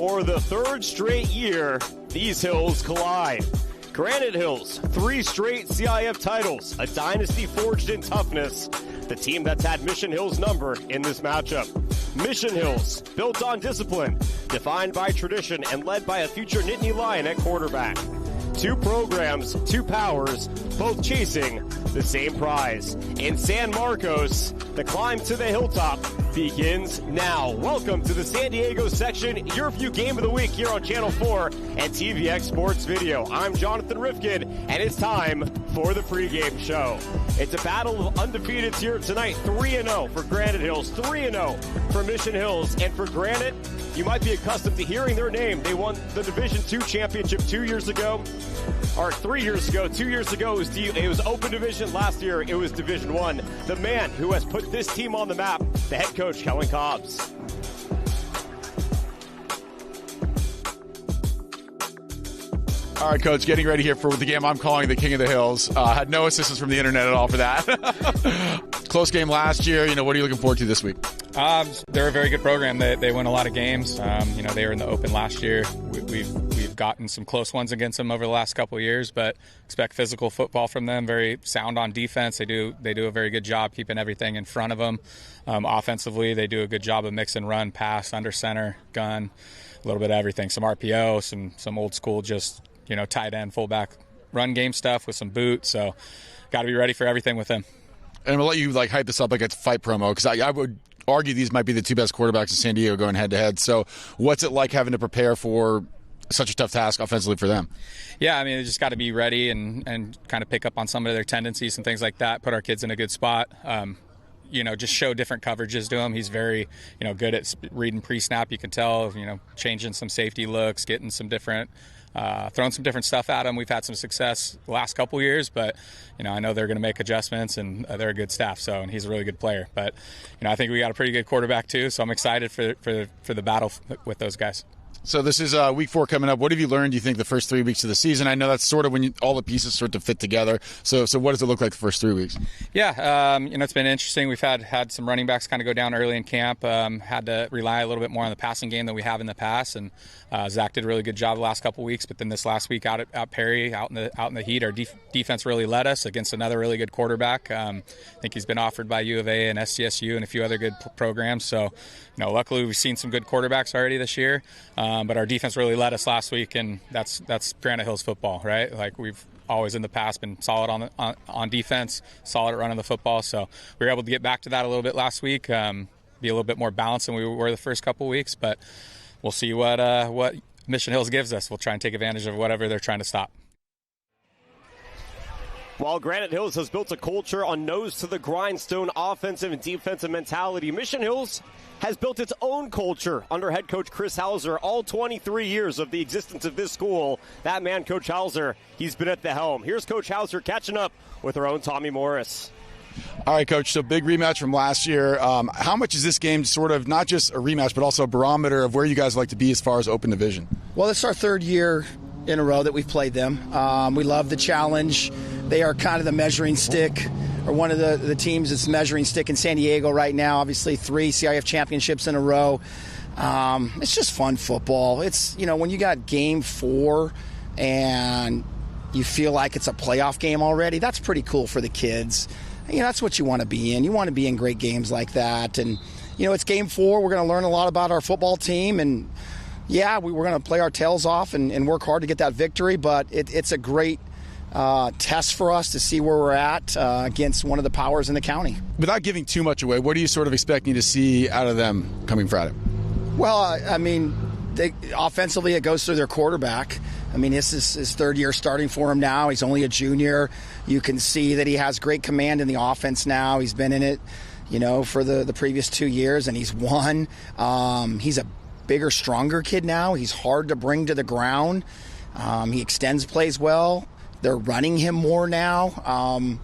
For the third straight year, these hills collide. Granite Hills, 3 straight CIF titles, a dynasty forged in toughness. The team that's had Mission Hill's number in this matchup. Mission Hills, built on discipline, defined by tradition, and led by a future Nittany Lion at quarterback. 2 programs, 2 powers, both chasing the same prize. In San Marcos, the climb to the hilltop begins now. Welcome to the San Diego section, YurView Game of the Week here on Channel 4 and TVX Sports Video. I'm Jonathan Rifkin, and it's time for the pregame show. It's a battle of undefeateds here tonight. 3-0 for Granite Hills, 3-0 for Mission Hills, and for Granite, you might be accustomed to hearing their name. They won the Division II championship 2 years ago, or 3 years ago. 2 years ago, it was Open Division. Last year, it was Division I. The man who has put this team on the map, the head coach, Kellen Cobbs. All right, Coach, getting ready here for the game I'm calling the King of the Hills. Had no assistance from the internet at all for that. Close game last year. What are you looking forward to this week? They're a very good program. They win a lot of games. They were in the Open last year. We've gotten some close ones against them over the last couple of years, but expect physical football from them. Very sound on defense. They do a very good job keeping everything in front of them. Offensively, they do a good job of mixing run, pass, under center, gun, a little bit of everything. Some RPO, some old school just tight end, fullback, run game stuff with some boot. So got to be ready for everything with them. And we'll let you hype this up like it's a fight promo, because I would argue these might be the 2 best quarterbacks in San Diego going head-to-head. So what's it like having to prepare for such a tough task offensively for them? Yeah, they just got to be ready and kind of pick up on some of their tendencies and things like that, put our kids in a good spot. Just show different coverages to him. He's very, good at reading pre-snap. You can tell, changing some safety looks, getting some different, throwing some different stuff at him. We've had some success the last couple years, but, I know they're going to make adjustments, and they're a good staff. So, and he's a really good player. But, I think we got a pretty good quarterback too. So I'm excited for the battle with those guys. So this is week 4 coming up. What have you learned, do you think, the first 3 weeks of the season? I know that's sort of when all the pieces start to fit together. So what does it look like the first 3 weeks? Yeah, it's been interesting. We've had some running backs kind of go down early in camp. Had to rely a little bit more on the passing game than we have in the past. And Zach did a really good job the last couple of weeks. But then this last week out at Perry, out in the heat, our defense really led us against another really good quarterback. I think he's been offered by U of A and SDSU and a few other good programs. So, luckily we've seen some good quarterbacks already this year. But our defense really led us last week, and that's Granite Hills football, right? Like we've always in the past been solid on defense, solid at running the football. So we were able to get back to that a little bit last week, be a little bit more balanced than we were the first couple of weeks. But we'll see what Mission Hills gives us. We'll try and take advantage of whatever they're trying to stop. While Granite Hills has built a culture on nose-to-the-grindstone offensive and defensive mentality, Mission Hills has built its own culture under head coach Chris Hauser. All 23 years of the existence of this school, that man, Coach Hauser, he's been at the helm. Here's Coach Hauser catching up with our own Tommy Morris. All right, Coach, so big rematch from last year. How much is this game sort of not just a rematch, but also a barometer of where you guys like to be as far as Open Division? Well, it's our 3rd year in a row that we've played them. We love the challenge. They are kind of the measuring stick, or one of the teams that's measuring stick in San Diego right now. Obviously 3 CIF championships in a row. It's just fun football. It's, when you got game 4 and you feel like it's a playoff game already, that's pretty cool for the kids. That's what you want to be in. You want to be in great games like that. And, it's game 4. We're going to learn a lot about our football team. And, yeah, we're going to play our tails off and work hard to get that victory. But it's a great test for us to see where we're at against one of the powers in the county. Without giving too much away, what are you sort of expecting to see out of them coming Friday? Well, offensively, it goes through their quarterback. This is his 3rd year starting for him now. He's only a junior. You can see that he has great command in the offense now. He's been in it, for the previous 2 years, and he's won. He's a bigger, stronger kid now. He's hard to bring to the ground. He extends plays well. They're running him more now.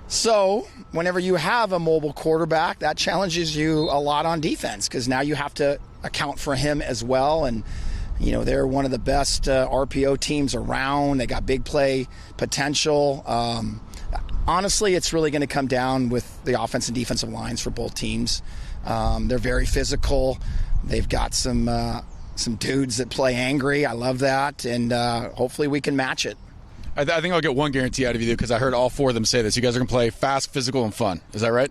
So whenever you have a mobile quarterback, that challenges you a lot on defense, because now you have to account for him as well. And they're one of the best RPO teams around. They got big play potential. Honestly, it's really going to come down with the offense and defensive lines for both teams. They're very physical. They've got some some dudes that play angry. I love that, and hopefully we can match it. I think I'll get one guarantee out of you, because I heard all 4 of them say this. You guys are going to play fast, physical, and fun. Is that right?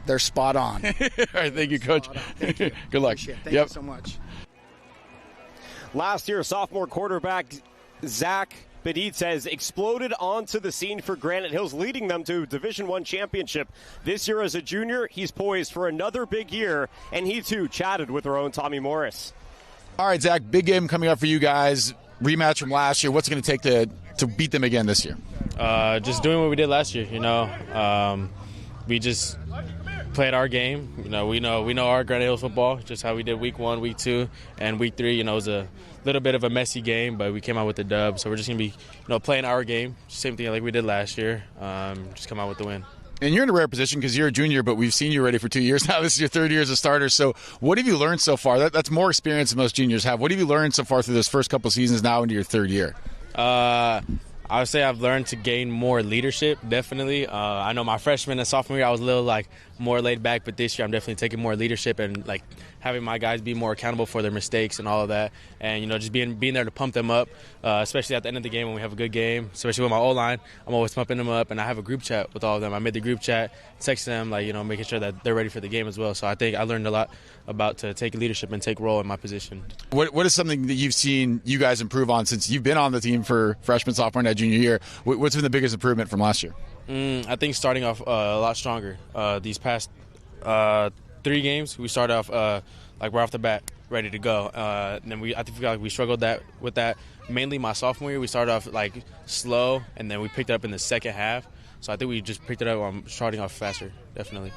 They're spot on. All right, thank you, Coach. Thank you. Good luck. Thank you so much. Last year, sophomore quarterback Zach Benitez exploded onto the scene for Granite Hills, leading them to a Division I championship. This year as a junior, he's poised for another big year, and he too chatted with our own Tommy Morris. All right, Zach, big game coming up for you guys. Rematch from last year. What's it going to take to beat them again this year? Just doing what we did last year. We just played our game. We know our Granite Hills football, just how we did week 1, week 2, and week 3. It was a little bit of a messy game, but we came out with the dub. So we're just gonna be, playing our game, same thing like we did last year. Just come out with the win. And you're in a rare position because you're a junior, but we've seen you already for 2 years now. This is your 3rd year as a starter. So what have you learned so far? That's more experience than most juniors have. What have you learned so far through those first couple seasons now into your 3rd year? I would say I've learned to gain more leadership, definitely. I know my freshman and sophomore year I was a little more laid back, but this year I'm definitely taking more leadership and having my guys be more accountable for their mistakes and all of that. And just being there to pump them up, especially at the end of the game when we have a good game, especially with my O-line. I'm always pumping them up, and I have a group chat with all of them. I made the group chat, text them, making sure that they're ready for the game as well. So I think I learned a lot about to take leadership and take role in my position. What is something that you've seen you guys improve on since you've been on the team for freshman, sophomore, and junior year? What's been the biggest improvement from last year? I think starting off a lot stronger. These past 3 games, we started off right off the bat, ready to go. And then I think we struggled with that. Mainly my sophomore year, we started off slow, and then we picked it up in the second half. So I think we just picked it up on starting off faster, definitely.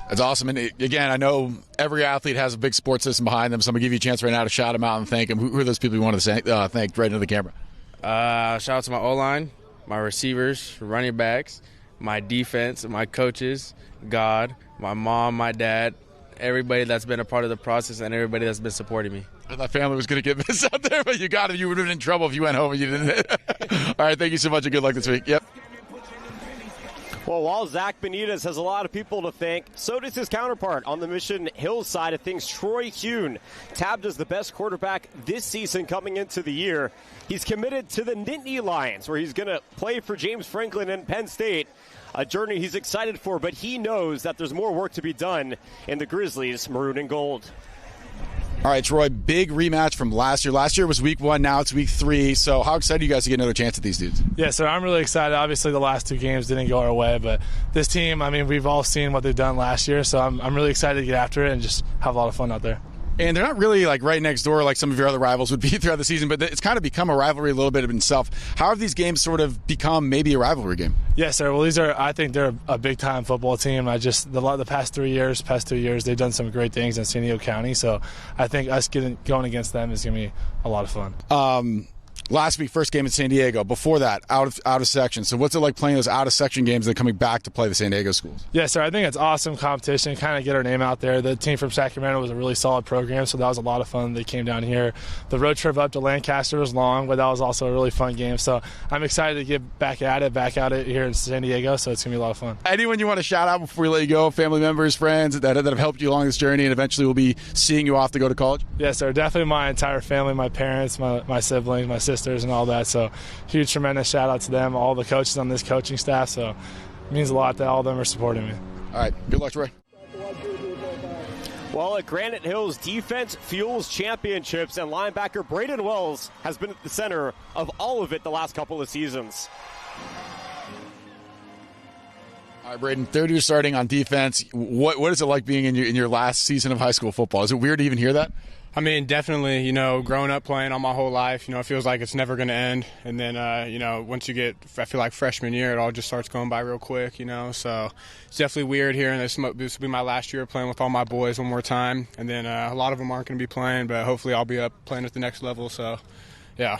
That's awesome. And again, I know every athlete has a big support system behind them, so I'm going to give you a chance right now to shout them out and thank them. Who are those people you want to thank right into the camera? Shout out to my O-line, my receivers, running backs, my defense, my coaches, God, my mom, my dad, everybody that's been a part of the process, and everybody that's been supporting me. I thought family was going to get this out there, but you got it. You would have been in trouble if you went home and you didn't. All right, thank you so much, and good luck this week. Yep. Well, while Zach Benitez has a lot of people to thank, so does his counterpart on the Mission Hills side of things, Troy Hune, tabbed as the best quarterback this season coming into the year. He's committed to the Nittany Lions, where he's going to play for James Franklin and Penn State, a journey he's excited for, but he knows that there's more work to be done in the Grizzlies maroon and gold. All right, Troy, big rematch from last year. Last year was week 1, now it's week 3. So how excited are you guys to get another chance at these dudes? Yeah, so I'm really excited. Obviously, the last 2 games didn't go our way, but this team, we've all seen what they've done last year, so I'm really excited to get after it and just have a lot of fun out there. And they're not really right next door like some of your other rivals would be throughout the season, but it's kind of become a rivalry a little bit of itself. How have these games sort of become maybe a rivalry game? Yes, sir. Well, I think they're a big-time football team. The past 2 years, they've done some great things in San Diego County, so I think us going against them is going to be a lot of fun. Last week, first game in San Diego. Before that, out of section. So what's it like playing those out of section games and then coming back to play the San Diego schools? Yes, sir. I think it's awesome competition, kind of get our name out there. The team from Sacramento was a really solid program, so that was a lot of fun. They came down here. The road trip up to Lancaster was long, but that was also a really fun game. So I'm excited to get back at it here in San Diego, so it's going to be a lot of fun. Anyone you want to shout out before we let you go, family members, friends that have helped you along this journey and eventually will be seeing you off to go to college? Yes, sir. Definitely my entire family, my parents, my siblings, my sisters, and all that. So huge, tremendous shout out to them, all the coaches on this coaching staff. So it means a lot that all of them are supporting me. All right. Good luck, Troy. Well, at Granite Hills, defense fuels championships, and linebacker Braden Wells has been at the center of all of it the last couple of seasons. All right, Braden, 3rd year starting on defense. What is it like being in your last season of high school football? Is it weird to even hear that? Definitely, growing up playing all my whole life, it feels like it's never going to end. And then, once you get, I feel like freshman year, it all just starts going by real quick, So it's definitely weird here. And this will be my last year playing with all my boys one more time. And then a lot of them aren't going to be playing, but hopefully I'll be up playing at the next level. So, yeah.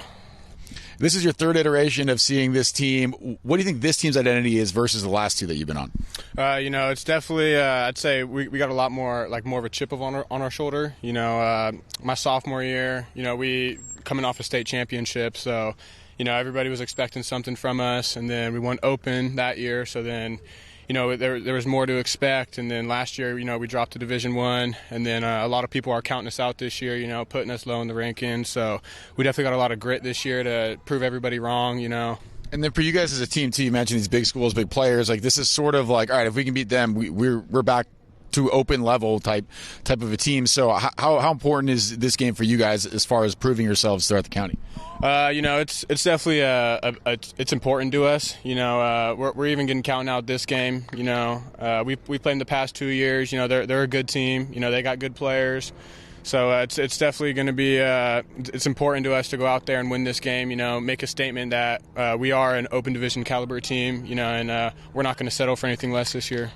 This is your 3rd iteration of seeing this team. What do you think this team's identity is versus the last 2 that you've been on? It's definitely, I'd say we got a lot more, more of a chip on our shoulder. My sophomore year, we coming off a state championship, so, everybody was expecting something from us, and then we went open that year, so then, there was more to expect. And then last year, we dropped to Division I, and then a lot of people are counting us out this year, putting us low in the rankings. So we definitely got a lot of grit this year to prove everybody wrong, And then for you guys as a team, too, you mentioned these big schools, big players. Like, this is sort of like, all right, if we can beat them, we're back to open level type of a team. So how important is this game for you guys as far as proving yourselves throughout the county? It's definitely it's important to us. We're even getting counting out this game. We played in the past 2 years. They're a good team. They got good players. So it's definitely going to be it's important to us to go out there and win this game. Make a statement that we are an open division caliber team. And we're not going to settle for anything less this year.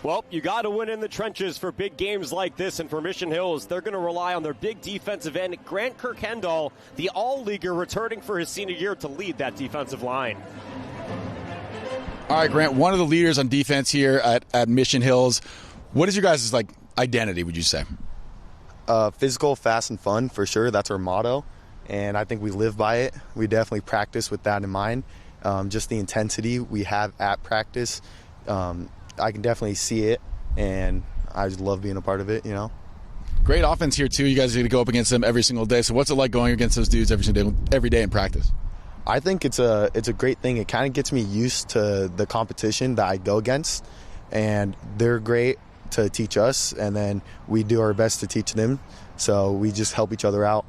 Well, you got to win in the trenches for big games like this, and for Mission Hills, they're going to rely on their big defensive end, Grant Kirkendall, the all-leaguer returning for his senior year to lead that defensive line. All right, Grant, one of the leaders on defense here at Mission Hills. What is your guys' identity, would you say? Physical, fast, and fun, for sure. That's our motto, and I think we live by it. We definitely practice with that in mind. Just the intensity we have at practice, I can definitely see it, and I just love being a part of it, Great offense here, too. You guys are going to go up against them every single day. So what's it like going against those dudes every day in practice? I think it's a great thing. It kind of gets me used to the competition that I go against, and they're great to teach us, and then we do our best to teach them. So we just help each other out.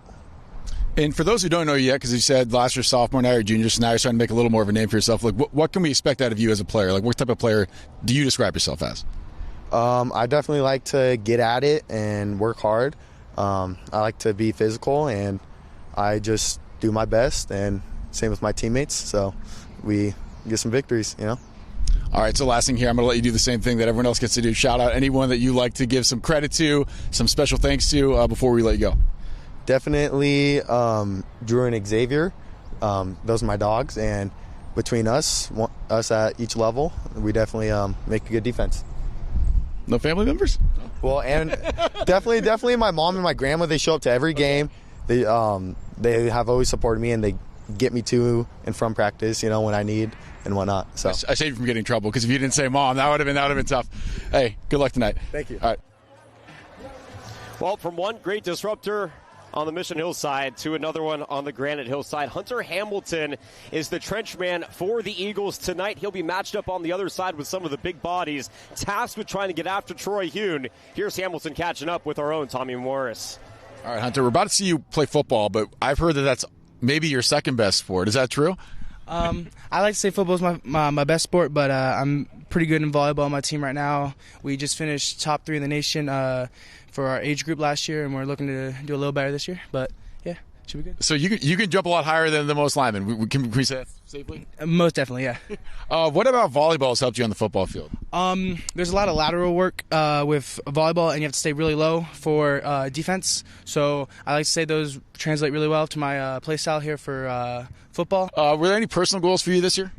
And for those who don't know you yet, because you said last year sophomore, now you're junior, so now you're trying to make a little more of a name for yourself. Like, what can we expect out of you as a player? Like, what type of player do you describe yourself as? I definitely like to get at it and work hard. I like to be physical, and I just do my best, and same with my teammates. So we get some victories, All right, so last thing here, I'm going to let you do the same thing that everyone else gets to do. Shout out anyone that you like to give some credit to, some special thanks to before we let you go. Definitely Drew and Xavier. Those are my dogs, and between us at each level, we definitely make a good defense. No family members? Well, and definitely my mom and my grandma. They show up to every game. They have always supported me, and they get me to and from practice, when I need and whatnot. So I saved you from getting in trouble, because if you didn't say mom, that would have been tough. Hey, good luck tonight. Thank you. All right. Well, from one great disruptor on the Mission Hill side to another one on the Granite Hill side, Hunter Hamilton is the trench man for the Eagles tonight. He'll be matched up on the other side with some of the big bodies, tasked with trying to get after Troy Hune. Here's Hamilton catching up with our own Tommy Morris. All right, Hunter, we're about to see you play football, but I've heard that that's maybe your second best sport. Is that true? I like to say football is my best sport, but I'm pretty good in volleyball on my team right now. We just finished top 3 in the nation for our age group last year, and we're looking to do a little better this year. But, yeah, should be good. So you can jump a lot higher than the most linemen. Can we say that safely? Most definitely, yeah. What about volleyball has helped you on the football field? There's a lot of lateral work with volleyball, and you have to stay really low for defense. So I like to say those translate really well to my play style here for football. Were there any personal goals for you this year?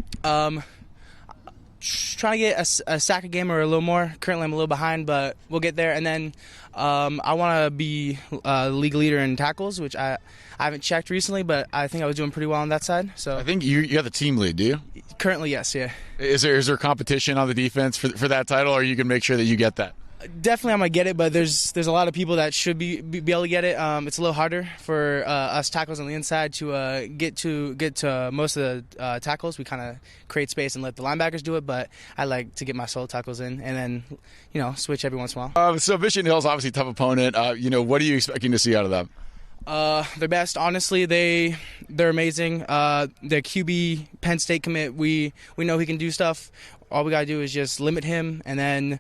Trying to get a sack a game or a little more. Currently I'm a little behind, but we'll get there. And then I want to be league leader in tackles, which I haven't checked recently, but I think I was doing pretty well on that side. So I think you got the team lead, do you? Currently, yes, yeah. Is there competition on the defense for that title, or you can make sure that you get that? Definitely I'm going to get it, but there's a lot of people that should be able to get it. It's a little harder for us tackles on the inside to get to most of the tackles. We kind of create space and let the linebackers do it, but I like to get my solo tackles in and then, switch every once in a while. So Mission Hill's obviously a tough opponent. What are you expecting to see out of them? They're best. Honestly, they're amazing. The QB Penn State commit, we know he can do stuff. All we got to do is just limit him, and then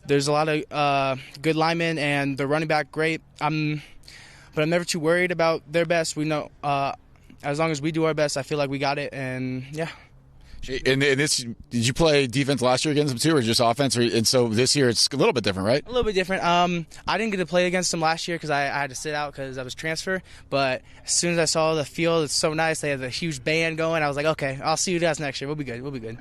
there's a lot of good linemen, and the running back great. But I'm never too worried about their best. We know as long as we do our best, I feel like we got it, and yeah. And did you play defense last year against them too, or just offense? And so this year it's a little bit different, right? A little bit different. I didn't get to play against them last year because I had to sit out because I was transfer. But as soon as I saw the field, it's so nice. They have a huge band going. I was like, okay, I'll see you guys next year. We'll be good.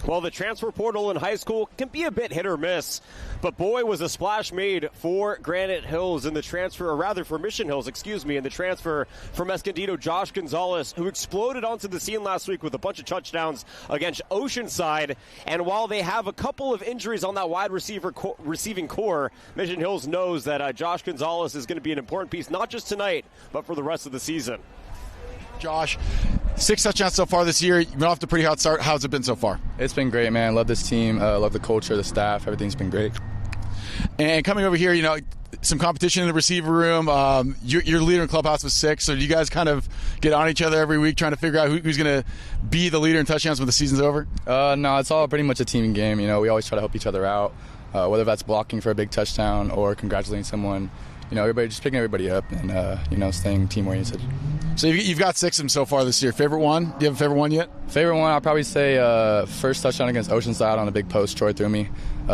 Well, the transfer portal in high school can be a bit hit or miss, but boy, was a splash made for Granite Hills in the transfer, or rather for Mission Hills, in the transfer from Escondido, Josh Gonzalez, who exploded onto the scene last week with a bunch of touchdowns against Oceanside. And while they have a couple of injuries on that wide receiving core, Mission Hills knows that Josh Gonzalez is going to be an important piece, not just tonight, but for the rest of the season. Josh, 6 touchdowns so far this year. You've been off to a pretty hot start. How's it been so far? It's been great, man. Love this team. Love the culture, the staff. Everything's been great. And coming over here, some competition in the receiver room. Your leader in clubhouse was 6. So do you guys kind of get on each other every week trying to figure out who's going to be the leader in touchdowns when the season's over? No, it's all pretty much a team game. We always try to help each other out, whether that's blocking for a big touchdown or congratulating someone. Everybody just picking everybody up and, staying team-oriented. So you've got 6 of them so far this year. Favorite one? Do you have a favorite one yet? Favorite one, I'll probably say first touchdown against Oceanside on a big post Troy threw me.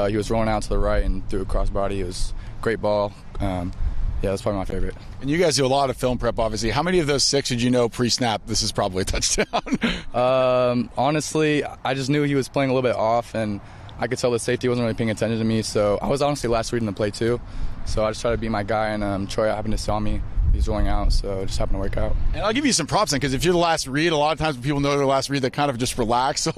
He was rolling out to the right and threw a crossbody. It was a great ball. That's probably my favorite. And you guys do a lot of film prep, obviously. How many of those 6 did you know pre-snap this is probably a touchdown? Honestly, I just knew he was playing a little bit off, and I could tell the safety wasn't really paying attention to me. So I was honestly last reading the play too. So I just tried to be my guy, and Troy happened to saw me. He was rolling out, so it just happened to work out. And I'll give you some props then, because if you're the last read, a lot of times when people know their last read, they kind of just relax. So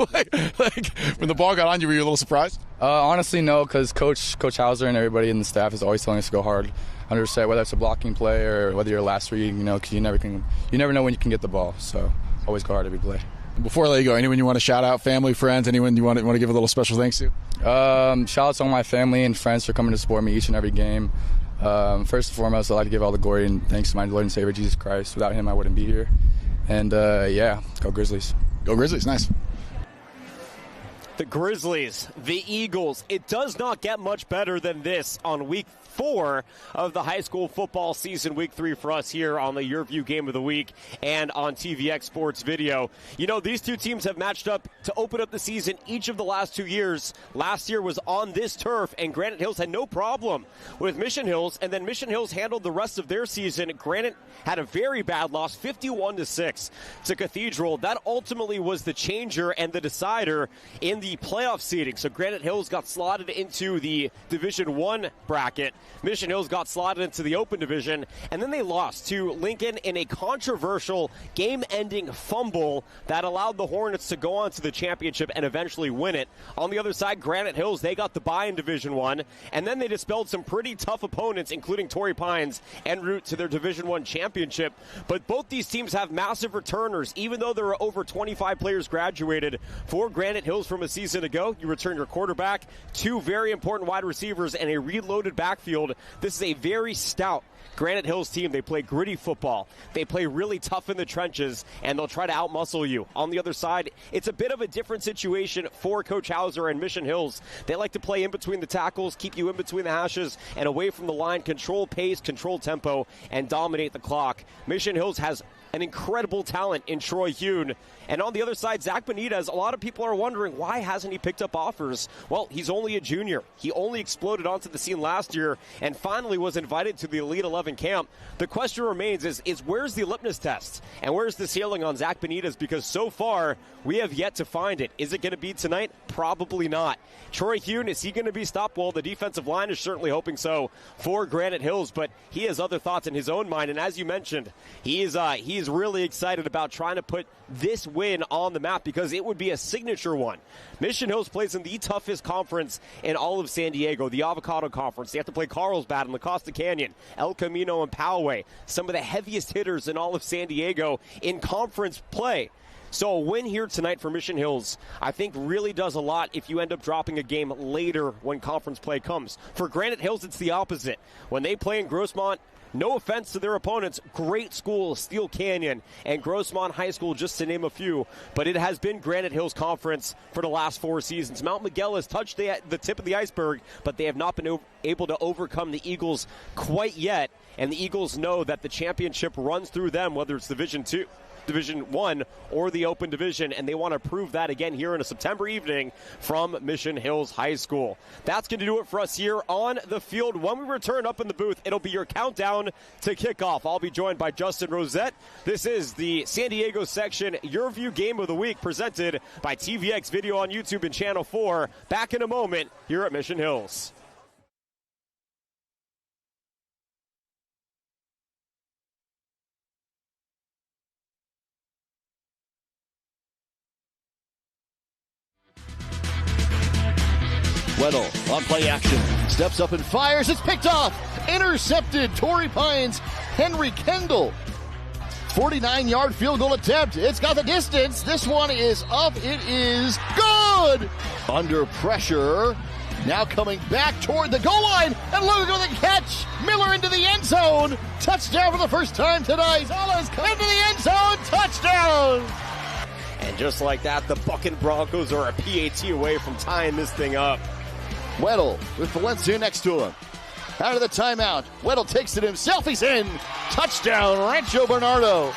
like when the ball got on you, were you a little surprised? Honestly, no, because Coach Hauser and everybody in the staff is always telling us to go hard, 100%, whether it's a blocking play or whether you're last read, because you never know when you can get the ball. So always go hard every play. Before I let you go, anyone you want to shout out, family, friends, anyone you want to give a little special thanks to? Shout out to all my family and friends for coming to support me each and every game. First and foremost, I'd like to give all the glory and thanks to my Lord and Savior, Jesus Christ. Without him, I wouldn't be here. And, go Grizzlies. Go Grizzlies, nice. The Grizzlies, the Eagles. It does not get much better than this on week 4 of the high school football season, week 3 for us here on the YurView Game of the Week and on TVX Sports Video. These two teams have matched up to open up the season each of the last 2 years. Last year was on this turf, and Granite Hills had no problem with Mission Hills, and then Mission Hills handled the rest of their season. Granite had a very bad loss, 51-6 to Cathedral. That ultimately was the changer and the decider in the playoff seeding. So Granite Hills got slotted into the Division 1 bracket. Mission Hills got slotted into the open division, and then they lost to Lincoln in a controversial game-ending fumble that allowed the Hornets to go on to the championship and eventually win it. On the other side, Granite Hills, they got the bye in Division 1, and then they dispelled some pretty tough opponents, including Torrey Pines, en route to their Division 1 championship. But both these teams have massive returners. Even though there are over 25 players graduated for Granite Hills from a season ago, you return your quarterback, 2 very important wide receivers, and a reloaded backfield. This is a very stout Granite Hills team. They play gritty football. They play really tough in the trenches, and they'll try to outmuscle you. On the other side, it's a bit of a different situation for Coach Hauser and Mission Hills. They like to play in between the tackles, keep you in between the hashes and away from the line, control pace, control tempo, and dominate the clock. Mission Hills has an incredible talent in Troy Hune. And on the other side, Zach Benitez, a lot of people are wondering, why hasn't he picked up offers? Well, he's only a junior. He only exploded onto the scene last year and finally was invited to the Elite 11 camp. The question remains is where's the litmus test? And where's the ceiling on Zach Benitez? Because so far, we have yet to find it. Is it going to be tonight? Probably not. Troy Hune, is he going to be stopped? Well, the defensive line is certainly hoping so for Granite Hills, but he has other thoughts in his own mind. And as you mentioned, he's really excited about trying to put this win on the map because it would be a signature one. Mission Hills plays in the toughest conference in all of San Diego, the Avocado Conference. They have to play Carlsbad and La Costa Canyon, El Camino and Poway, some of the heaviest hitters in all of San Diego in conference play. So a win here tonight for Mission Hills, I think, really does a lot if you end up dropping a game later when conference play comes. For Granite Hills, it's the opposite. When they play in Grossmont, no offense to their opponents, great school, Steel Canyon and Grossmont High School, just to name a few, but it has been Granite Hills Conference for the last 4 seasons. Mount Miguel has touched the tip of the iceberg, but they have not been able to overcome the Eagles quite yet, and the Eagles know that the championship runs through them, whether it's Division 1 or the Open Division, and they want to prove that again here in a September evening from Mission Hills High School. That's going to do it for us here on the field. When we return up in the booth, it'll be your countdown to kickoff. I'll be joined by Justin Rosette. This is the San Diego section YurView Game of the Week, presented by TVX Video on YouTube and Channel 4. Back in a moment here at Mission Hills. Weddle on play action. Steps up and fires. It's picked off. Intercepted. Torrey Pines. Henry Kendall. 49-yard field goal attempt. It's got the distance. This one is up. It is good. Under pressure. Now coming back toward the goal line. And look at the catch. Miller into the end zone. Touchdown for the first time tonight. Salas into the end zone. Touchdown. And just like that, the Bucking Broncos are a PAT away from tying this thing up. Weddle with Valencia next to him. Out of the timeout. Weddle takes it himself. He's in. Touchdown, Rancho Bernardo.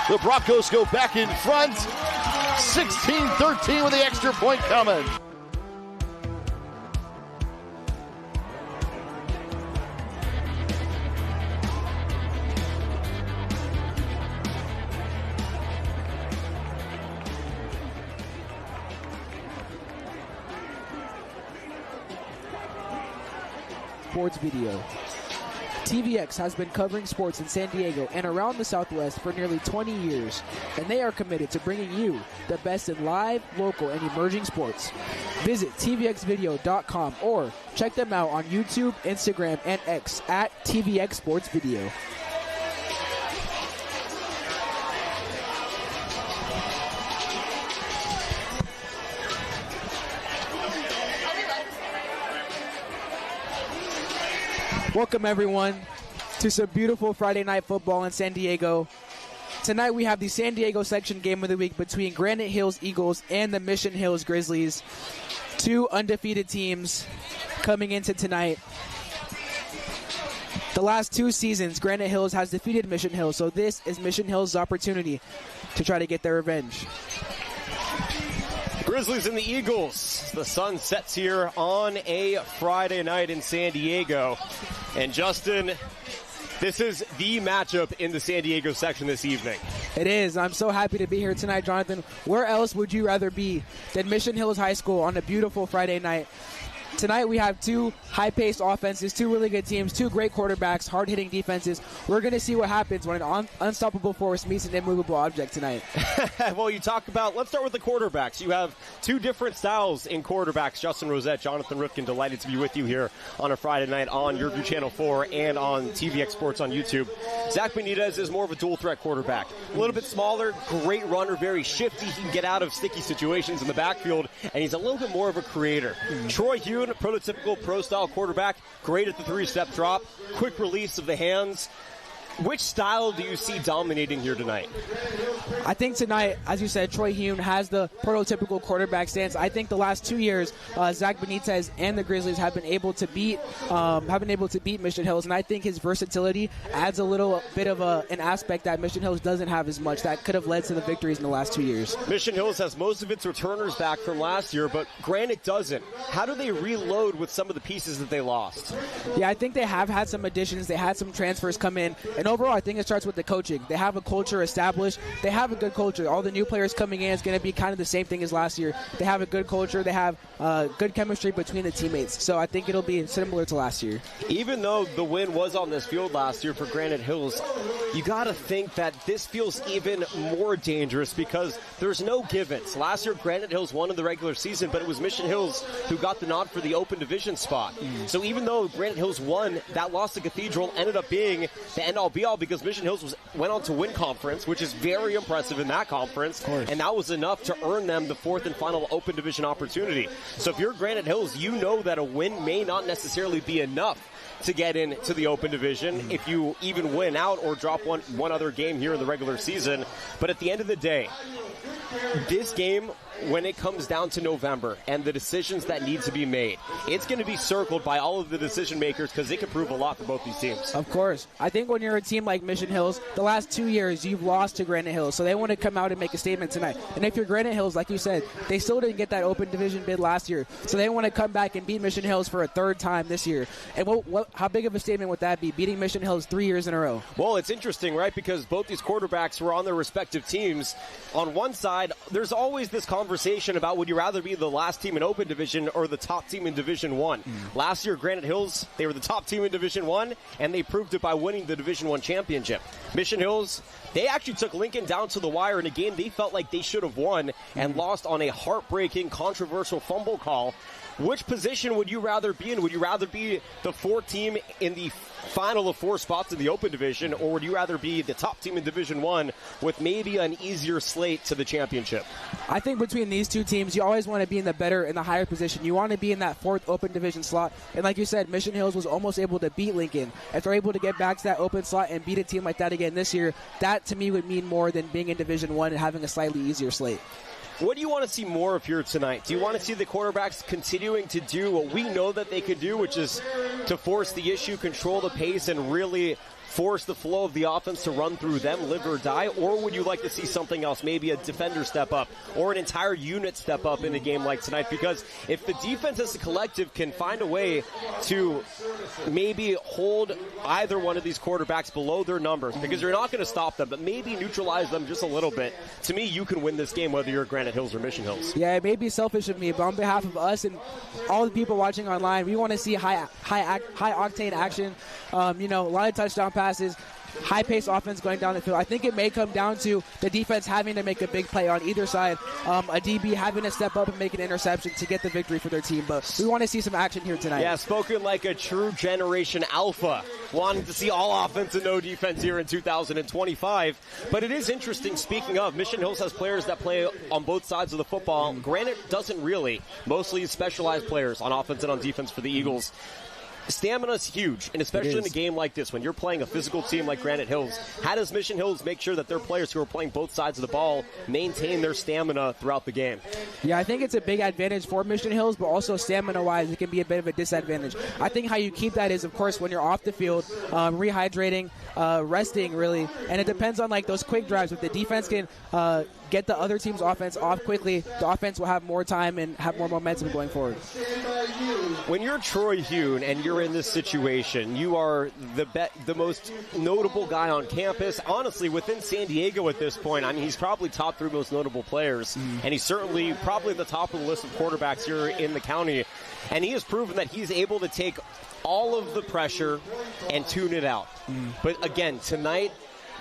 The Broncos go back in front. 16-13 with the extra point coming. Sports video. TVX has been covering sports in San Diego and around the Southwest for nearly 20 years, and they are committed to bringing you the best in live, local, and emerging sports. Visit tvxvideo.com or check them out on YouTube, Instagram, and X at TVX Sports Video. Welcome, everyone, to some beautiful Friday night football in San Diego. Tonight we have the San Diego section game of the week between Granite Hills Eagles and the Mission Hills Grizzlies. Two undefeated teams coming into tonight. The last two seasons, Granite Hills has defeated Mission Hills, so this is Mission Hills' opportunity to try to get their revenge. Grizzlies and the Eagles. The sun sets here on a Friday night in San Diego. And Justin, this is the matchup in the San Diego section this evening. It is. I'm so happy to be here tonight, Jonathan. Where else would you rather be than Mission Hills High School on a beautiful Friday night? Tonight we have two high-paced offenses, two really good teams, two great quarterbacks, hard-hitting defenses. We're going to see what happens when an unstoppable force meets an immovable object tonight. Well, you talk about, let's start with the quarterbacks. You have two different styles in quarterbacks. Justin Rosette, Jonathan Rifkin, delighted to be with you here on a Friday night on YurView Channel 4 and on TVX Sports on YouTube. Zach Benitez is more of a dual-threat quarterback. A little bit smaller, great runner, very shifty. He can get out of sticky situations in the backfield, and he's a little bit more of a creator. Troy Hune, prototypical pro-style quarterback, great at the three-step drop, quick release of the hands. Which style do you see dominating here tonight? I think tonight, as you said, Troy Hune has the prototypical quarterback stance. I think the last 2 years, Zach Benitez and the Grizzlies have been able to beat Mission Hills, and I think his versatility adds a little bit of an aspect that Mission Hills doesn't have as much. That could have led to the victories in the last 2 years. Mission Hills has most of its returners back from last year, but Granite doesn't. How do they reload with some of the pieces that they lost? Yeah, I think they have had some additions. They had some transfers come in, and overall, I think it starts with the coaching. They have a culture established. They have a good culture. All the new players coming in is going to be kind of the same thing as last year. They have a good culture. They have good chemistry between the teammates. So I think it'll be similar to last year. Even though the win was on this field last year for Granite Hills, you got to think that this feels even more dangerous because there's no give-ins. Last year, Granite Hills won in the regular season, but it was Mission Hills who got the nod for the Open Division spot. So even though Granite Hills won, that loss to Cathedral ended up being the end-all be-all because Mission Hills went on to win conference, which is very impressive in that conference, and that was enough to earn them the fourth and final Open Division opportunity. So if you're Granite Hills, you know that a win may not necessarily be enough to get into the Open Division if you even win out or drop one other game here in the regular season. But at the end of the day, this game, when it comes down to November and the decisions that need to be made, it's going to be circled by all of the decision makers because it could prove a lot for both these teams. Of course. I think when you're a team like Mission Hills, the last 2 years you've lost to Granite Hills, so they want to come out and make a statement tonight. And if you're Granite Hills, like you said, they still didn't get that open division bid last year, so they want to come back and beat Mission Hills for a third time this year. And how big of a statement would that be, beating Mission Hills 3 years in a row? Well, it's interesting, right, because both these quarterbacks were on their respective teams. On one side, there's always this conversation about would you rather be the last team in Open Division or the top team in Division 1. Last year, Granite Hills, they were the top team in Division 1, and they proved it by winning the Division 1 championship. Mission Hills, they actually took Lincoln down to the wire in a game they felt like they should have won and lost on a heartbreaking, controversial fumble call. Which position would you rather be in? Would you rather be the 4th team in the final of 4 spots in the Open Division, or would you rather be the top team in Division 1 with maybe an easier slate to the championship? I think between these two teams, you always want to be in the better and the higher position. You want to be in that 4th Open Division slot. And like you said, Mission Hills was almost able to beat Lincoln. If they're able to get back to that open slot and beat a team like that again this year, that to me would mean more than being in Division 1 and having a slightly easier slate. What do you want to see more of here tonight? Do you want to see the quarterbacks continuing to do what we know that they could do, which is to force the issue, control the pace, and really force the flow of the offense to run through them, live or die? Or would you like to see something else, maybe a defender step up or an entire unit step up in a game like tonight? Because if the defense as a collective can find a way to maybe hold either one of these quarterbacks below their numbers, because you're not going to stop them, but maybe neutralize them just a little bit, to me, you can win this game whether you're Granite Hills or Mission Hills. Yeah, it may be selfish of me, but on behalf of us and all the people watching online, we want to see high octane action. A lot of touchdown passes, high-paced offense going down the field. I think it may come down to the defense having to make a big play on either side, a DB having to step up and make an interception to get the victory for their team. But we want to see some action here tonight. Yeah, spoken like a true generation alpha, wanting to see all offense and no defense here in 2025. But it is interesting, speaking of, Mission Hills has players that play on both sides of the football. Granite doesn't really. Mostly specialized players on offense and on defense for the Eagles. Stamina is huge, and especially in a game like this, when you're playing a physical team like Granite Hills, how does Mission Hills make sure that their players who are playing both sides of the ball maintain their stamina throughout the game? Yeah, I think it's a big advantage for Mission Hills, but also stamina-wise, it can be a bit of a disadvantage. I think how you keep that is, of course, when you're off the field, rehydrating, resting, really, and it depends on like those quick drives. If the defense can get the other team's offense off quickly, the offense will have more time and have more momentum going forward. When you're Troy Hune and you're in this situation, you are the most notable guy on campus. Honestly, within San Diego at this point, I mean, he's probably top 3 most notable players, and he's certainly probably at the top of the list of quarterbacks here in the county. And he has proven that he's able to take all of the pressure and tune it out. But again, tonight,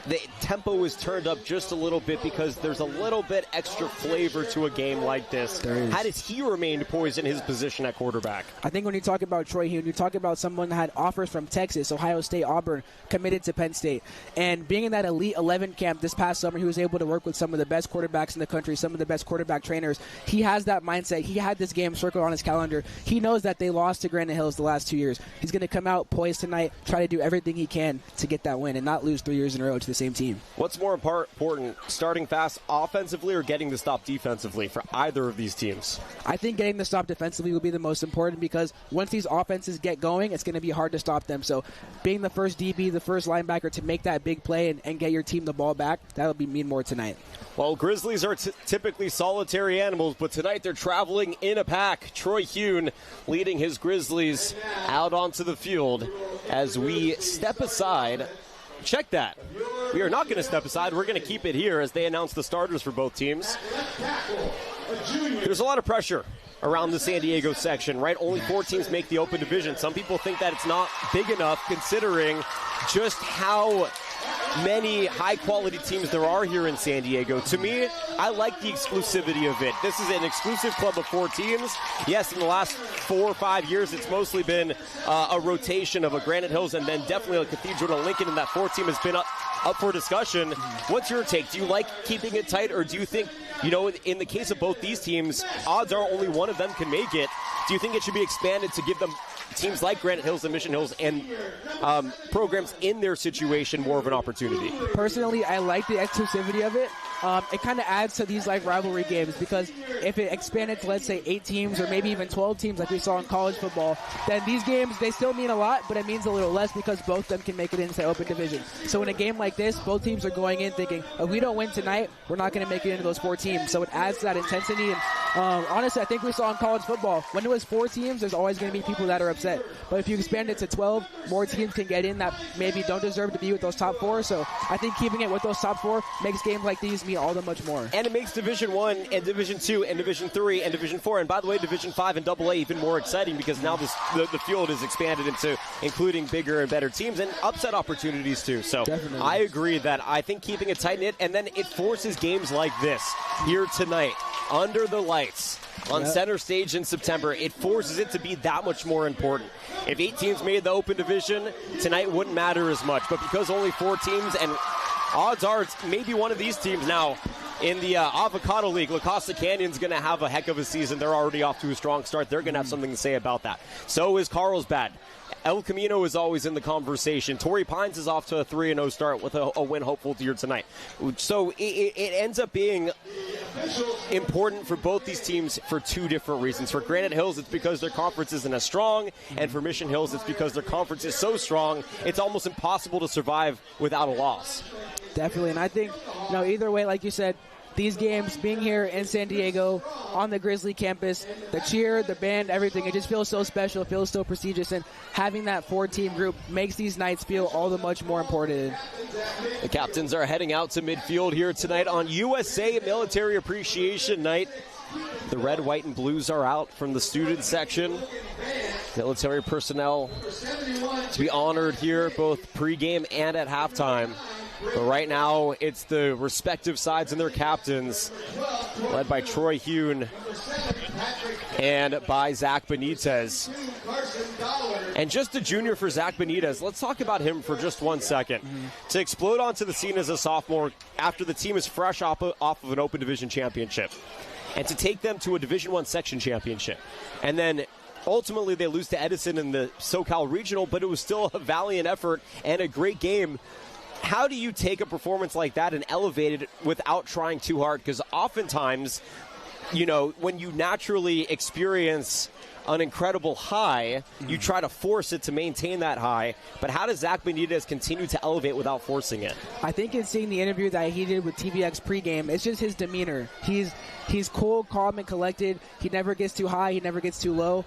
the tempo is turned up just a little bit because there's a little bit extra flavor to a game like this. How does he remain poised in his position at quarterback? I think when you talk about Troy Hune, you talk about someone that had offers from Texas, Ohio State, Auburn, committed to Penn State. And being in that Elite 11 camp this past summer, he was able to work with some of the best quarterbacks in the country, some of the best quarterback trainers. He has that mindset. He had this game circled on his calendar. He knows that they lost to Granite Hills the last 2 years. He's going to come out poised tonight, try to do everything he can to get that win and not lose 3 years in a row to the same team. What's more important, starting fast offensively or getting the stop defensively for either of these teams? I think getting the stop defensively will be the most important because once these offenses get going, it's going to be hard to stop them. So being the first DB, the first linebacker to make that big play and get your team the ball back, that'll mean more tonight. Well, Grizzlies are typically solitary animals, but tonight they're traveling in a pack. Troy Hune leading his Grizzlies out onto the field as we step aside. Check that. We are not going to step aside. We're going to keep it here as they announce the starters for both teams. There's a lot of pressure around the San Diego section, right? Only 4 teams make the Open Division. Some people think that it's not big enough considering just how many high-quality teams there are here in San Diego. To me, I like the exclusivity of it. This is an exclusive club of 4 teams. Yes, in the last 4 or 5 years, it's mostly been a rotation of a Granite Hills and then definitely a Cathedral and Lincoln, and that 4th team has been up for discussion. What's your take? Do you like keeping it tight, or do you think, in the case of both these teams, odds are only one of them can make it? Do you think it should be expanded to give them teams like Granite Hills and Mission Hills and programs in their situation more of an opportunity? Personally, I like the exclusivity of it. it kind of adds to these like rivalry games, because if it expanded to, let's say, 8 teams or maybe even 12 teams like we saw in college football, then these games, they still mean a lot, but it means a little less because both of them can make it into the open division. So in a game like this, both teams are going in thinking, if we don't win tonight, we're not going to make it into those 4 teams. So it adds to that intensity. And honestly, I think we saw in college football, when it was 4 teams, there's always going to be people that are upset. But if you expand it to 12, more teams can get in that maybe don't deserve to be with those top 4. So I think keeping it with those top 4 makes games like these mean all the much more. And it makes Division 1 and Division 2 and Division 3 and Division 4, and by the way, Division 5 and AA even more exciting, because now the field is expanded into including bigger and better teams and upset opportunities too. So definitely. I agree that I think keeping it tight-knit, and then it forces games like this here tonight under the lights on center stage in September. It forces it to be that much more important. If 8 teams made the open division, tonight wouldn't matter as much. But because only 4 teams, and odds are it's maybe one of these teams now in the Avocado League, La Costa Canyon's going to have a heck of a season. They're already off to a strong start. They're going to have something to say about that. So is Carlsbad. El Camino is always in the conversation. Torrey Pines is off to a 3-0 start with a win hopeful here tonight. So it ends up being important for both these teams for 2 different reasons. For Granite Hills, it's because their conference isn't as strong, and for Mission Hills, it's because their conference is so strong, it's almost impossible to survive without a loss. Definitely, and I think, either way, like you said, these games, being here in San Diego on the Grizzly campus, the cheer, the band, everything, it just feels so special, it feels so prestigious, and having that 4-team group makes these nights feel all the much more important. The captains are heading out to midfield here tonight on USA Military Appreciation Night. The red, white, and blues are out from the student section. Military personnel to be honored here, both pregame and at halftime. But right now, it's the respective sides and their captains, led by Troy Hune and by Zach Benitez. And just a junior for Zach Benitez. Let's talk about him for just 1 second. To explode onto the scene as a sophomore after the team is fresh off of an Open Division championship, and to take them to a Division I section championship, and then ultimately they lose to Edison in the SoCal Regional, but it was still a valiant effort and a great game. How do you take a performance like that and elevate it without trying too hard? Because oftentimes, when you naturally experience an incredible high, you try to force it to maintain that high. But how does Zach Benitez continue to elevate without forcing it? I think in seeing the interview that he did with TVX pregame, it's just his demeanor. He's cool, calm, and collected. He never gets too high. He never gets too low.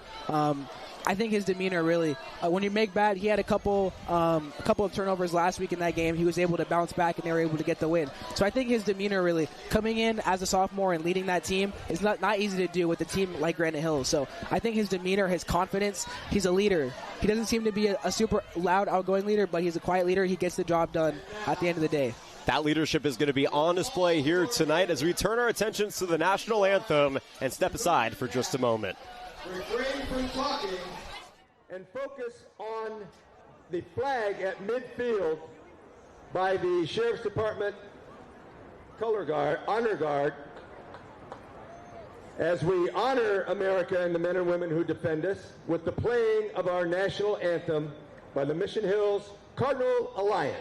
I think his demeanor really, when you make bad, he had a couple of turnovers last week in that game. He was able to bounce back, and they were able to get the win. So I think his demeanor really, coming in as a sophomore and leading that team, is not easy to do with a team like Granite Hills. So I think his demeanor, his confidence, he's a leader. He doesn't seem to be a super loud, outgoing leader, but he's a quiet leader. He gets the job done at the end of the day. That leadership is going to be on display here tonight as we turn our attentions to the national anthem and step aside for just a moment. Refrain from talking and focus on the flag at midfield by the Sheriff's Department Honor Guard as we honor America and the men and women who defend us with the playing of our national anthem by the Mission Hills Cardinal Alliance.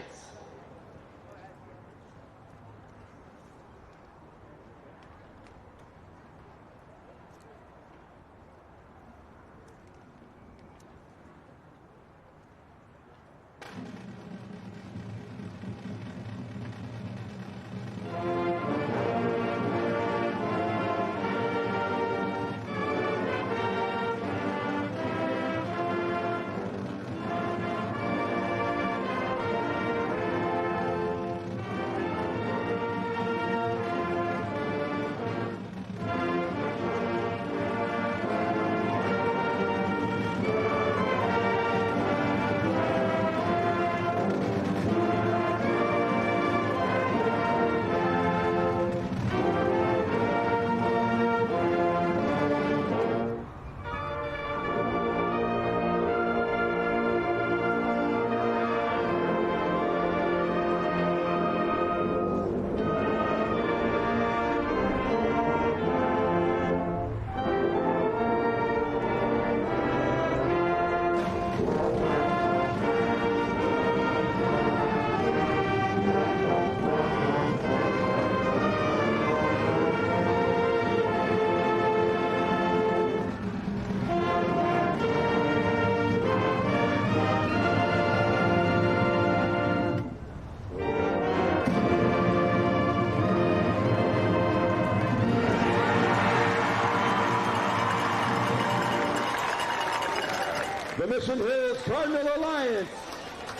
Mission Hills Cardinal Alliance.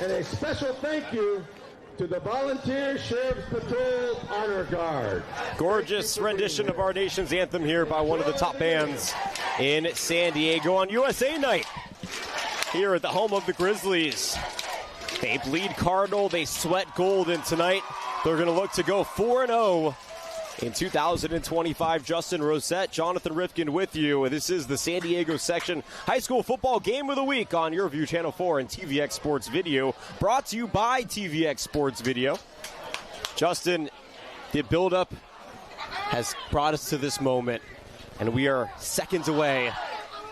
And a special thank you to the Volunteer Sheriff's Patrol Honor Guard. Gorgeous rendition of our nation's anthem here by one of the top bands in San Diego on USA Night here at the home of the Grizzlies. They bleed Cardinal, they sweat gold, and tonight they're going to look to go 4-0 in 2025. Justin Rosette, Jonathan Rifkin with you. This is the San Diego section high school football game of the week on YurView Channel 4 and TVX Sports Video, brought to you by TVX Sports Video. Justin, the buildup has brought us to this moment, and we are seconds away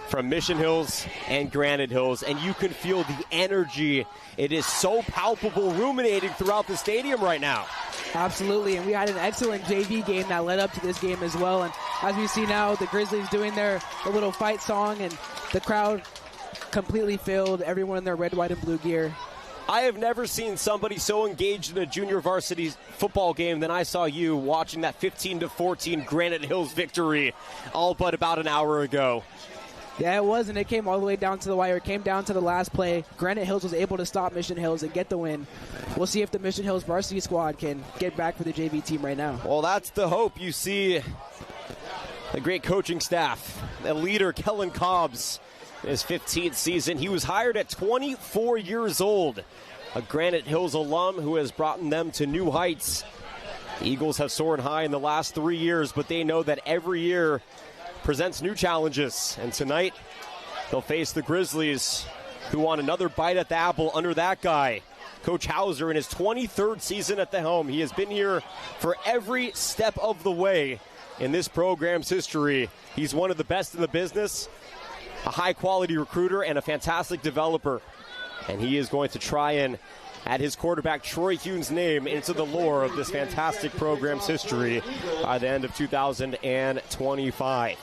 from Mission Hills and Granite Hills, and you can feel the energy. It is so palpable, ruminating throughout the stadium right now. Absolutely, and we had an excellent JV game that led up to this game as well. And as we see now, the Grizzlies doing their little fight song, and the crowd completely filled, everyone in their red, white, and blue gear. I have never seen somebody so engaged in a junior varsity football game than I saw you watching that 15-14 Granite Hills victory all but about an hour ago. Yeah, it was, and it came all the way down to the wire. It came down to the last play. Granite Hills was able to stop Mission Hills and get the win. We'll see if the Mission Hills varsity squad can get back for the JV team right now. Well, that's the hope. You see the great coaching staff, the leader, Kellen Cobbs, in his 15th season. He was hired at 24 years old, a Granite Hills alum who has brought them to new heights. The Eagles have soared high in the last 3 years, but they know that every year presents new challenges, and tonight they'll face the Grizzlies, who want another bite at the apple under that guy, Coach Hauser, in his 23rd season at the helm. He has been here for every step of the way in this program's history. He's one of the best in the business, a high-quality recruiter, and a fantastic developer, and he is going to try and add his quarterback Troy Hune's name into the lore of this fantastic program's history by the end of 2025.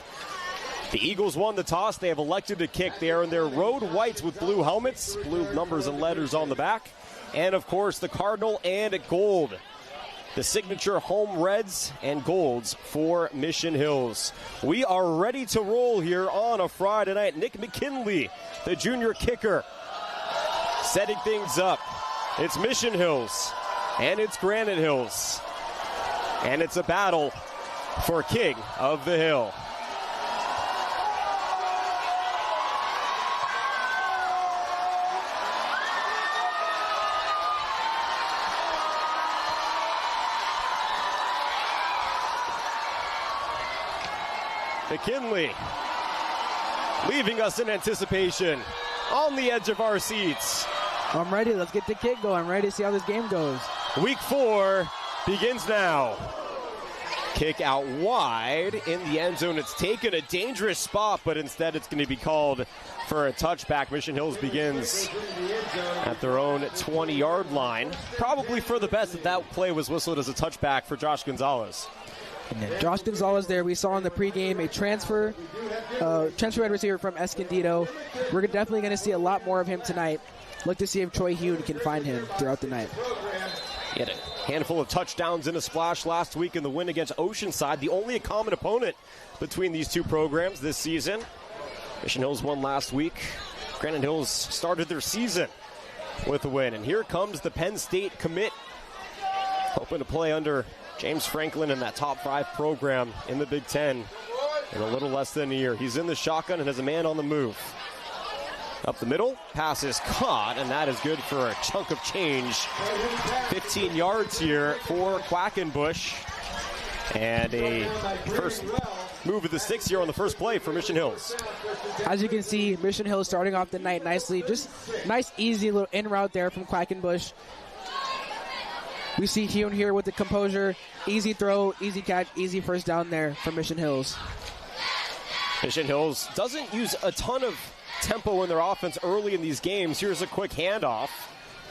The Eagles won the toss. They have elected to kick. They are in their road whites with blue helmets, blue numbers and letters on the back, and of course the Cardinal and gold, the signature home reds and golds for Mission Hills. We are ready to roll here on a Friday night. Nick McKinley, the junior kicker, setting things up. It's Mission Hills and it's Granite Hills, and it's a battle for King of the Hill. McKinley leaving us in anticipation on the edge of our seats. I'm ready. Let's get the kick going. I'm ready to see how this game goes. Week 4 begins now. Kick out wide in the end zone. It's taken a dangerous spot, but instead it's going to be called for a touchback. Mission Hills begins at their own 20-yard line. Probably for the best that play was whistled as a touchback for Josh Gonzalez. Josh Gonzalez there, we saw in the pregame a transfer wide receiver from Escondido. We're definitely going to see a lot more of him tonight. Look to see if Troy Hune can find him throughout the night. He had a handful of touchdowns and a splash last week in the win against Oceanside, the only common opponent between these two programs this season. Mission Hills won last week. Granite Hills started their season with a win. And here comes the Penn State commit, hoping to play under James Franklin in that top 5 program in the Big Ten in a little less than a year. He's in the shotgun and has a man on the move. Up the middle, pass is caught, and that is good for a chunk of change. 15 yards here for Quackenbush. And a first move of the sticks here on the first play for Mission Hills. As you can see, Mission Hills starting off the night nicely. Just nice, easy little in route there from Quackenbush. We see Hune here with the composure. Easy throw, easy catch, easy first down there for Mission Hills. Mission Hills doesn't use a ton of tempo in their offense early in these games. Here's a quick handoff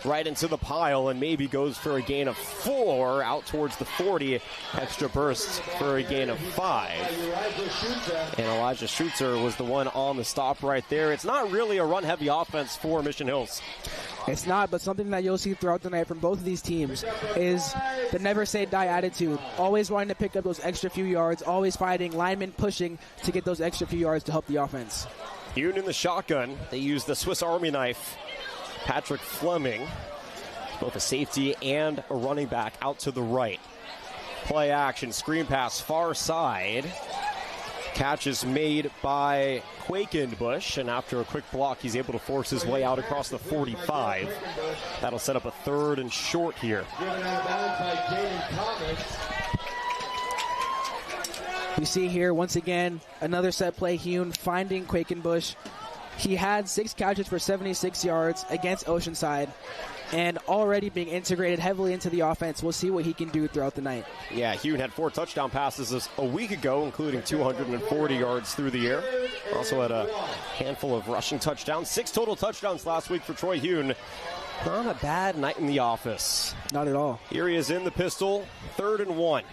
right into the pile and maybe goes for a gain of 4 out towards the 40. Extra burst for a gain of 5. And Elijah Schutzer was the one on the stop right there. It's not really a run-heavy offense for Mission Hills. It's not, but something that you'll see throughout the night from both of these teams is the never say die attitude. Always wanting to pick up those extra few yards, always fighting, linemen pushing to get those extra few yards to help the offense. Hune in the shotgun. They use the Swiss Army knife. Patrick Fleming, both a safety and a running back, out to the right. Play action, screen pass, far side. Catch is made by Quakenbush, and after a quick block, he's able to force his way out across the 45. That'll set up a 3rd and short here. We see here, once again, another set play. Hune finding Quakenbush. He had 6 catches for 76 yards against Oceanside, and already being integrated heavily into the offense. We'll see what he can do throughout the night. Yeah, Hune had 4 touchdown passes a week ago, including 240 yards through the air. Also had a handful of rushing touchdowns. 6 total touchdowns last week for Troy Hune. Not a bad night in the office. Not at all. Here he is in the pistol, 3rd and 1.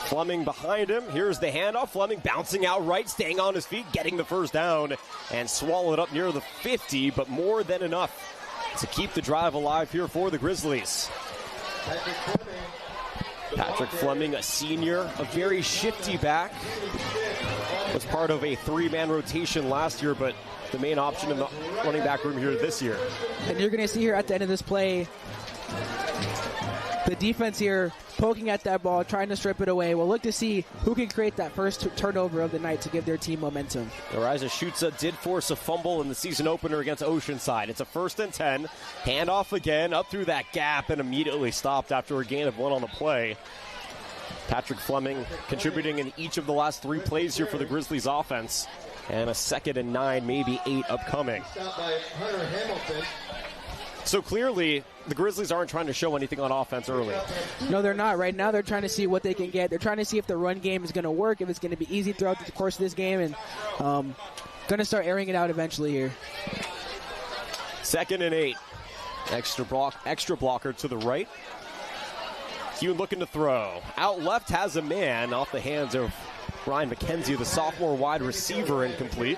Fleming behind him. Here's the handoff. Fleming bouncing out right, staying on his feet, getting the first down, and swallowed up near the 50, but more than enough to keep the drive alive here for the Grizzlies. Patrick Fleming, a senior, a very shifty back. Was part of a 3-man rotation last year, but the main option in the running back room here this year. And you're going to see here at the end of this play, the defense here poking at that ball, trying to strip it away. We'll look to see who can create that first turnover of the night to give their team momentum. Ariza Schutza did force a fumble in the season opener against Oceanside. It's a 1st and 10. Handoff again, up through that gap, and immediately stopped after a gain of 1 on the play. Patrick Fleming contributing in each of the last 3 plays here for the Grizzlies offense. And a 2nd and 9, maybe 8 upcoming. So clearly, the Grizzlies aren't trying to show anything on offense early. No, they're not. Right now, they're trying to see what they can get. They're trying to see if the run game is going to work, if it's going to be easy throughout the course of this game, and going to start airing it out eventually here. 2nd and 8. Extra blocker to the right. Hune looking to throw. Out left has a man off the hands of Ryan McKenzie, the sophomore wide receiver, incomplete.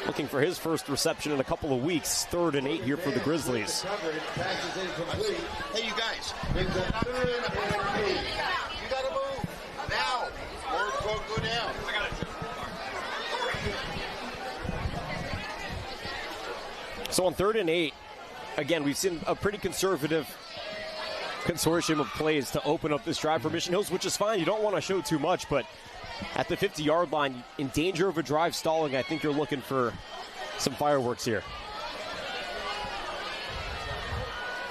Looking for his first reception in a couple of weeks. 3rd and 8 here for the Grizzlies. Hey, you guys. You gotta move now, or it's going to go down. So on 3rd and 8, again, we've seen a pretty conservative consortium of plays to open up this drive for Mission Hills, which is fine. You don't want to show too much, but at the 50-yard line, in danger of a drive stalling, I think you're looking for some fireworks here.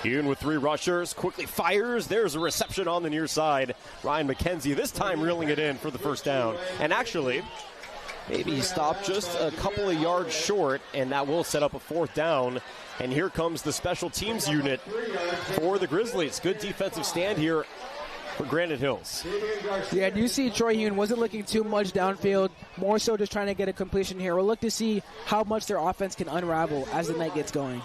Hune with 3 rushers, quickly fires. There's a reception on the near side. Ryan McKenzie this time reeling it in for the first down. And actually, maybe he stopped just a couple of yards short, and that will set up a 4th down. And here comes the special teams unit for the Grizzlies. Good defensive stand here for Granite Hills. Yeah, do you see Troy Hune wasn't looking too much downfield, more so just trying to get a completion here. We'll look to see how much their offense can unravel as the night gets going.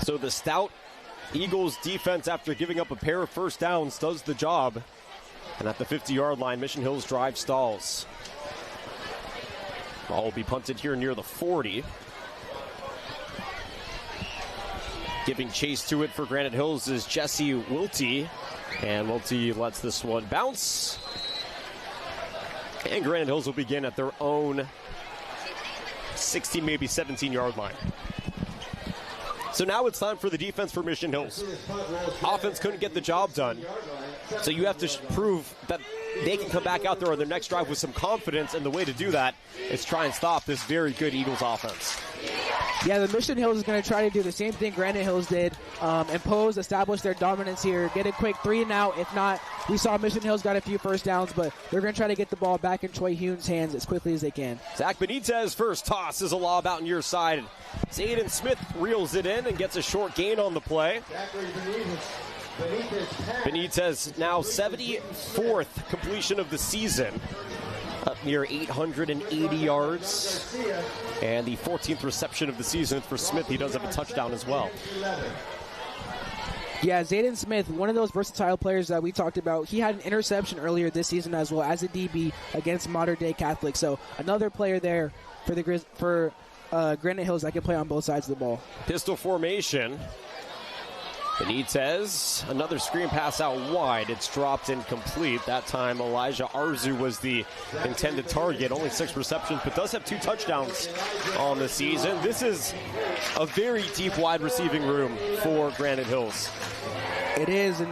So the stout Eagles defense, after giving up a pair of first downs, does the job. And at the 50-yard line, Mission Hills drive stalls. Ball will be punted here near the 40. Giving chase to it for Granite Hills is Jesse Wiltie. And Wiltie lets this one bounce. And Granite Hills will begin at their own 16, maybe 17-yard line. So now it's time for the defense for Mission Hills. Offense couldn't get the job done. So you have to prove that they can come back out there on their next drive with some confidence, and the way to do that is try and stop this very good Eagles offense. Yeah, the Mission Hills is going to try to do the same thing Granite Hills did, impose, establish their dominance here, get a quick 3 and out. If not, we saw Mission Hills got a few first downs, but they're going to try to get the ball back in Troy Hune's hands as quickly as they can. Zach Benitez first toss is a lob out near side. Zayden Smith reels it in and gets a short gain on the play. Benitez now 74th completion of the season, up near 880 yards. And the 14th reception of the season for Smith. He does have a touchdown as well. Yeah, Zayden Smith, one of those versatile players that we talked about. He had an interception earlier this season as well as a DB against Modern Day Catholic. So another player there for the Granite Hills that can play on both sides of the ball. Pistol formation. Benitez, another screen pass out wide. It's dropped incomplete. That time Elijah Arzu was the intended target. Only 6 receptions, but does have 2 touchdowns on the season. This is a very deep wide receiving room for Granite Hills. It is, and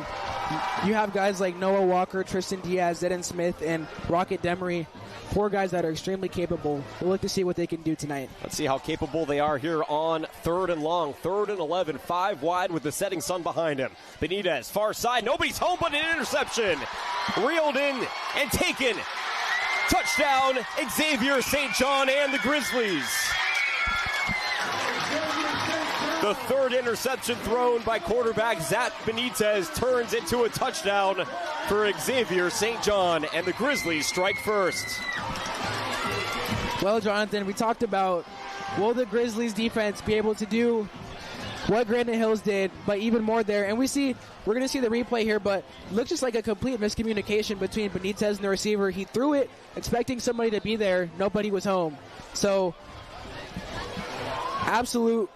you have guys like Noah Walker, Tristan Diaz, Zedden Smith, and Rocket Demery. 4 guys that are extremely capable. We'll look to see what they can do tonight. Let's see how capable they are here on 3rd and long. 3rd and 11, 5 wide with the setting sun behind him. Benitez, far side, nobody's home but an interception. Reeled in and taken. Touchdown, Xavier St. John and the Grizzlies. The 3rd interception thrown by quarterback Zach Benitez turns into a touchdown for Xavier St. John, and the Grizzlies strike first. Well, Jonathan, we talked about, will the Grizzlies defense be able to do what Granite Hills did, but even more there? And we're going to see the replay here, but it looks just like a complete miscommunication between Benitez and the receiver. He threw it expecting somebody to be there. Nobody was home. So, absolute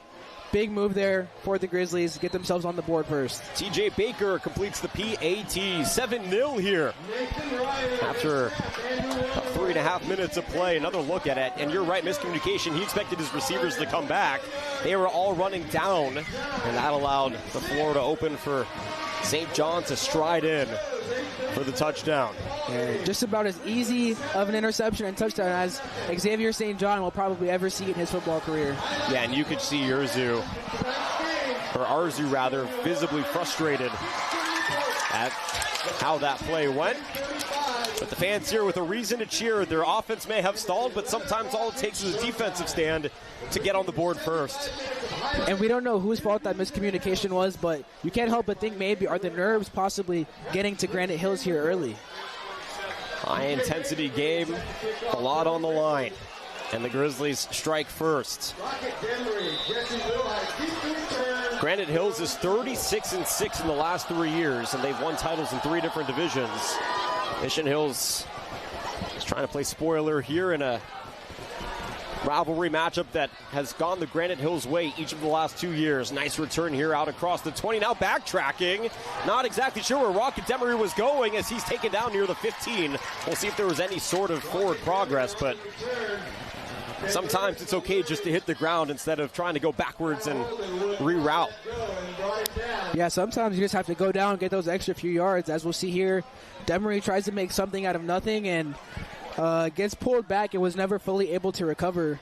big move there for the Grizzlies to get themselves on the board first. TJ Baker completes the PAT. 7-0 here after 3.5 minutes of play. Another look at it, and you're right, miscommunication. He expected his receivers to come back. They were all running down, and that allowed the floor to open for St. John to stride in for the touchdown. Yeah, just about as easy of an interception and touchdown as Xavier St. John will probably ever see in his football career. Yeah, and you could see Arzu, visibly frustrated at how that play went. But the fans here with a reason to cheer. Their offense may have stalled, but sometimes all it takes is a defensive stand to get on the board first. And we don't know whose fault that miscommunication was, but you can't help but think maybe are the nerves possibly getting to Granite Hills here early. High-intensity game, a lot on the line, and the Grizzlies strike first. Granite Hills is 36-6 in the last 3 years, and they've won titles in 3 different divisions. Mission Hills is trying to play spoiler here in a rivalry matchup that has gone the Granite Hills way each of the last 2 years. Nice return here out across the 20. Now backtracking. Not exactly sure where Rocket Demery was going as he's taken down near the 15. We'll see if there was any sort of forward progress, but sometimes it's okay just to hit the ground instead of trying to go backwards and reroute. Yeah, sometimes you just have to go down and get those extra few yards. As we'll see here, Demery tries to make something out of nothing and gets pulled back and was never fully able to recover.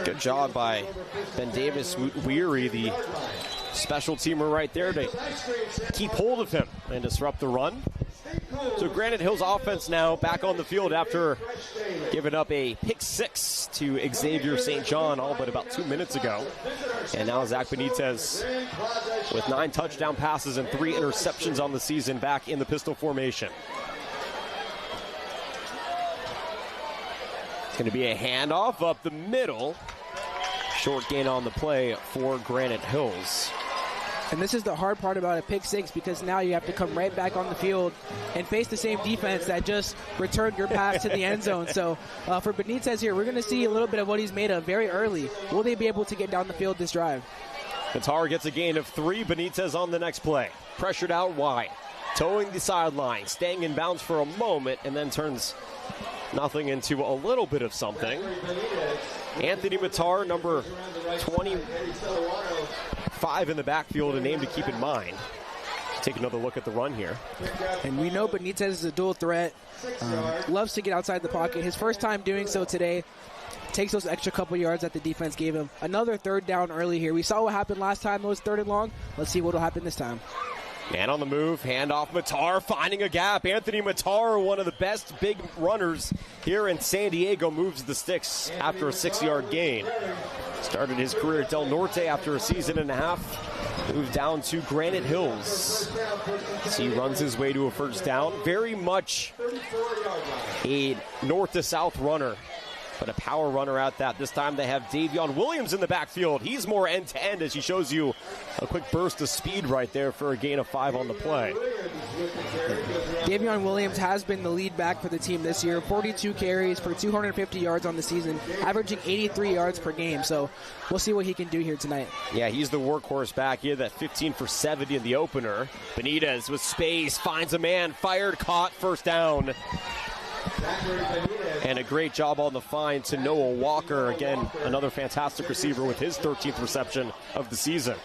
Good job by Ben Davis Weary, the special teamer right there, to keep hold of him and disrupt the run. So Granite Hills offense now back on the field after giving up a pick 6 to Xavier St. John all but about 2 minutes ago. And now Zach Benitez with 9 touchdown passes and 3 interceptions on the season back in the pistol formation. It's going to be a handoff up the middle. Short gain on the play for Granite Hills. And this is the hard part about a pick 6, because now you have to come right back on the field and face the same defense that just returned your pass to the end zone. So for Benitez here, we're going to see a little bit of what he's made of very early. Will they be able to get down the field this drive? Qatar gets a gain of 3. Benitez on the next play. Pressured out wide. Towing the sideline. Staying in bounds for a moment and then turns nothing into a little bit of something. Anthony Matar, number 25 in the backfield, a name to keep in mind. Take another look at the run here. And we know Benitez is a dual threat. Loves to get outside the pocket. His first time doing so today. Takes those extra couple yards that the defense gave him. Another 3rd down early here. We saw what happened last time. It was 3rd and long. Let's see what will happen this time. Man on the move, handoff Matar, finding a gap. Anthony Matar, one of the best big runners here in San Diego, moves the sticks after a 6-yard gain. Started his career at Del Norte after a season and a half. Moved down to Granite Hills. So he runs his way to a first down. Very much a north to south runner. but a power runner at that. This time they have Davion Williams in the backfield. He's more end-to-end as he shows you a quick burst of speed right there for a gain of 5 on the play. Davion Williams has been the lead back for the team this year. 42 carries for 250 yards on the season, averaging 83 yards per game. So we'll see what he can do here tonight. Yeah, he's the workhorse back. He had that 15 for 70 in the opener. Benitez with space, finds a man, fired, caught, first down. And a great job on the find to Noah Walker. Again, another fantastic receiver with his 13th reception of the season.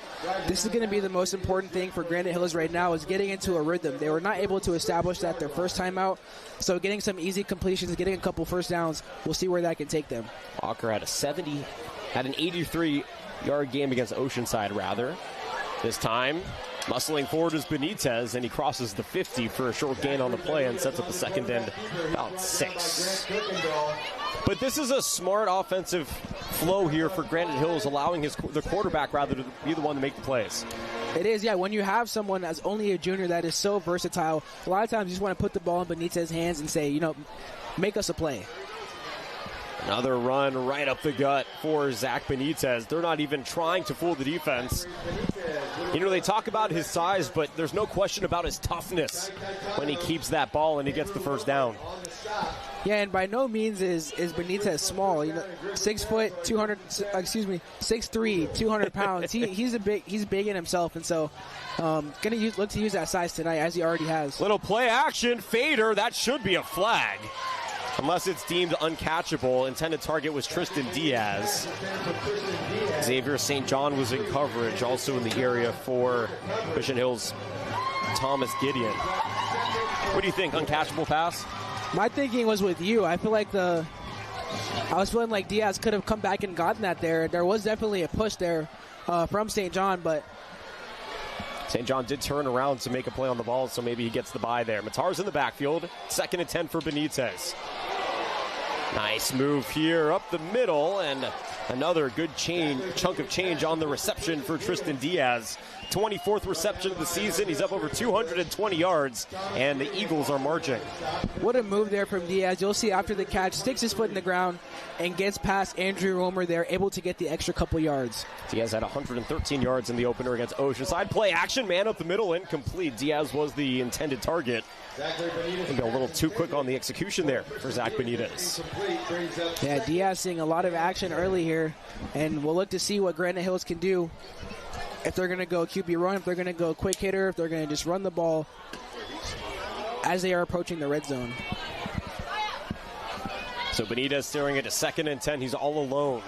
This is going to be the most important thing for Granite Hills right now, is getting into a rhythm. They were not able to establish that their first time out, so getting some easy completions, getting a couple first downs, we'll see where that can take them. Walker had an 83-yard game against Oceanside, rather. This time, muscling forward is Benitez, and he crosses the 50 for a short gain on the play and sets up the second end about 6. But this is a smart offensive flow here for Granite Hills, allowing the quarterback rather to be the one to make the plays. It is, yeah. When you have someone as only a junior that is so versatile, a lot of times you just want to put the ball in Benitez's hands and say, make us a play. Another run right up the gut for Zach Benitez. They're not even trying to fool the defense. They talk about his size, but there's no question about his toughness when he keeps that ball and he gets the first down. Yeah, and by no means is Benitez small. 6'3", 200 pounds. He's big in himself, and so gonna look to use that size tonight, as he already has. Little play action fader. That should be a flag, unless it's deemed uncatchable. Intended target was Tristan Diaz. Xavier St. John was in coverage, also in the area for Mission Hills' Thomas Gideon. What do you think? Uncatchable pass? My thinking was with you. I feel like I was feeling like Diaz could have come back and gotten that there. There was definitely a push there from St. John, but St. John did turn around to make a play on the ball, so maybe he gets the bye there. Matar's in the backfield. 2nd and 10 for Benitez. Nice move here up the middle, and another good chunk of change on the reception for Tristan Diaz. 24th reception of the season. He's up over 220 yards, and the Eagles are marching. What a move there from Diaz. You'll see after the catch, sticks his foot in the ground and gets past Andrew Romer there, able to get the extra couple yards. Diaz had 113 yards in the opener against Oceanside. Play action, man up the middle, incomplete. Diaz was the intended target. Maybe a little too quick on the execution there for Zach Benitez. Yeah, Diaz seeing a lot of action early here, and we'll look to see what Granite Hills can do. If they're going to go QB run, if they're going to go quick hitter, if they're going to just run the ball as they are approaching the red zone. So Benitez steering it to 2nd and 10. He's all alone.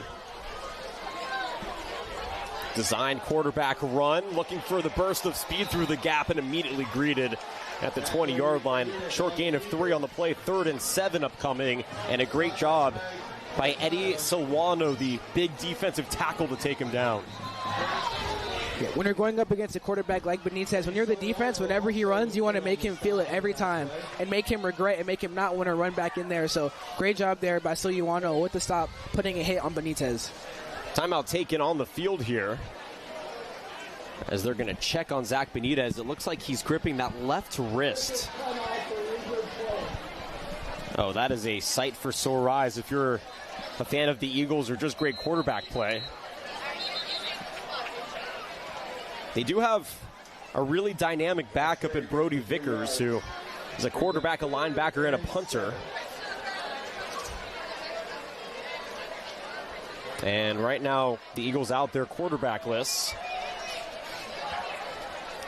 Designed quarterback run, looking for the burst of speed through the gap, and immediately greeted at the 20-yard line. Short gain of 3 on the play, 3rd and 7 upcoming, and a great job by Eddie Silwano, the big defensive tackle, to take him down. When you're going up against a quarterback like Benitez, when you're the defense, whenever he runs, you want to make him feel it every time and make him regret and make him not want to run back in there. So great job there by Silwano with the stop, putting a hit on Benitez. Timeout taken on the field here, as they're going to check on Zach Benitez. It looks like he's gripping that left wrist. Oh, that is a sight for sore eyes if you're a fan of the Eagles or just great quarterback play. They do have a really dynamic backup in Brody Vickers, who is a quarterback, a linebacker, and a punter. And right now, the Eagles out their quarterback lists.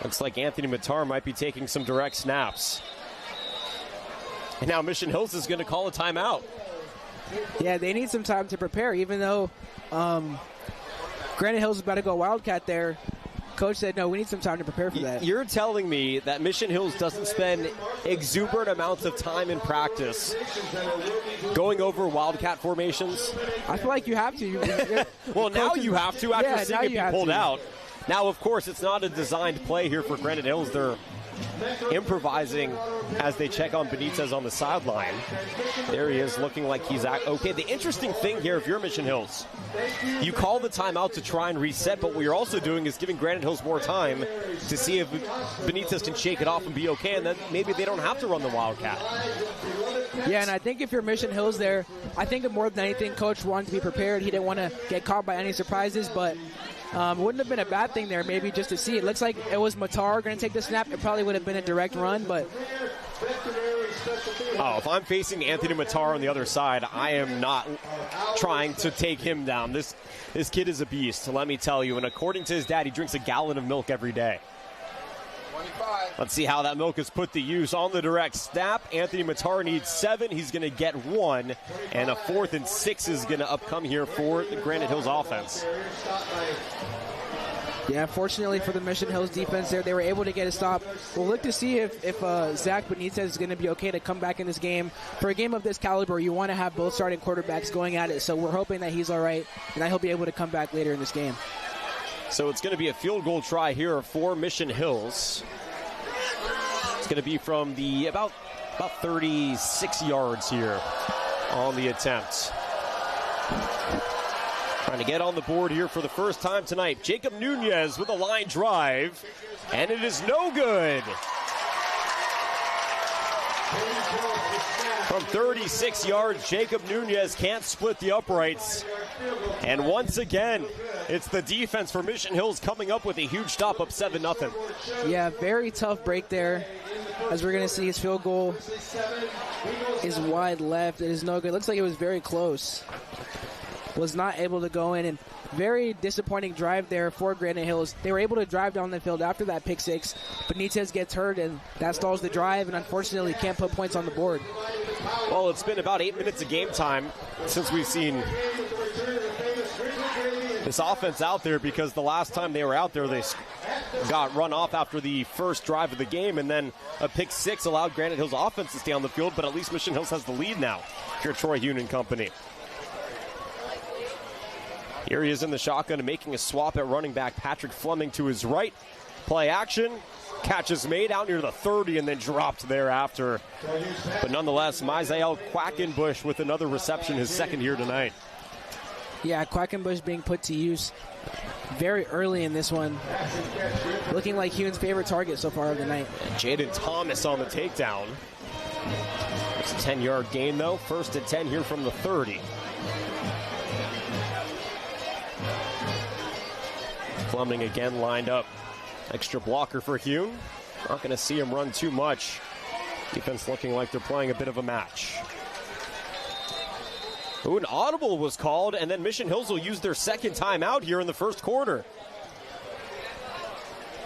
Looks like Anthony Matar might be taking some direct snaps. And now Mission Hills is going to call a timeout. Yeah, they need some time to prepare, even though Granite Hills is about to go Wildcat there. Coach said, no, we need some time to prepare for that. You're telling me that Mission Hills doesn't spend exuberant amounts of time in practice going over Wildcat formations? I feel like you have to. Well, now you have to after seeing it be pulled out. Now, of course, it's not a designed play here for Granite Hills. They're improvising as they check on Benitez on the sideline. There he is, looking like he's okay. The interesting thing here, if you're Mission Hills, you call the timeout to try and reset, but what you're also doing is giving Granite Hills more time to see if Benitez can shake it off and be okay, and then maybe they don't have to run the Wildcat. Yeah, and I think if you're Mission Hills there, I think more than anything, Coach wanted to be prepared. He didn't want to get caught by any surprises, but wouldn't have been a bad thing there, maybe just to see. It looks like it was Matar going to take the snap. It probably would have been a direct run, but... Oh, if I'm facing Anthony Matar on the other side, I am not trying to take him down. This kid is a beast, let me tell you. And according to his dad, he drinks a gallon of milk every day. 25. Let's see how that milk is put to use on the direct snap. Anthony Matar needs 7. He's going to get 1. And a 4th and 6 is going to upcome here for the Granite Hills offense. Yeah, fortunately for the Mission Hills defense there, they were able to get a stop. We'll look to see if Zach Benitez is going to be okay to come back in this game. For a game of this caliber, you want to have both starting quarterbacks going at it, so we're hoping that he's all right, and he'll be able to come back later in this game. So it's going to be a field goal try here for Mission Hills. It's going to be from the about 36 yards here on the attempt. Trying to get on the board here for the first time tonight. Jacob Nunez with a line drive, and it is no good. From 36 yards, Jacob Nunez can't split the uprights. And once again, it's the defense for Mission Hills coming up with a huge stop, up 7-0. Yeah, very tough break there. As we're going to see, his field goal is wide left. It is no good. Looks like it was very close. Was not able to go in, and very disappointing drive there for Granite Hills. They were able to drive down the field after that pick six. Benitez gets hurt, and that stalls the drive, and unfortunately can't put points on the board. Well, it's been about 8 minutes of game time since we've seen this offense out there, because the last time they were out there, they got run off after the first drive of the game, and then a pick six allowed Granite Hills offense to stay on the field, but at least Mission Hills has the lead now. If you're Troy Hune and company. Here he is in the shotgun and making a swap at running back. Patrick Fleming to his right. Play action. Catch is made out near the 30 and then dropped thereafter. But nonetheless, Mizael Quackenbush with another reception, his second here tonight. Yeah, Quackenbush being put to use very early in this one. Looking like Hune's favorite target so far of the night. And Jaden Thomas on the takedown. It's a 10-yard gain, though. First and 10 here from the 30. Fleming again lined up. Extra blocker for Hune. Not going to see him run too much. Defense looking like they're playing a bit of a match. Ooh, an audible was called, and then Mission Hills will use their second timeout here in the first quarter.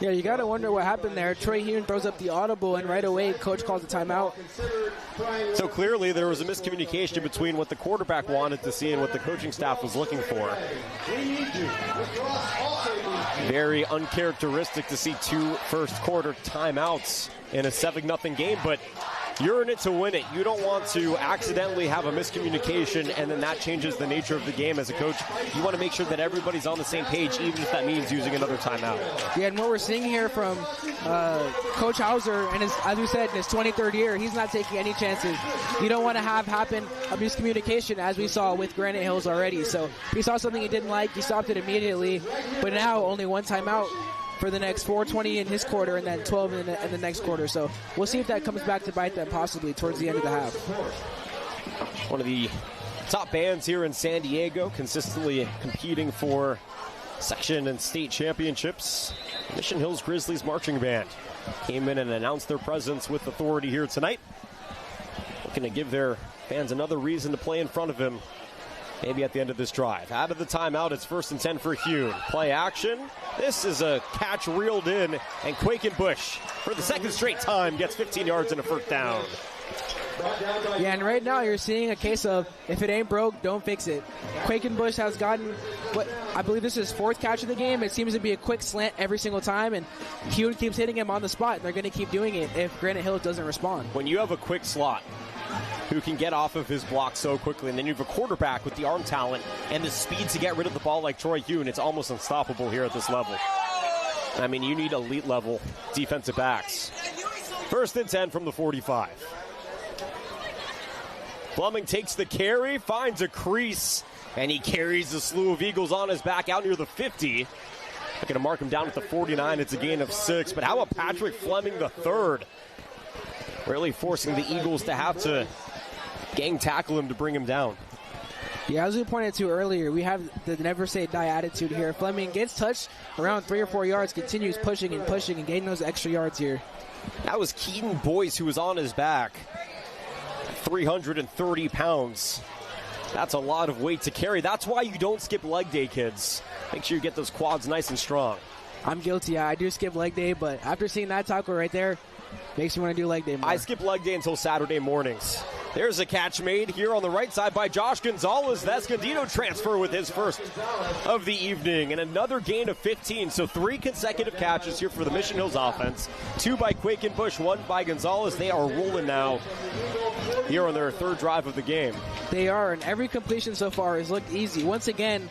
Yeah, you got to wonder what happened there. Troy Hune throws up the audible, and right away, coach calls a timeout. So clearly there was a miscommunication between what the quarterback wanted to see and what the coaching staff was looking for. Very uncharacteristic to see 2 first quarter timeouts in a 7-0 game, but you're in it to win it. You don't want to accidentally have a miscommunication and then that changes the nature of the game. As a coach, you want to make sure that everybody's on the same page, even if that means using another timeout. Yeah, and what we're seeing here from Coach Hauser, and as we said, in his 23rd year, he's not taking any chances. You don't want to have happen a miscommunication, as we saw with Granite Hills already. So he saw something he didn't like, he stopped it immediately, but now only one timeout for the next 4:20 in his quarter and then 12 in the next quarter. So we'll see if that comes back to bite them possibly towards the end of the half. One of the top bands here in San Diego, consistently competing for section and state championships. Mission Hills Grizzlies Marching Band came in and announced their presence with authority here tonight. Looking to give their fans another reason to play in front of him, maybe at the end of this drive. Out of the timeout, it's 1st and 10 for Hune. Play action. This is a catch reeled in, and Quackenbush, for the second straight time, gets 15 yards and a first down. Yeah, and right now you're seeing a case of, if it ain't broke, don't fix it. Quackenbush has gotten, what I believe this is his 4th catch of the game. It seems to be a quick slant every single time, and Hune keeps hitting him on the spot, and they're going to keep doing it if Granite Hills doesn't respond. When you have a quick slot who can get off of his block so quickly, and then you have a quarterback with the arm talent and the speed to get rid of the ball like Troy Hune, it's almost unstoppable here at this level. I mean, you need elite level defensive backs. 1st and 10 from the 45. Fleming takes the carry, finds a crease, and he carries the slew of Eagles on his back out near the 50. They're going to mark him down at the 49. It's a gain of 6. But how about Patrick Fleming the third? Really forcing the Eagles to have to gang tackle him to bring him down. Yeah, as we pointed to earlier, we have the never say die attitude here. Fleming gets touched around 3 or 4 yards, continues pushing and gaining those extra yards here. That was Keaton Boyce who was on his back. 330 pounds. That's a lot of weight to carry. That's why you don't skip leg day, kids. Make sure you get those quads nice and strong. I'm guilty. I do skip leg day, but after seeing that tackle right there, makes me want to do leg day more. I skip leg day until Saturday mornings. There's a catch made here on the right side by Josh Gonzalez. The Escondido transfer with his first of the evening. And another gain of 15. So 3 consecutive catches here for the Mission Hills offense. 2 by Quakenbush, 1 by Gonzalez. They are rolling now here on their 3rd drive of the game. They are, and every completion so far has looked easy. Once again,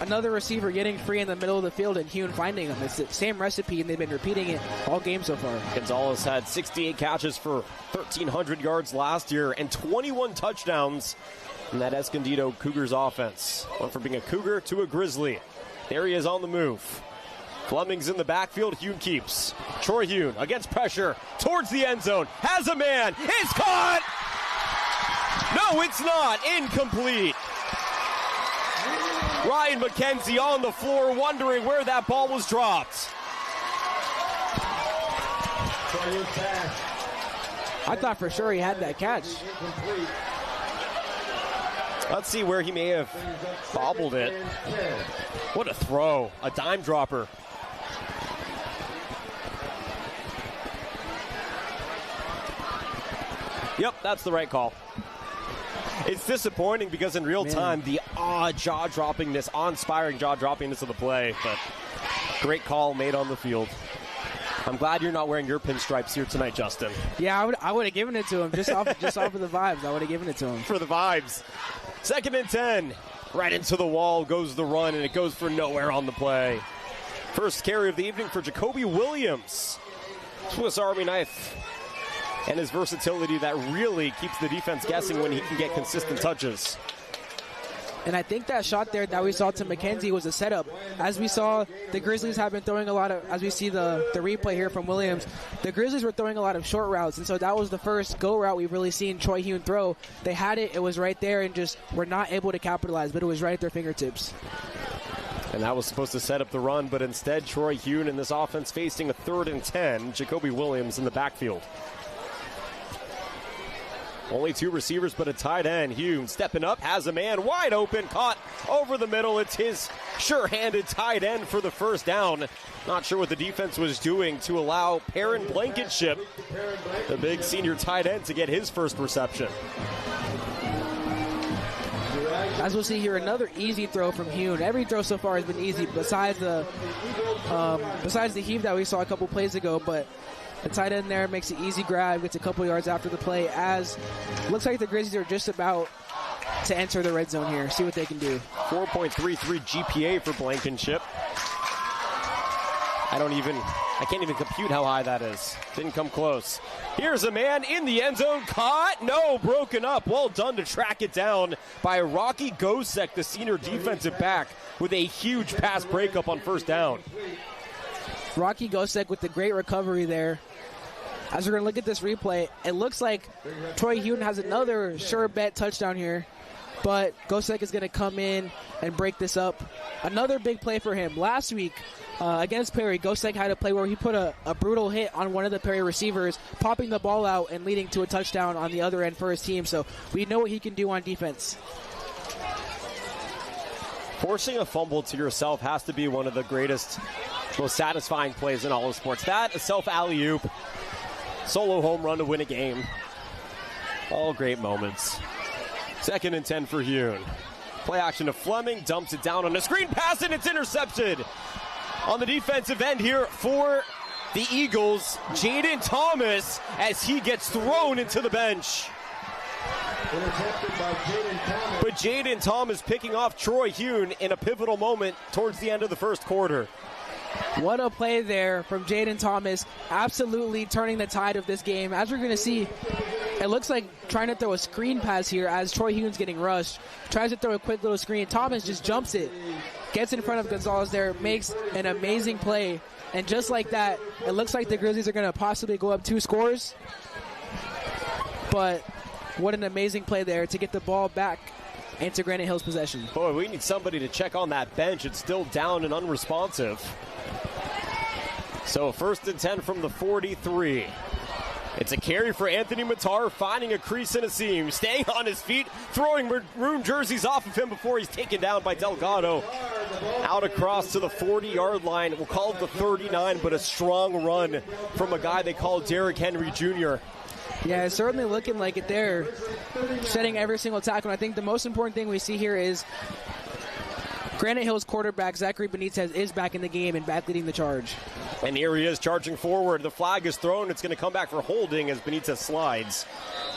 another receiver getting free in the middle of the field and Hune finding them. It's the same recipe, and they've been repeating it all game so far. Gonzalez had 68 catches for 1,300 yards last year and 21 touchdowns in that Escondido Cougars offense. Went from being a Cougar to a Grizzly. There he is on the move. Fleming's in the backfield. Hune keeps. Troy Hune against pressure towards the end zone. Has a man. It's caught! No, it's not. Incomplete. Ryan McKenzie on the floor wondering where that ball was dropped. I thought for sure he had that catch. Let's see where he may have bobbled it. What a throw. A dime dropper. Yep, that's the right call. It's disappointing because in real time, the jaw-droppingness, awe-inspiring jaw-droppingness of the play, but great call made on the field. I'm glad you're not wearing your pinstripes here tonight, Justin. Yeah, I would have given it to him just off of the vibes. I would have given it to him. For the vibes. 2nd and 10. Right into the wall goes the run, and it goes for nowhere on the play. First carry of the evening for Jacoby Williams. Swiss Army knife. And his versatility that really keeps the defense guessing when he can get consistent touches. And I think that shot there that we saw to McKenzie was a setup. As we saw, the Grizzlies have been throwing a lot of, as we see the replay here from Williams, the Grizzlies were throwing a lot of short routes. And so that was the first go route we've really seen Troy Hune throw. They had it, it was right there, and just were not able to capitalize, but it was right at their fingertips. And that was supposed to set up the run, but instead Troy Hune in this offense facing a 3rd and 10. Jacoby Williams in the backfield. Only 2 receivers, but a tight end. Hune stepping up, has a man wide open, caught over the middle. It's his sure-handed tight end for the first down. Not sure what the defense was doing to allow Perrin Blankenship, the big senior tight end, to get his first reception. As we'll see here, another easy throw from Hune. Every throw so far has been easy, besides the heave that we saw a couple plays ago, but the tight end there makes an easy grab, gets a couple yards after the play, as looks like the Grizzlies are just about to enter the red zone here. See what they can do. 4.33 GPA for Blankenship. I can't even compute how high that is. Didn't come close. Here's a man in the end zone, caught, no, broken up. Well done to track it down by Rocky Gosek, the senior defensive back, with a huge pass breakup on first down. Rocky Gosek with the great recovery there. As we're going to look at this replay, it looks like Troy Hune has another sure bet touchdown here, but Gosek is going to come in and break this up. Another big play for him. Last week against Perry, Gosek had a play where he put a brutal hit on one of the Perry receivers, popping the ball out and leading to a touchdown on the other end for his team, so we know what he can do on defense. Forcing a fumble to yourself has to be one of the greatest, most satisfying plays in all of sports. That, a self alley-oop, solo home run to win a game. All great moments. 2nd and 10 for Hune. Play action to Fleming, dumps it down on a screen pass, and it's intercepted. On the defensive end here for the Eagles, Jaden Thomas, as he gets thrown into the bench. But Jaden Thomas picking off Troy Hune in a pivotal moment towards the end of the first quarter. What a play there from Jaden Thomas, absolutely turning the tide of this game. As we're going to see, it looks like trying to throw a screen pass here as Troy Hune's getting rushed. Tries to throw a quick little screen. Thomas just jumps it, gets in front of Gonzalez there, makes an amazing play. And just like that, it looks like the Grizzlies are going to possibly go up 2 scores. But What an amazing play there to get the ball back into Granite Hill's possession. Boy, we need somebody to check on that bench. It's still down and unresponsive. So 1st and 10 from the 43. It's a carry for Anthony Matar, finding a crease in a seam, staying on his feet, throwing maroon jerseys off of him before he's taken down by Delgado. Out across to the 40-yard line. We'll call it the 39, but a strong run from a guy they call Derrick Henry Jr. Yeah, it's certainly looking like it there, setting every single tackle. And I think the most important thing we see here is Granite Hill's quarterback, Zachary Benitez, is back in the game and back leading the charge. And here he is charging forward. The flag is thrown. It's going to come back for holding as Benitez slides.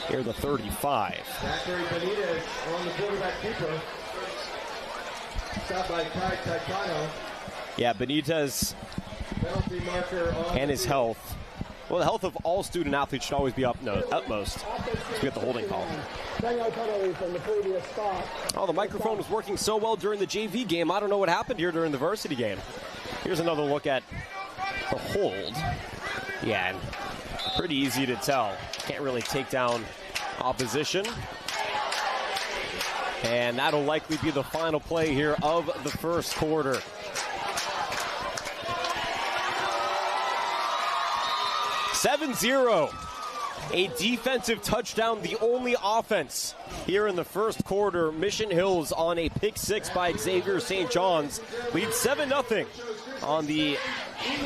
Here the 35. Zachary Benitez on the quarterback keeper. Stopped by Kai Taikano. Yeah, Benitez Penalty marker on and his health. Well, the health of all student athletes should always be utmost. So we get the holding call. Oh, the microphone was working so well during the JV game. I don't know what happened here during the varsity game. Here's another look at the hold. Yeah, and pretty easy to tell. Can't really take down opposition. And that'll likely be the final play here of the first quarter. (7-0). A defensive touchdown, the only offense here in the first quarter. Mission Hills on a pick six by Xavier St. John's leads 7-0 on the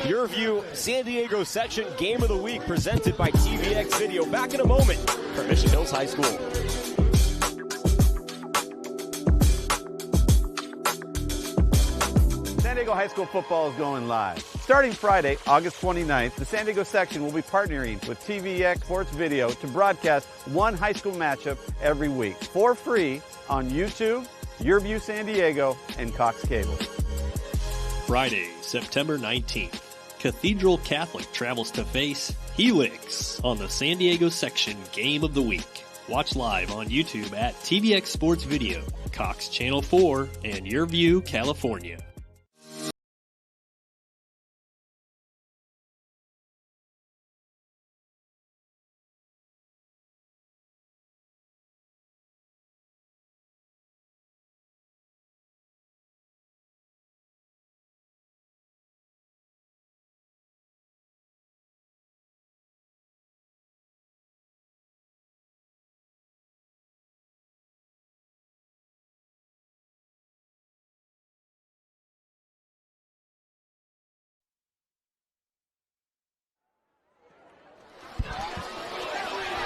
YurView San Diego section game of the week presented by TVX Video. Back in a moment for Mission Hills High School. San Diego High School football is going live. Starting Friday, August 29th, the San Diego section will be partnering with TVX Sports Video to broadcast one high school matchup every week for free on YouTube, YurView San Diego, and Cox Cable. Friday, September 19th, Cathedral Catholic travels to face Helix on the San Diego section game of the week. Watch live on YouTube at TVX Sports Video, Cox Channel 4, and YurView, California.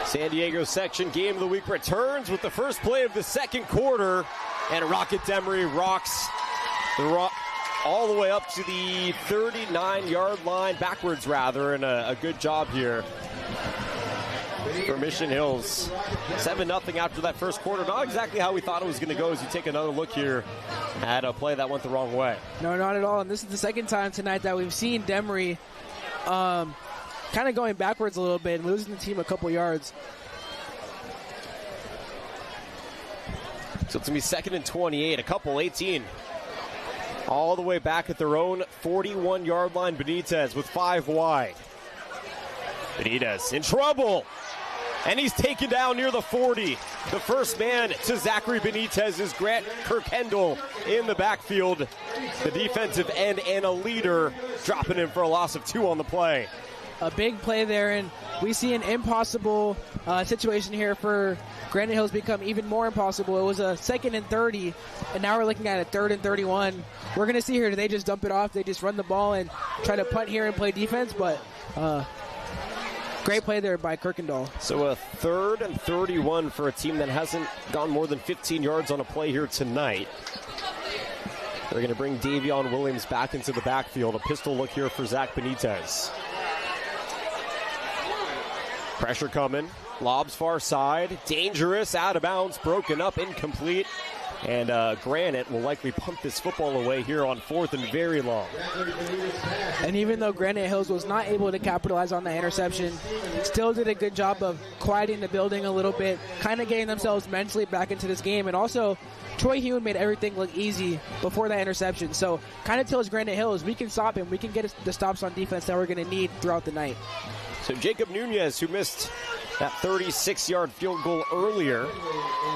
San Diego section game of the week returns with the first play of the second quarter, and Rocket Demery rocks all the way up to the 39-yard line, backwards rather, and a good job here for Mission Hills. 7-0 after that first quarter. Not exactly how we thought it was going to go as you take another look here at a play that went the wrong way. No, not at all. And this is the second time tonight that we've seen Demery kind of going backwards a little bit and losing the team a couple yards. So it's going to be 2nd and 28, a couple 18. All the way back at their own 41-yard line. Benitez with 5 wide. Benitez in trouble. And he's taken down near the 40. The first man to Zachary Benitez is Grant Kirkendall in the backfield. The defensive end and a leader dropping in for a loss of 2 on the play. A big play there, and we see an impossible situation here for Granite Hills become even more impossible. It was a 2nd and 30, and now we're looking at a 3rd and 31. We're going to see here, do they just dump it off? They just run the ball and try to punt here and play defense, but great play there by Kirkendall. So a 3rd and 31 for a team that hasn't gone more than 15 yards on a play here tonight. They're going to bring Davion Williams back into the backfield. A pistol look here for Zach Benitez. Pressure coming. Lobs far side. Dangerous. Out of bounds. Broken up. Incomplete. And Granite will likely punt this football away here on 4th and very long. And even though Granite Hills was not able to capitalize on that interception, still did a good job of quieting the building a little bit, kind of getting themselves mentally back into this game. And also, Troy Hewen made everything look easy before that interception. So kind of tells Granite Hills, we can stop him. We can get the stops on defense that we're going to need throughout the night. So Jacob Nunez, who missed that 36-yard field goal earlier,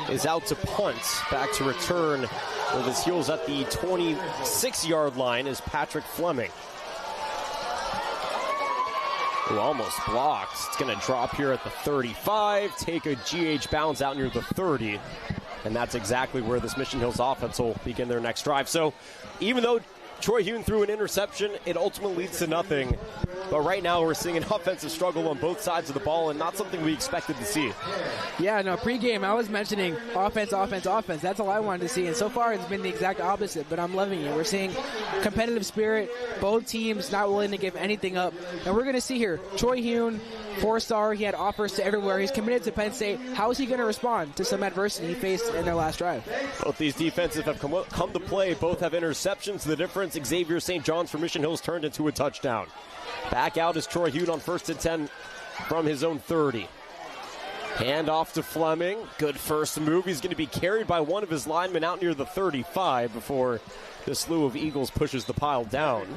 is out to punt. Back to return with his heels at the 26-yard line is Patrick Fleming, who almost blocked. It's going to drop here at the 35, take a GH bounce out near the 30, and that's exactly where this Mission Hills offense will begin their next drive. So even though Troy Hune threw an interception, it ultimately leads to nothing. But right now we're seeing an offensive struggle on both sides of the ball, and not something we expected to see. Yeah, no, pregame I was mentioning offense. That's all I wanted to see, and so far it's been the exact opposite, but I'm loving it. We're seeing competitive spirit, both teams not willing to give anything up. And we're going to see here, Troy Hune, 4-star, he had offers to everywhere. He's committed to Penn State. How is he going to respond to some adversity he faced in their last drive? Both these defenses have come to play. Both have interceptions. The difference, Xavier St. John's for Mission Hills turned into a touchdown. Back out is Troy Hune on 1st and 10 from his own 30. Hand off to Fleming. Good first move. He's going to be carried by one of his linemen out near the 35 before the slew of Eagles pushes the pile down.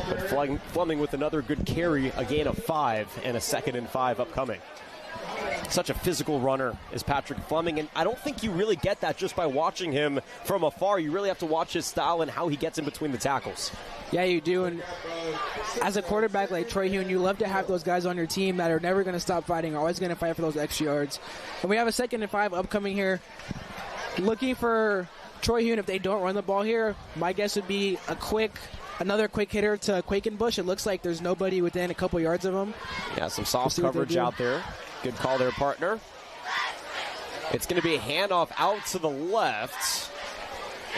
But Fleming with another good carry, a gain of 5, and a 2nd and 5 upcoming. Such a physical runner is Patrick Fleming, and I don't think you really get that just by watching him from afar. You really have to watch his style and how he gets in between the tackles. Yeah, you do, and as a quarterback like Troy Hune, you love to have those guys on your team that are never going to stop fighting, always going to fight for those extra yards. And we have a 2nd and 5 upcoming here. Looking for Troy Hune, if they don't run the ball here, my guess would be another quick hitter to Quakenbush. It looks like there's nobody within a couple yards of him. Yeah, some soft coverage out there. Good call there, partner. It's going to be a handoff out to the left.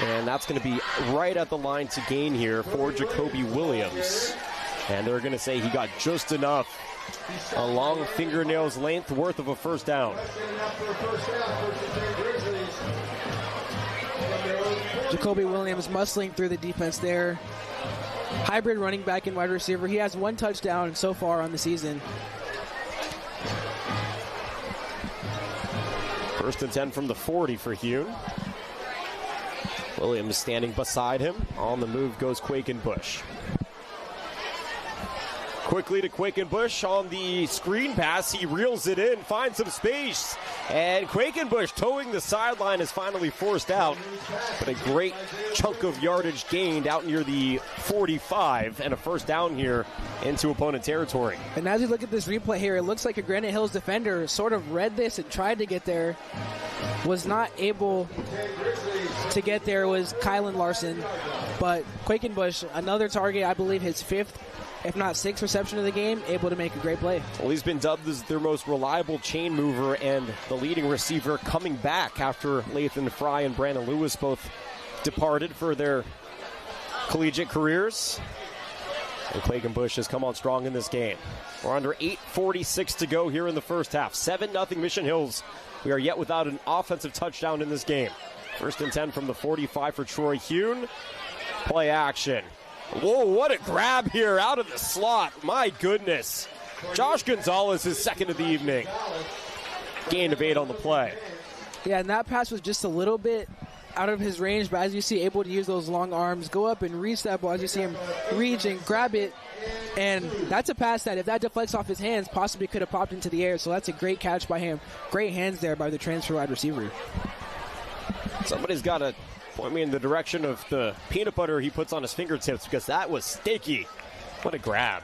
And that's going to be right at the line to gain here for Jacoby Williams. And they're going to say he got just enough, a long fingernail's length worth of a first down. Jacoby Williams muscling through the defense there. Hybrid running back and wide receiver. He has 1 touchdown so far on the season. 1st and 10 from the 40 for Hune. Williams standing beside him. On the move goes Quakenbush. Quickly to Quakenbush on the screen pass. He reels it in, finds some space. And Quakenbush towing the sideline is finally forced out. But a great chunk of yardage gained out near the 45 and a first down here into opponent territory. And as we look at this replay here, it looks like a Granite Hills defender sort of read this and tried to get there. Was not able to get there, was Kylan Larson. But Quakenbush, another target, I believe his 5th, if not 6th reception of the game, able to make a great play. Well, he's been dubbed as their most reliable chain mover and the leading receiver coming back after Lathan Fry and Brandon Lewis both departed for their collegiate careers. And Quakenbush has come on strong in this game. We're under 8:46 to go here in the first half. 7-0 Mission Hills. We are yet without an offensive touchdown in this game. 1st and 10 from the 45 for Troy Hune. Play action. Whoa, what a grab here out of the slot. My goodness. Josh Gonzalez is 2nd of the evening. Gain of 8 on the play. Yeah, and that pass was just a little bit out of his range, but as you see, able to use those long arms, go up and reach that ball. As you see him reach and grab it, and that's a pass that if that deflects off his hands, possibly could have popped into the air, so that's a great catch by him. Great hands there by the transfer wide receiver. Somebody's got to point me in the direction of the peanut butter he puts on his fingertips, because that was sticky. What a grab.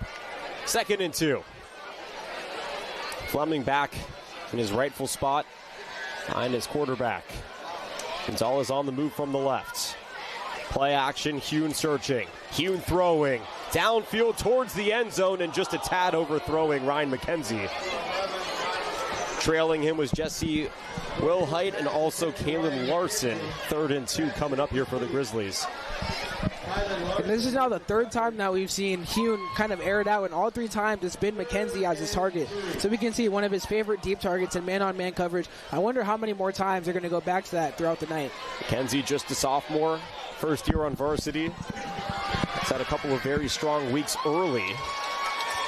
2nd and 2. Fleming back in his rightful spot behind his quarterback. Gonzalez on the move from the left. Play action, Hune searching. Hune throwing. Downfield towards the end zone and just a tad overthrowing Ryan McKenzie. Trailing him was Jesse Wilhite and also Kalen Larson. 3rd and 2 coming up here for the Grizzlies. And this is now the 3rd time now we've seen Hune kind of air it out, and all 3 times it's been McKenzie as his target. So we can see one of his favorite deep targets in man-on-man coverage. I wonder how many more times they're going to go back to that throughout the night. McKenzie, just a sophomore, 1st year on varsity. He's had a couple of very strong weeks early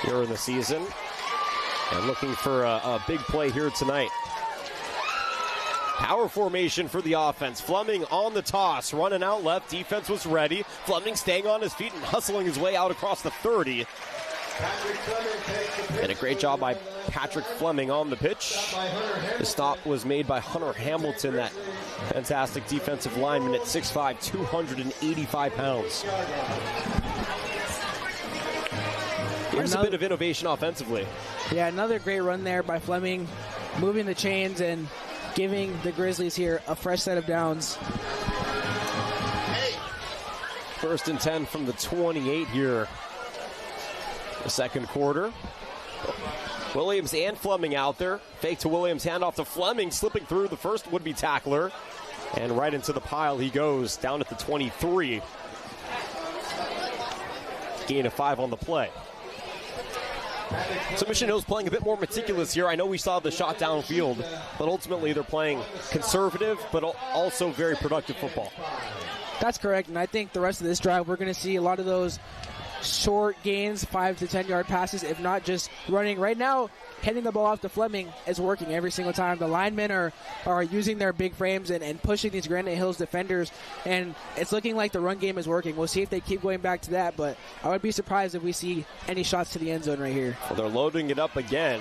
here in the season. And looking for a big play here tonight. Power formation for the offense. Fleming on the toss, running out left. Defense was ready. Fleming staying on his feet and hustling his way out across the 30. And a great job by Patrick Fleming on the pitch. The stop was made by Hunter Hamilton, that fantastic defensive lineman at 6'5", 285 pounds. Here's a bit of innovation offensively. Yeah, another great run there by Fleming, moving the chains and giving the Grizzlies here a fresh set of downs. 1st and 10 from the 28 here. The second quarter. Williams and Fleming out there. Fake to Williams, handoff to Fleming, slipping through the first would-be tackler. And right into the pile he goes, down at the 23. Gain of 5 on the play. So Mission Hill's playing a bit more meticulous here. I know we saw the shot downfield, but ultimately they're playing conservative, but also very productive football. That's correct, and I think the rest of this drive, we're going to see a lot of those short gains, 5 to 10-yard passes, if not just running. Right now, heading the ball off to Fleming is working every single time. The linemen are using their big frames and pushing these Granite Hills defenders, and it's looking like the run game is working. We'll see if they keep going back to that, but I would be surprised if we see any shots to the end zone right here. Well, they're loading it up again.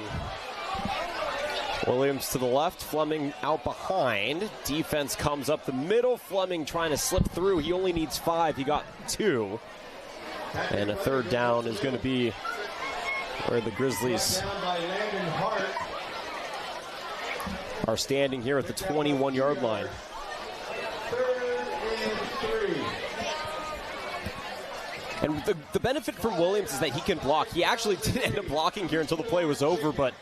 Williams to the left, Fleming out behind. Defense comes up the middle. Fleming trying to slip through. He only needs 5. He got 2. And a third down is going to be where the Grizzlies are standing here at the 21-yard line. And the benefit from Williams is that he can block. He actually did end up blocking here until the play was over, but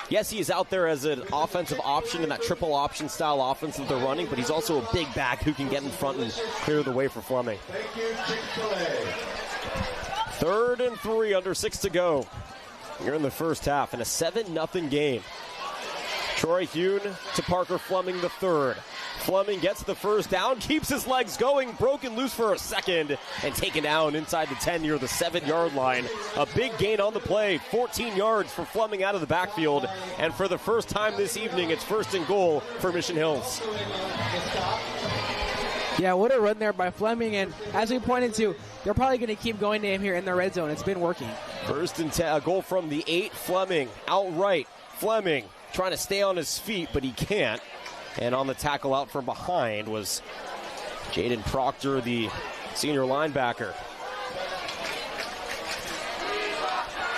yes, he is out there as an offensive option in that triple option style offense that they're running, but he's also a big back who can get in front and clear the way for Fleming. 3rd and 3, under 6 to go. Here in the first half in a 7-0 game. Troy Hune to Parker Fleming the third. Fleming gets the first down, keeps his legs going, broken loose for a second, and taken down inside the 10 near the 7-yard line. A big gain on the play, 14 yards for Fleming out of the backfield, and for the first time this evening, it's 1st and goal for Mission Hills. Yeah, what a run there by Fleming, and as we pointed to, they're probably going to keep going to him here in the red zone. It's been working. 1st and 10, a goal from the 8, Fleming outright. Fleming trying to stay on his feet, but he can't. And on the tackle out from behind was Jaden Proctor, the senior linebacker.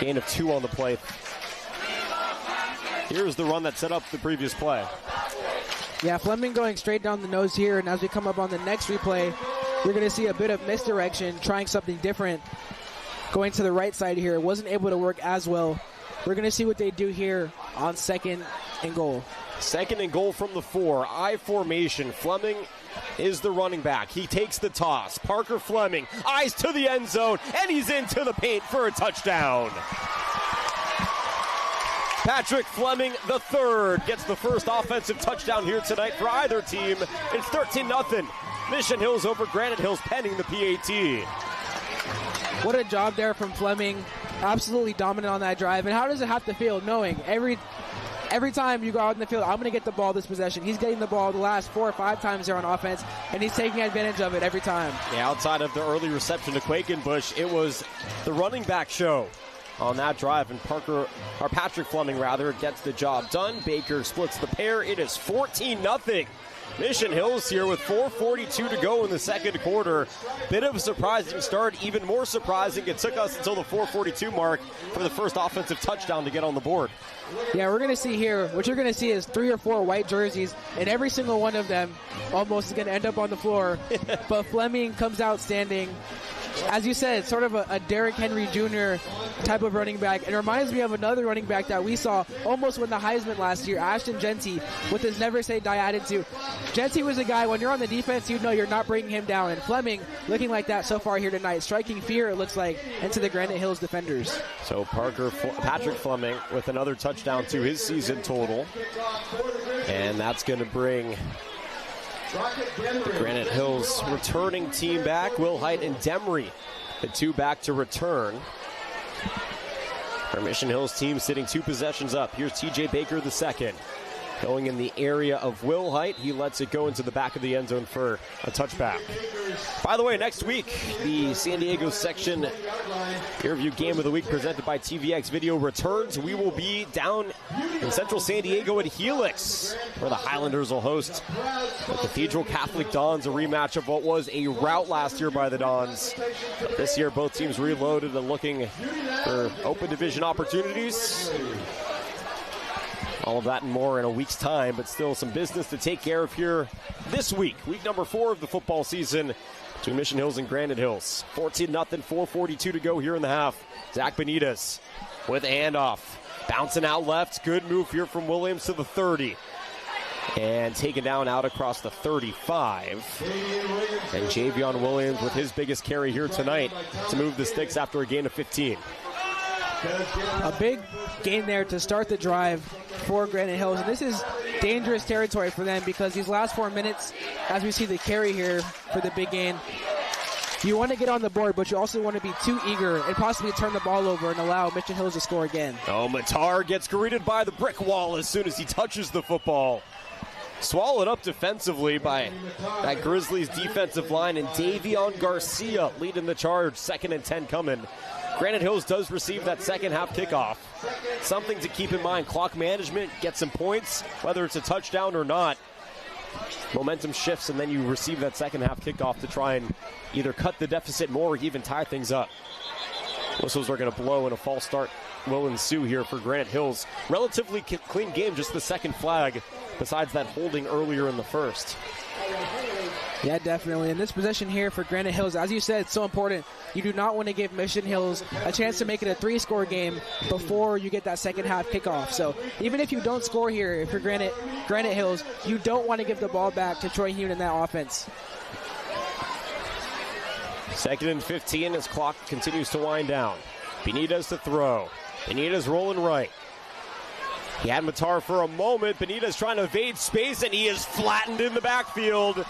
Gain of 2 on the play. Here's the run that set up the previous play. Yeah, Fleming going straight down the nose here, and as we come up on the next replay, we're going to see a bit of misdirection, trying something different, going to the right side here. It wasn't able to work as well. We're going to see what they do here on 2nd and goal. 2nd and goal from the 4. I formation. Fleming is the running back. He takes the toss. Parker Fleming, eyes to the end zone, and he's into the paint for a touchdown. Patrick Fleming the third gets the first offensive touchdown here tonight for either team. It's 13-0. Mission Hills over Granite Hills pending the PAT. What a job there from Fleming. Absolutely dominant on that drive. And how does it have to feel knowing every time you go out in the field, I'm going to get the ball this possession. He's getting the ball the last 4 or 5 times there on offense, and he's taking advantage of it every time. Yeah, outside of the early reception to Quakenbush, it was the running back show on that drive, and Patrick Fleming gets the job done. Baker splits the pair. It is 14-0. Mission Hills here with 4:42 to go in the second quarter. Bit of a surprising start. Even more surprising, it took us until the 4:42 mark for the first offensive touchdown to get on the board. Yeah, we're going to see here, what you're going to see is 3 or 4 white jerseys, and every single one of them almost is going to end up on the floor. But Fleming comes out standing. As you said, sort of a Derrick Henry Jr. type of running back. It reminds me of another running back that we saw almost win the Heisman last year, Ashton Genty, with his never say die attitude. Genty was a guy, when you're on the defense, you know you're not bringing him down. And Fleming looking like that so far here tonight, striking fear, it looks like, into the Granite Hills defenders. So Patrick Fleming with another touchdown to his season total. And that's going to bring the Granite Hills returning team back. Will Height and Demery, the 2 back to return. Our Mission Hills team sitting 2 possessions up. Here's TJ Baker the second. Going in the area of Will Height. He lets it go into the back of the end zone for a touchback. By the way, next week, the San Diego section YurView Game of the Week presented by TVX Video returns. We will be down in central San Diego at Helix, where the Highlanders will host the Cathedral Catholic Dons, a rematch of what was a rout last year by the Dons. But this year, both teams reloaded and looking for open division opportunities. All of that and more in a week's time, but still some business to take care of here this week. Week number 4 of the football season between Mission Hills and Granite Hills. 14-0, 4:42 to go here in the half. Zach Benitez with a handoff. Bouncing out left. Good move here from Williams to the 30. And taken down out across the 35. And Javion Williams with his biggest carry here tonight to move the sticks after a gain of 15. A big gain there to start the drive for Granite Hills. And this is dangerous territory for them because these last 4 minutes, as we see the carry here for the big gain, you want to get on the board, but you also want to be too eager and possibly turn the ball over and allow Mission Hills to score again. Oh, Matar gets greeted by the brick wall as soon as he touches the football. Swallowed up defensively by that Grizzlies defensive line, and Davion Garcia leading the charge. 2nd and 10 coming. Granite Hills does receive that second half kickoff. Something to keep in mind, clock management, get some points, whether it's a touchdown or not. Momentum shifts, and then you receive that second half kickoff to try and either cut the deficit more or even tie things up. Whistles are going to blow, and a false start will ensue here for Granite Hills. Relatively clean game, just the second flag, besides that holding earlier in the first. Yeah, definitely. And this possession here for Granite Hills, as you said, it's so important. You do not want to give Mission Hills a chance to make it a 3-score game before you get that second half kickoff. So even if you don't score here, if you're Granite Hills, you don't want to give the ball back to Troy Hewn in that offense. 2nd and 15 as clock continues to wind down. Benitez to throw. Benitez rolling right. He had Matar for a moment. Benitez trying to evade space, and he is flattened in the backfield.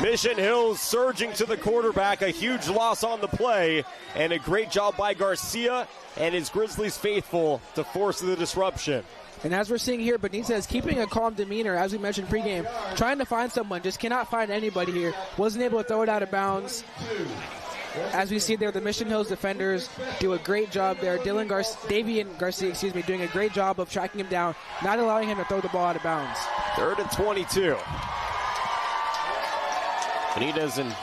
Mission Hills surging to the quarterback. A huge loss on the play, and a great job by Garcia and his Grizzlies faithful to force the disruption. And as we're seeing here, Benitez keeping a calm demeanor, as we mentioned pregame, trying to find someone, just cannot find anybody here. Wasn't able to throw it out of bounds. As we see there, the Mission Hills defenders do a great job there. Davion Garcia, doing a great job of tracking him down, not allowing him to throw the ball out of bounds. 3rd and 22. Benitez and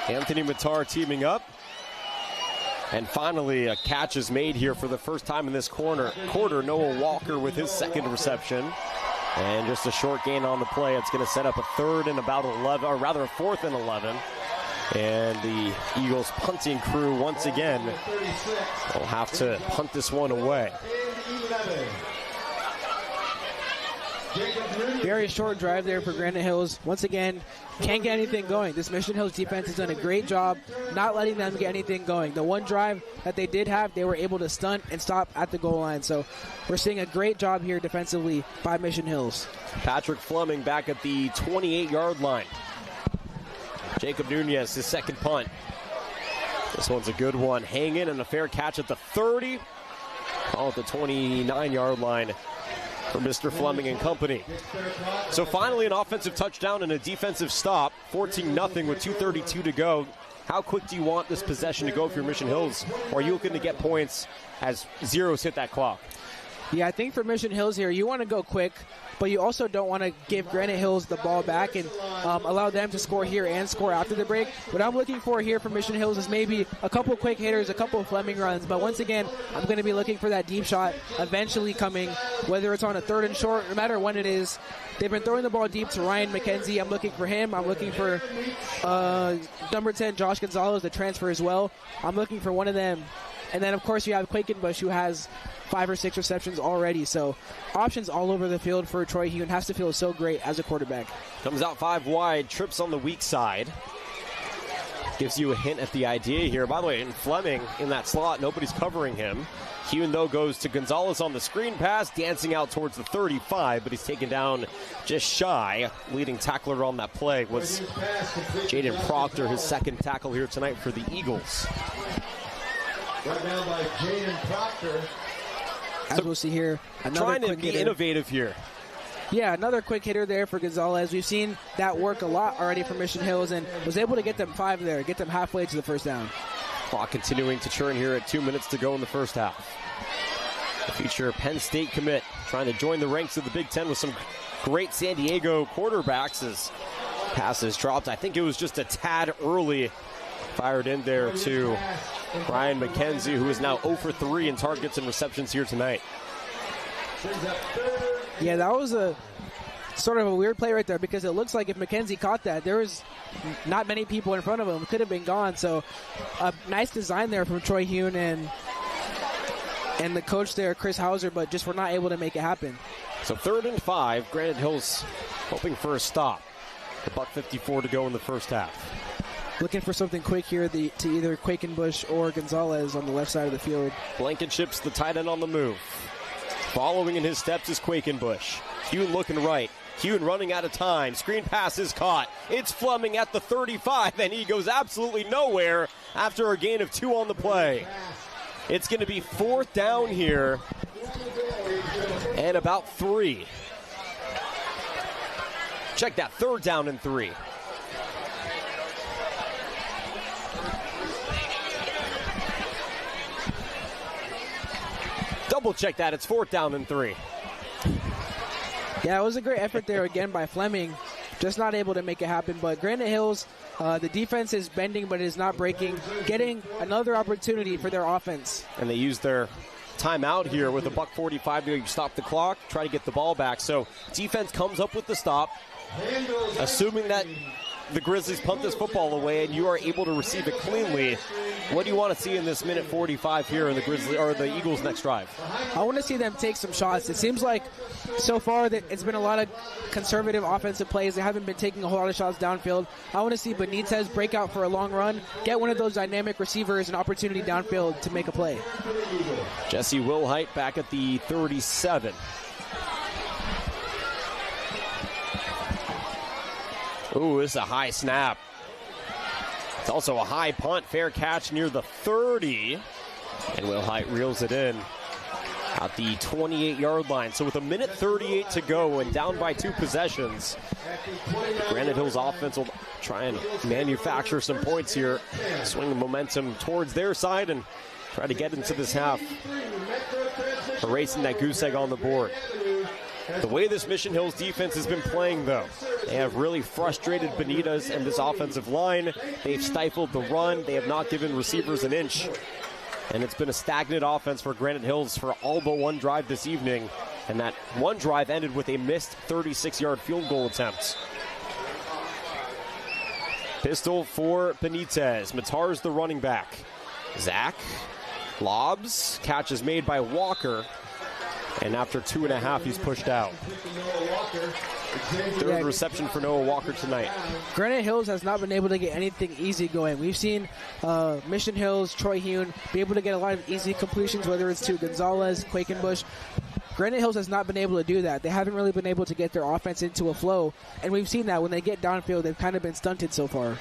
Anthony Matar teaming up. And finally, a catch is made here for the first time in this quarter. Noah Walker with his 2nd reception. And just a short gain on the play. It's going to set up a 3rd and about 11, or rather a 4th and 11. And the Eagles punting crew once again will have to punt this one away. Very short drive there for Granite Hills. Once again, can't get anything going. This Mission Hills defense has done a great job not letting them get anything going. The one drive that they did have, they were able to stunt and stop at the goal line. So we're seeing a great job here defensively by Mission Hills. Patrick Fleming back at the 28-yard line. Jacob Nunez, his 2nd punt. This one's a good one. Hanging and a fair catch at the 30. All at the 29-yard line for Mr. Fleming and company. So finally an offensive touchdown and a defensive stop. 14-0 with 2:32 to go. How quick do you want this possession to go for your Mission Hills? Or are you looking to get points as zeros hit that clock? Yeah, I think for Mission Hills here, you want to go quick, but you also don't want to give Granite Hills the ball back and allow them to score here and score after the break. What I'm looking for here for Mission Hills is maybe a couple quick hitters, a couple of Fleming runs, but once again, I'm going to be looking for that deep shot eventually coming, whether it's on a 3rd and short, no matter when it is. They've been throwing the ball deep to Ryan McKenzie. I'm looking for him. I'm looking for number 10, Josh Gonzalez, the transfer as well. I'm looking for one of them. And then, of course, you have Quakenbush, who has 5 or 6 receptions already. So options all over the field for Troy Hewn. Has to feel so great as a quarterback. Comes out 5 wide, trips on the weak side. Gives you a hint at the idea here. By the way, in Fleming in that slot, nobody's covering him. Hewn, though, goes to Gonzalez on the screen pass, dancing out towards the 35, but he's taken down just shy. Leading tackler on that play was Jaden Proctor, his 2nd tackle here tonight for the Eagles. Right down by Jaden Proctor. As we'll see here, another trying to quick be hitter. innovative here. Yeah, another quick hitter there for Gonzalez. We've seen that work a lot already for Mission Hills and was able to get them 5 there, get them halfway to the first down. Clock continuing to churn here at 2 minutes to go in the first half. The future Penn State commit trying to join the ranks of the Big Ten with some great San Diego quarterbacks as passes dropped. I think it was just a tad early. Fired in there to Ryan McKenzie, who is now 0 for 3 in targets and receptions here tonight. Yeah, that was a sort of a weird play right there because it looks like if McKenzie caught that, there was not many people in front of him. Could have been gone. So a nice design there from Troy Hune and the coach there, Chris Hauser, but just were not able to make it happen. So 3rd and 5, Granite Hills hoping for a stop. $1:54 to go in the first half. Looking for something quick here to either Quakenbush or Gonzalez on the left side of the field. Blankenship's the tight end on the move. Following in his steps is Quakenbush. Hune looking right. Hune running out of time. Screen pass is caught. It's Fleming at the 35, and he goes absolutely nowhere after a gain of 2 on the play. It's going to be 4th down here and about 3. Check that, 3rd down and 3. Double check that, it's 4th down and 3. Yeah, it was a great effort there again by Fleming. Just not able to make it happen. But Granite Hills, the defense is bending but is not breaking, getting another opportunity for their offense. And they use their timeout here with $1:45 to stop the clock, try to get the ball back. So defense comes up with the stop, assuming that the Grizzlies punt this football away and you are able to receive it cleanly. What do you want to see in this minute 45 here in the Grizzlies or the Eagles' next drive? I want to see them take some shots. It seems like so far that it's been a lot of conservative offensive plays. They haven't been taking a whole lot of shots downfield. I want to see Benitez break out for a long run, get one of those dynamic receivers an opportunity downfield to make a play. Jesse Wilhite back at the 37. Ooh, this is a high snap. It's also a high punt, fair catch near the 30. And Wilhite reels it in at the 28-yard line. So with 1:38 to go and down by 2 possessions, Granite Hills offense will try and manufacture some points here, swing the momentum towards their side and try to get into this half, erasing that goose egg on the board. The way this Mission Hills defense has been playing, though, they have really frustrated Benitez and this offensive line. They've stifled the run. They have not given receivers an inch. And it's been a stagnant offense for Granite Hills for all but one drive this evening. And that one drive ended with a missed 36-yard field goal attempt. Pistol for Benitez. Matar's the running back. Zach lobs. Catch is made by Walker. And after 2.5, he's pushed out. 3rd reception for Noah Walker tonight. Granite Hills has not been able to get anything easy going. We've seen Mission Hills, Troy Hune be able to get a lot of easy completions, whether it's to Gonzalez, Quakenbush. Granite Hills has not been able to do that. They haven't really been able to get their offense into a flow, and we've seen that when they get downfield, they've kind of been stunted so far.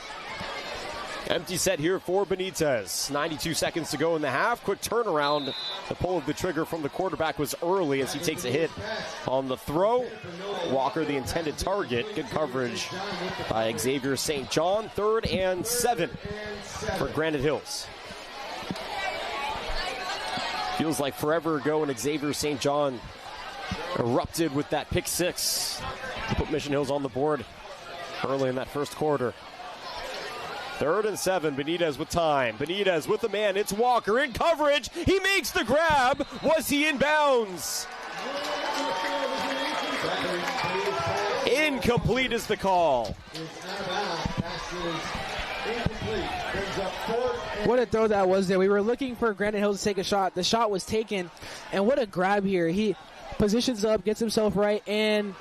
Empty set here for Benitez. 92 seconds to go in the half. Quick turnaround. The pull of the trigger from the quarterback was early as he takes a hit on the throw. Walker, the intended target. Good coverage by Xavier St. John. 3rd and 7 for Granite Hills. Feels like forever ago when Xavier St. John erupted with that pick 6 to put Mission Hills on the board early in that first quarter. 3rd and 7, Benitez with time. Benitez with the man, it's Walker in coverage. He makes the grab. Was he in bounds? Incomplete is the call. What a throw that was there. We were looking for Granite Hills to take a shot. The shot was taken, and what a grab here. He positions up, gets himself right, and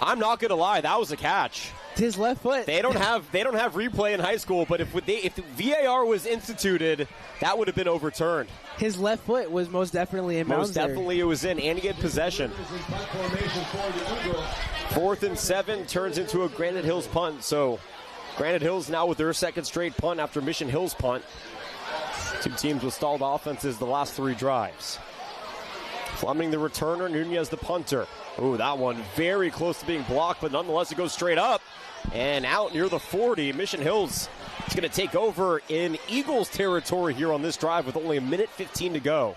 I'm not going to lie, that was a catch. His left foot. They don't have replay in high school, but if VAR was instituted, that would have been overturned. His left foot was most definitely in bounds. Most definitely it was in, and he had possession. 4th and 7 turns into a Granite Hills punt. So Granite Hills now with their 2nd straight punt after Mission Hills punt. 2 teams with stalled offenses the last 3 drives. Fleming the returner, Nunez the punter. Ooh, that one very close to being blocked, but nonetheless it goes straight up and out near the 40. Mission Hills is going to take over in Eagles territory here on this drive with only 1:15 to go.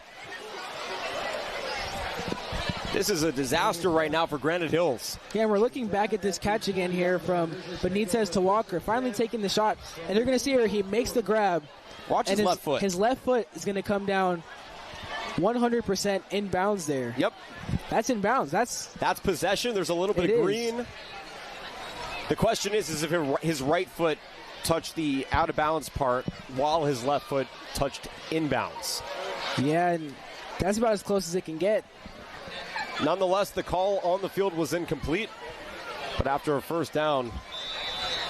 This is a disaster right now for Granite Hills. Yeah, and we're looking back at this catch again here from Benitez to Walker, finally taking the shot. And you're going to see here, he makes the grab. Watch his left foot. His left foot is going to come down 100% inbounds there. Yep. That's inbounds. That's possession. There's a little bit of green. The question is if his right foot touched the out-of-bounds part while his left foot touched inbounds. Yeah, and that's about as close as it can get. Nonetheless, the call on the field was incomplete. But after a first down,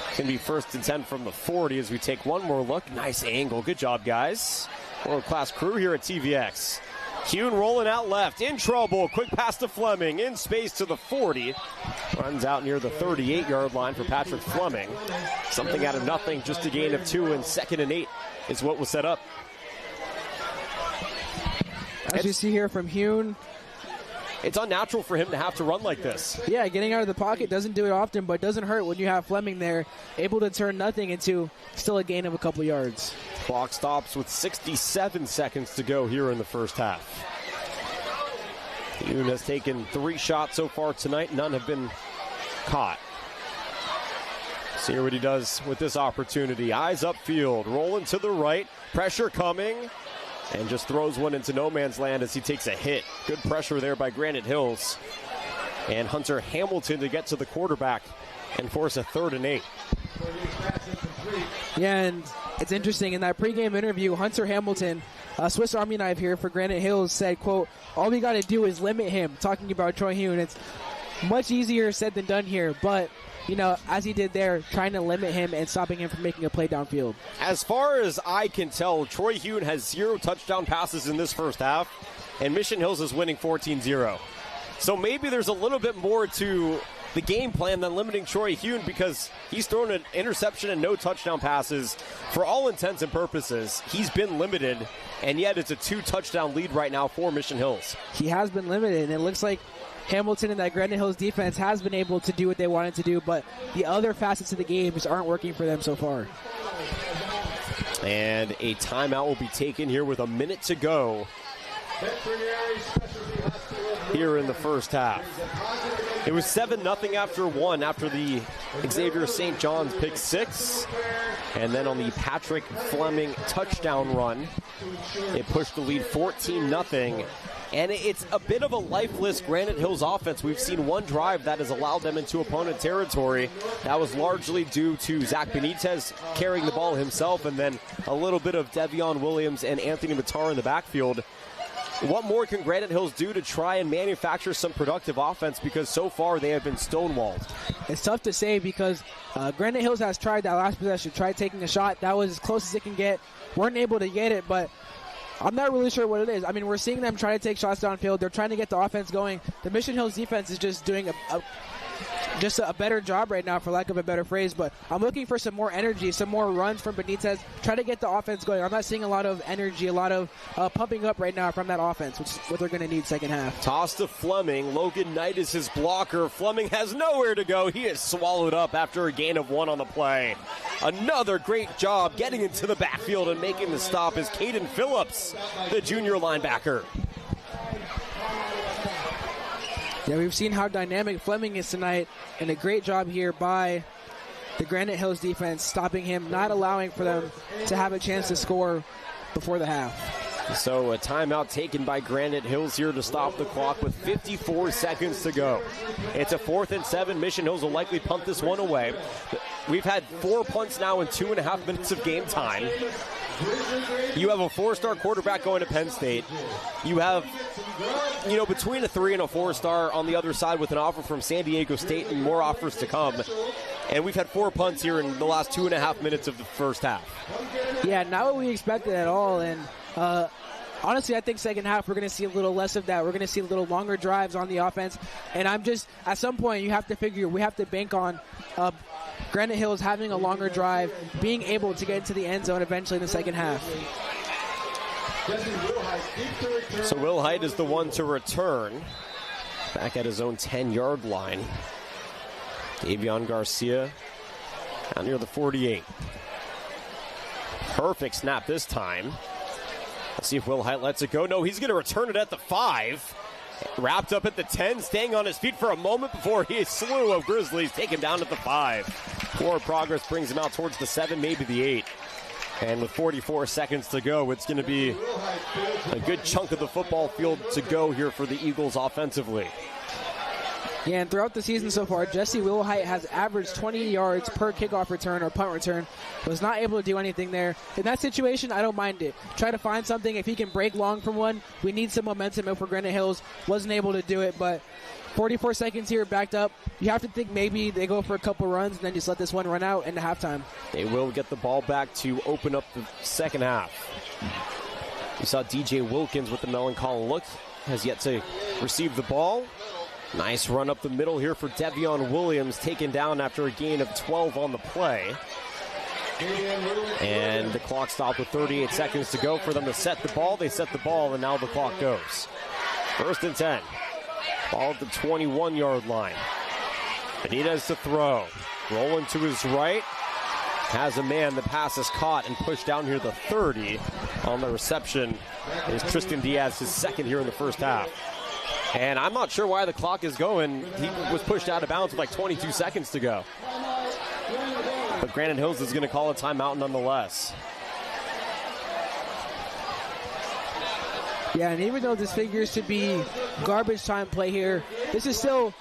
it's going to be 1st and 10 from the 40 as we take one more look. Nice angle. Good job, guys. World-class crew here at TVX. Hune rolling out left. In trouble. Quick pass to Fleming. In space to the 40. Runs out near the 38-yard line for Patrick Fleming. Something out of nothing. Just a gain of 2 and 2nd and 8 is what was set up. As you see here from Hune, it's unnatural for him to have to run like this. Yeah, getting out of the pocket doesn't do it often, but it doesn't hurt when you have Fleming there, able to turn nothing into still a gain of a couple yards. Clock stops with 67 seconds to go here in the first half. Hune has taken 3 shots so far tonight. None have been caught. See what he does with this opportunity. Eyes upfield, rolling to the right. Pressure coming. And just throws one into no man's land as he takes a hit. Good pressure there by Granite Hills. And Hunter Hamilton to get to the quarterback and force a 3rd and 8. Yeah, and it's interesting. In that pregame interview, Hunter Hamilton, a Swiss Army knife here for Granite Hills, said, quote, all we got to do is limit him, talking about Troy Hune. It's much easier said than done here, but you know, as he did there, trying to limit him and stopping him from making a play downfield. As far as I can tell, Troy Hune has 0 touchdown passes in this first half, and Mission Hills is winning 14-0. So maybe there's a little bit more to the game plan than limiting Troy Hune, because he's thrown an interception and no touchdown passes. For all intents and purposes, he's been limited, and yet it's a 2-touchdown lead right now for Mission Hills. He has been limited, and it looks like Hamilton and that Granite Hills defense has been able to do what they wanted to do, but the other facets of the game just aren't working for them so far. And a timeout will be taken here with a minute to go here in the first half. It was 7-0 after 1 after the Xavier St. John's pick 6. And then on the Patrick Fleming touchdown run, it pushed the lead 14-0. And it's a bit of a lifeless Granite Hills offense. We've seen one drive that has allowed them into opponent territory. That was largely due to Zach Benitez carrying the ball himself, and then a little bit of Devion Williams and Anthony Matar in the backfield. What more can Granite Hills do to try and manufacture some productive offense, because so far they have been stonewalled? It's tough to say because Granite Hills has tried that last possession, tried taking a shot. That was as close as it can get. Weren't able to get it, but I'm not really sure what it is. I mean, we're seeing them try to take shots downfield. They're trying to get the offense going. The Mission Hills defense is just doing a better job right now, for lack of a better phrase. But I'm looking for some more energy, some more runs from Benitez. Try to get the offense going. I'm not seeing a lot of energy, a lot of pumping up right now from that offense, which is what they're going to need second half. Toss to Fleming. Logan Knight is his blocker. Fleming has nowhere to go. He is swallowed up after a gain of 1 on the play. Another great job getting into the backfield and making the stop is Caden Phillips, the junior linebacker. Yeah, we've seen how dynamic Fleming is tonight, and a great job here by the Granite Hills defense, stopping him, not allowing for them to have a chance to score before the half. So a timeout taken by Granite Hills here to stop the clock with 54 seconds to go. It's a 4th and 7. Mission Hills will likely punt this one away. We've had 4 punts now in 2.5 minutes of game time. You have a 4-star quarterback going to Penn State. You have, between a 3 and a 4-star on the other side with an offer from San Diego State and more offers to come. And we've had 4 punts here in the last 2.5 minutes of the first half. Yeah, not what we expected at all. And honestly, I think second half we're going to see a little less of that. We're going to see a little longer drives on the offense. And at some point, you have to figure, we have to bank on Granite Hills having a longer drive, being able to get into the end zone eventually in the second half. So Will Height is the one to return. Back at his own 10-yard line. Davion Garcia out near the 48. Perfect snap this time. Let's see if Will Height lets it go. No, he's going to return it at the 5. Wrapped up at the 10, staying on his feet for a moment before a slew of Grizzlies take him down at the 5. Forward progress brings him out towards the 7, maybe the 8. And with 44 seconds to go, it's going to be a good chunk of the football field to go here for the Eagles offensively. Yeah, and throughout the season so far, Jesse Wilhite has averaged 20 yards per kickoff return or punt return. Was not able to do anything there. In that situation, I don't mind it. Try to find something. If he can break long from one, we need some momentum for Granite Hills. Wasn't able to do it, but 44 seconds here backed up. You have to think maybe they go for a couple runs and then just let this one run out into halftime. They will get the ball back to open up the second half. You saw DJ Wilkins with the melancholy look. Has yet to receive the ball. Nice run up the middle here for Devion Williams, taken down after a gain of 12 on the play. And the clock stopped with 38 seconds to go for them to set the ball. They set the ball, and now the clock goes. 1st and 10. Ball at the 21-yard line. Benitez to throw. Rolling to his right. Has a man. The pass is caught and pushed down here the 30 on the reception. Is Tristan Diaz, his second here in the first half. And I'm not sure why the clock is going. He was pushed out of bounds with like 22 seconds to go. But Granite Hills is going to call a timeout nonetheless. Yeah, and even though this figures to be garbage time play here, this is still,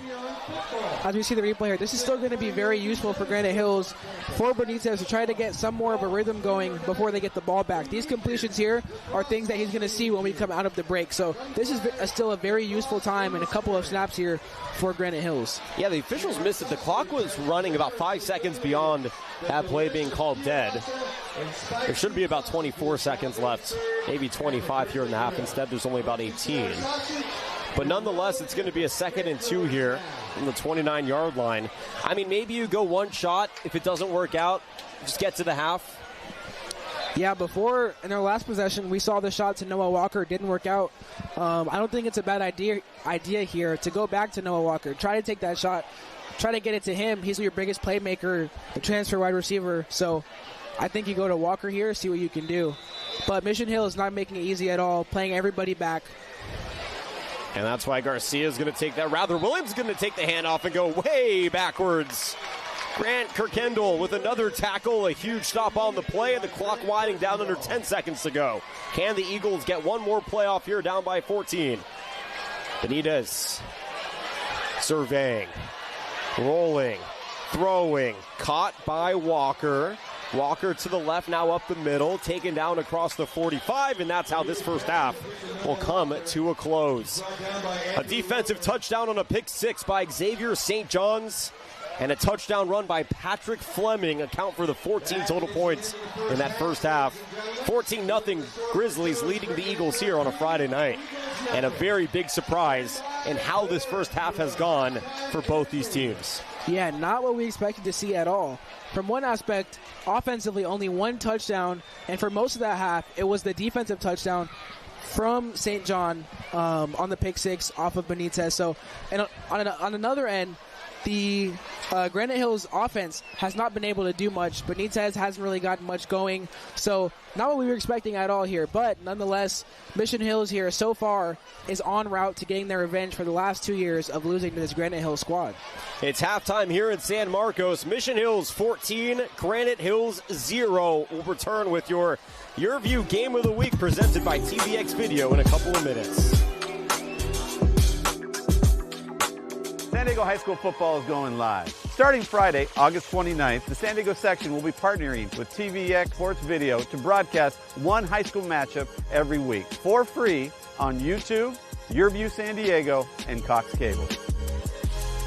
as we see the replay here, this is still going to be very useful for Granite Hills, for Benitez to try to get some more of a rhythm going before they get the ball back. These completions here are things that he's going to see when we come out of the break. So this is still a very useful time and a couple of snaps here for Granite Hills. Yeah, the officials missed it. The clock was running about 5 seconds beyond that play being called dead. There should be about 24 seconds left, maybe 25 here in the half. Instead, there's only about 18. But nonetheless, it's going to be a 2nd and 2 here from the 29-yard line. I mean, maybe you go one shot. If it doesn't work out, just get to the half. Yeah, before, in our last possession, we saw the shot to Noah Walker. Didn't work out. I don't think it's a bad idea here to go back to Noah Walker. Try to take that shot. Try to get it to him. He's your biggest playmaker, the transfer wide receiver. So I think you go to Walker here, see what you can do. But Mission Hill is not making it easy at all, playing everybody back. And that's why Garcia is going to take that. Rather, Williams is going to take the handoff and go way backwards. Grant Kirkendall with another tackle, a huge stop on the play, and the clock winding down under 10 seconds to go. Can the Eagles get one more play off here, down by 14? Benitez surveying, rolling, throwing, caught by Walker. Walker to the left, now up the middle, taken down across the 45, and that's how this first half will come to a close. A defensive touchdown on a pick 6 by Xavier St. John's, and a touchdown run by Patrick Fleming account for the 14 total points in that first half. 14-0 Grizzlies leading the Eagles here on a Friday night. And a very big surprise in how this first half has gone for both these teams. Yeah, not what we expected to see at all. From one aspect, offensively, only one touchdown, and for most of that half, it was the defensive touchdown from St. John on the pick 6 off of Benitez. So, and on another end, the Granite Hills offense has not been able to do much. Benitez hasn't really gotten much going. So not what we were expecting at all here. But nonetheless, Mission Hills here so far is en route to getting their revenge for the last 2 years of losing to this Granite Hills squad. It's halftime here in San Marcos. Mission Hills 14, Granite Hills 0. We'll return with your YurView Game of the Week presented by TVX Video in a couple of minutes. San Diego High School football is going live. Starting Friday, August 29th, the San Diego section will be partnering with TVX Sports Video to broadcast one high school matchup every week for free on YouTube, YurView San Diego, and Cox Cable.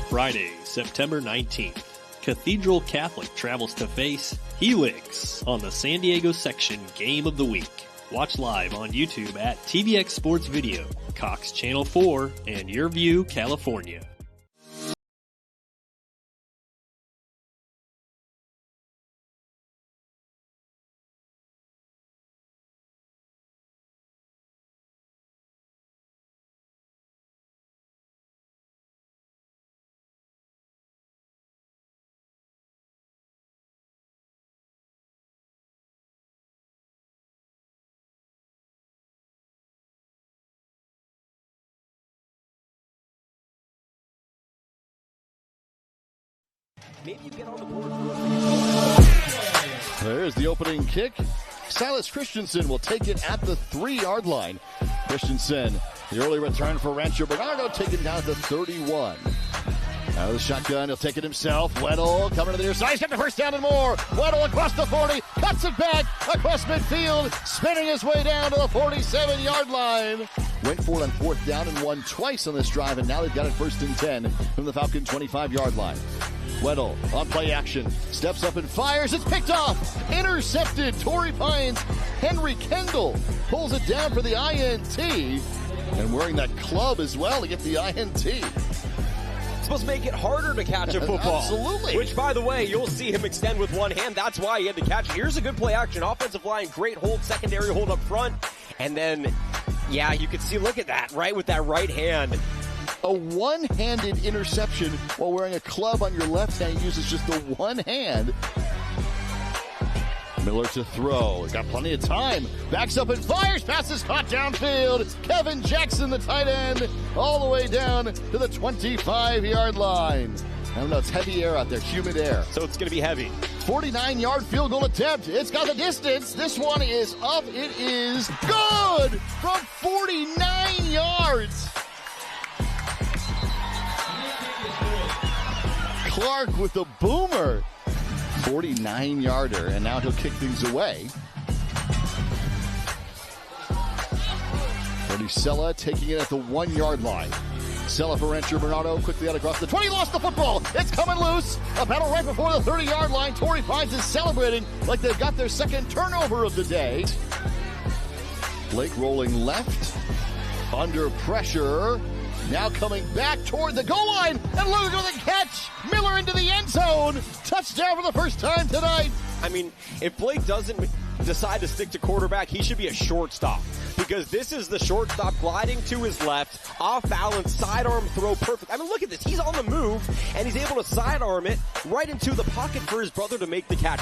Friday, September 19th, Cathedral Catholic travels to face Helix on the San Diego section Game of the Week. Watch live on YouTube at TVX Sports Video, Cox Channel 4, and YurView, California. maybe you get on the board. There's the opening kick. Silas Christensen will take it at the 3-yard line. Christensen, the early return for Rancho Bernardo, taken down at the 31. Out of the shotgun, he'll take it himself. Weddle coming to the near side. He's got the first down and more. Weddle across the 40, cuts it back across midfield, spinning his way down to the 47-yard line. Went for it on 4th down and won twice on this drive, and now they've got it 1st and 10 from the Falcon 25-yard line. Weddle on play action, steps up and fires. It's picked off, intercepted. Torrey Pines, Henry Kendall pulls it down for the INT, and wearing that club as well to get the INT. Supposed to make it harder to catch a football. Absolutely. Which, by the way, you'll see him extend with one hand. That's why he had to catch it. Here's a good play action. Offensive line, great hold, secondary hold up front. And then, yeah, you can see, look at that, right, with that right hand. A one-handed interception while wearing a club on your left hand. He uses just the one hand. Miller to throw. He's got plenty of time. Backs up and fires. Passes caught downfield. Kevin Jackson, the tight end, all the way down to the 25-yard line. I don't know, it's heavy air out there, humid air. So it's going to be heavy. 49-yard field goal attempt. It's got the distance. This one is up. It is good from 49 yards. Clark with the boomer. 49-yarder, and now he'll kick things away. Brody Sella taking it at the 1-yard line. Sella for Rancho Bernardo, quickly out across the 20, lost the football. It's coming loose. A battle right before the 30-yard line. Torrey Pines is celebrating like they've got their second turnover of the day. Blake rolling left, under pressure. Now coming back toward the goal line, and Luke with a catch. Miller into the end zone. Touchdown for the first time tonight. I mean, if Blake doesn't decide to stick to quarterback, he should be a shortstop. Because this is the shortstop gliding to his left, off balance, sidearm throw, perfect. I mean, look at this. He's on the move, and he's able to sidearm it right into the pocket for his brother to make the catch.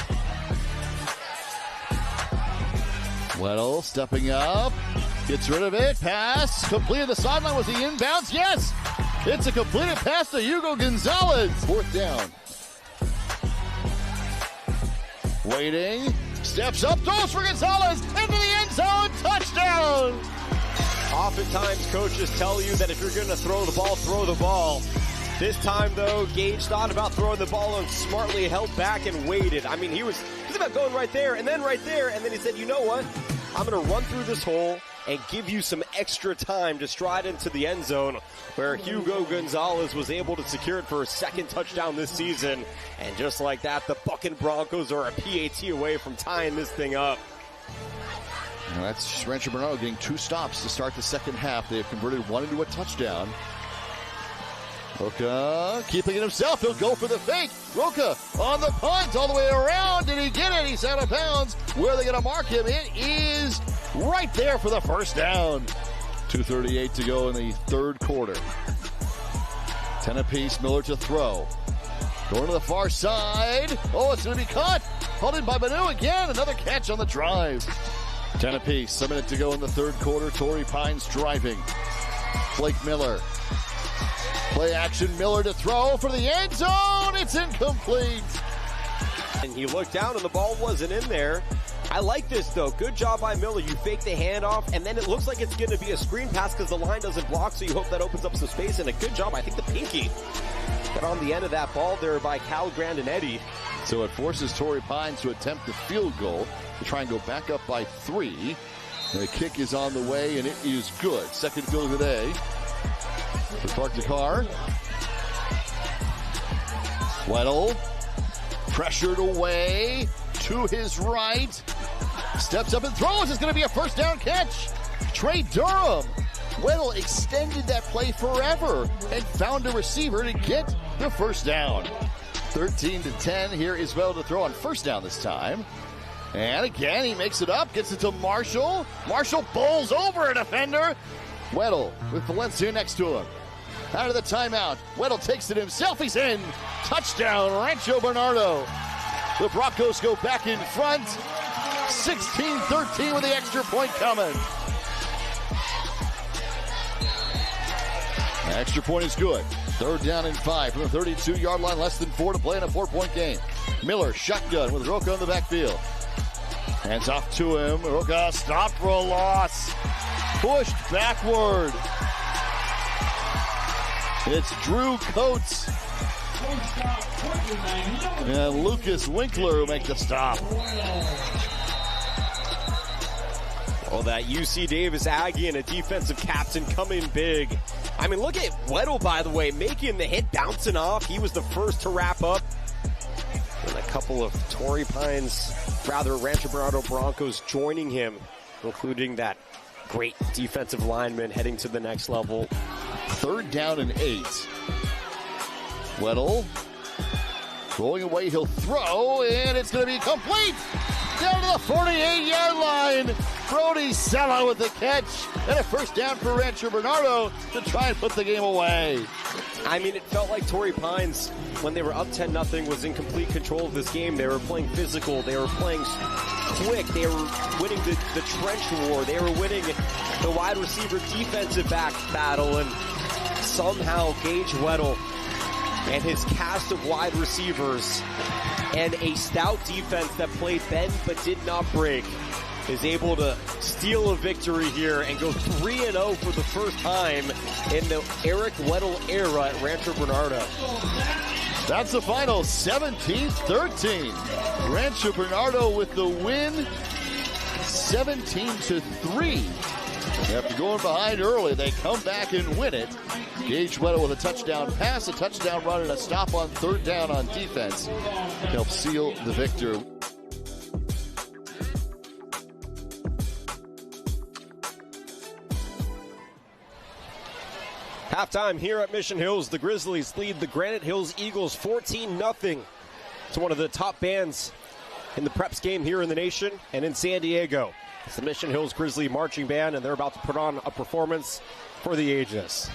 Weddle stepping up, gets rid of it, pass, completed the sideline. Was he inbounds? Yes! It's a completed pass to Hugo Gonzalez. 4th down. Waiting, steps up, throws for Gonzalez, into the end zone, touchdown! Oftentimes, coaches tell you that if you're going to throw the ball. This time, though, Gage thought about throwing the ball and smartly held back and waited. I mean, he was about going right there, and then he said, you know what? I'm going to run through this hole and give you some extra time to stride into the end zone, where Hugo Gonzalez was able to secure it for his second touchdown this season. And just like that, the Bucking Broncos are a PAT away from tying this thing up. And that's Rancho Bernardo getting 2 stops to start the second half. They have converted one into a touchdown. Roca keeping it himself. He'll go for the fake. Roca on the punt all the way around. Did he get it? He's out of bounds. Where are they going to mark him? It is right there for the first down. 2:38 to go in the third quarter. 10 apiece. Miller to throw. Going to the far side. Oh, it's going to be caught. Hauled in by Manu again. Another catch on the drive. 10 apiece. A minute to go in the third quarter. Torrey Pines driving. Blake Miller. Play action, Miller to throw for the end zone. It's incomplete. And he looked down and the ball wasn't in there. I like this, though. Good job by Miller. You fake the handoff, and then it looks like it's going to be a screen pass because the line doesn't block, so you hope that opens up some space. And a good job. I think the pinky got on the end of that ball there by Cal Grandinetti. So it forces Torrey Pines to attempt the field goal to try and go back up by 3. The kick is on the way, and it is good. Second field of the day. For Clark Dakar. Weddle pressured away to his right. Steps up and throws. It's going to be a first down catch. Trey Durham. Weddle extended that play forever and found a receiver to get the first down. 13-10. Here is Weddle to throw on first down this time. And again, he makes it up, gets it to Marshall. Marshall bowls over a defender. Weddle with Valencia next to him. Out of the timeout, Weddle takes it himself. He's in. Touchdown, Rancho Bernardo. The Broncos go back in front. 16-13 with the extra point coming. The extra point is good. 3rd down and 5 from the 32-yard line. Less than 4 to play in a 4-point game. Miller shotgun with Roca in the backfield. Hands off to him. Roca stopped for a loss. Pushed backward. It's Drew Coates and Lucas Winkler who make the stop. Well, that UC Davis Aggie and a defensive captain coming big. I mean, look at Weddle, by the way, making the hit, bouncing off. He was the first to wrap up. And a couple of Torrey Pines, Rancho Bernardo Broncos joining him, including that great defensive lineman heading to the next level. 3rd down and 8. Weddle rolling away, he'll throw, and it's going to be complete. Down to the 48-yard line. Brody Sella with the catch, and a 1st down for Rancho Bernardo to try and put the game away. I mean, it felt like Torrey Pines, when they were up 10-0, was in complete control of this game. They were playing physical. They were playing quick. They were winning the trench war. They were winning the wide receiver defensive back battle, and somehow Gage Weddle and his cast of wide receivers and a stout defense that played bend but did not break is able to steal a victory here and go 3-0 for the first time in the Eric Weddle era at Rancho Bernardo. That's the final, 17-13. Rancho Bernardo with the win, 17-3. After going behind early, they come back and win it. Gage Weddle with a touchdown pass, a touchdown run, and a stop on 3rd down on defense help seal the victory. Halftime here at Mission Hills, the Grizzlies lead the Granite Hills Eagles 14-0. It's one of the top bands in the Preps game here in the nation and in San Diego. It's the Mission Hills Grizzly Marching Band, and they're about to put on a performance for the ages.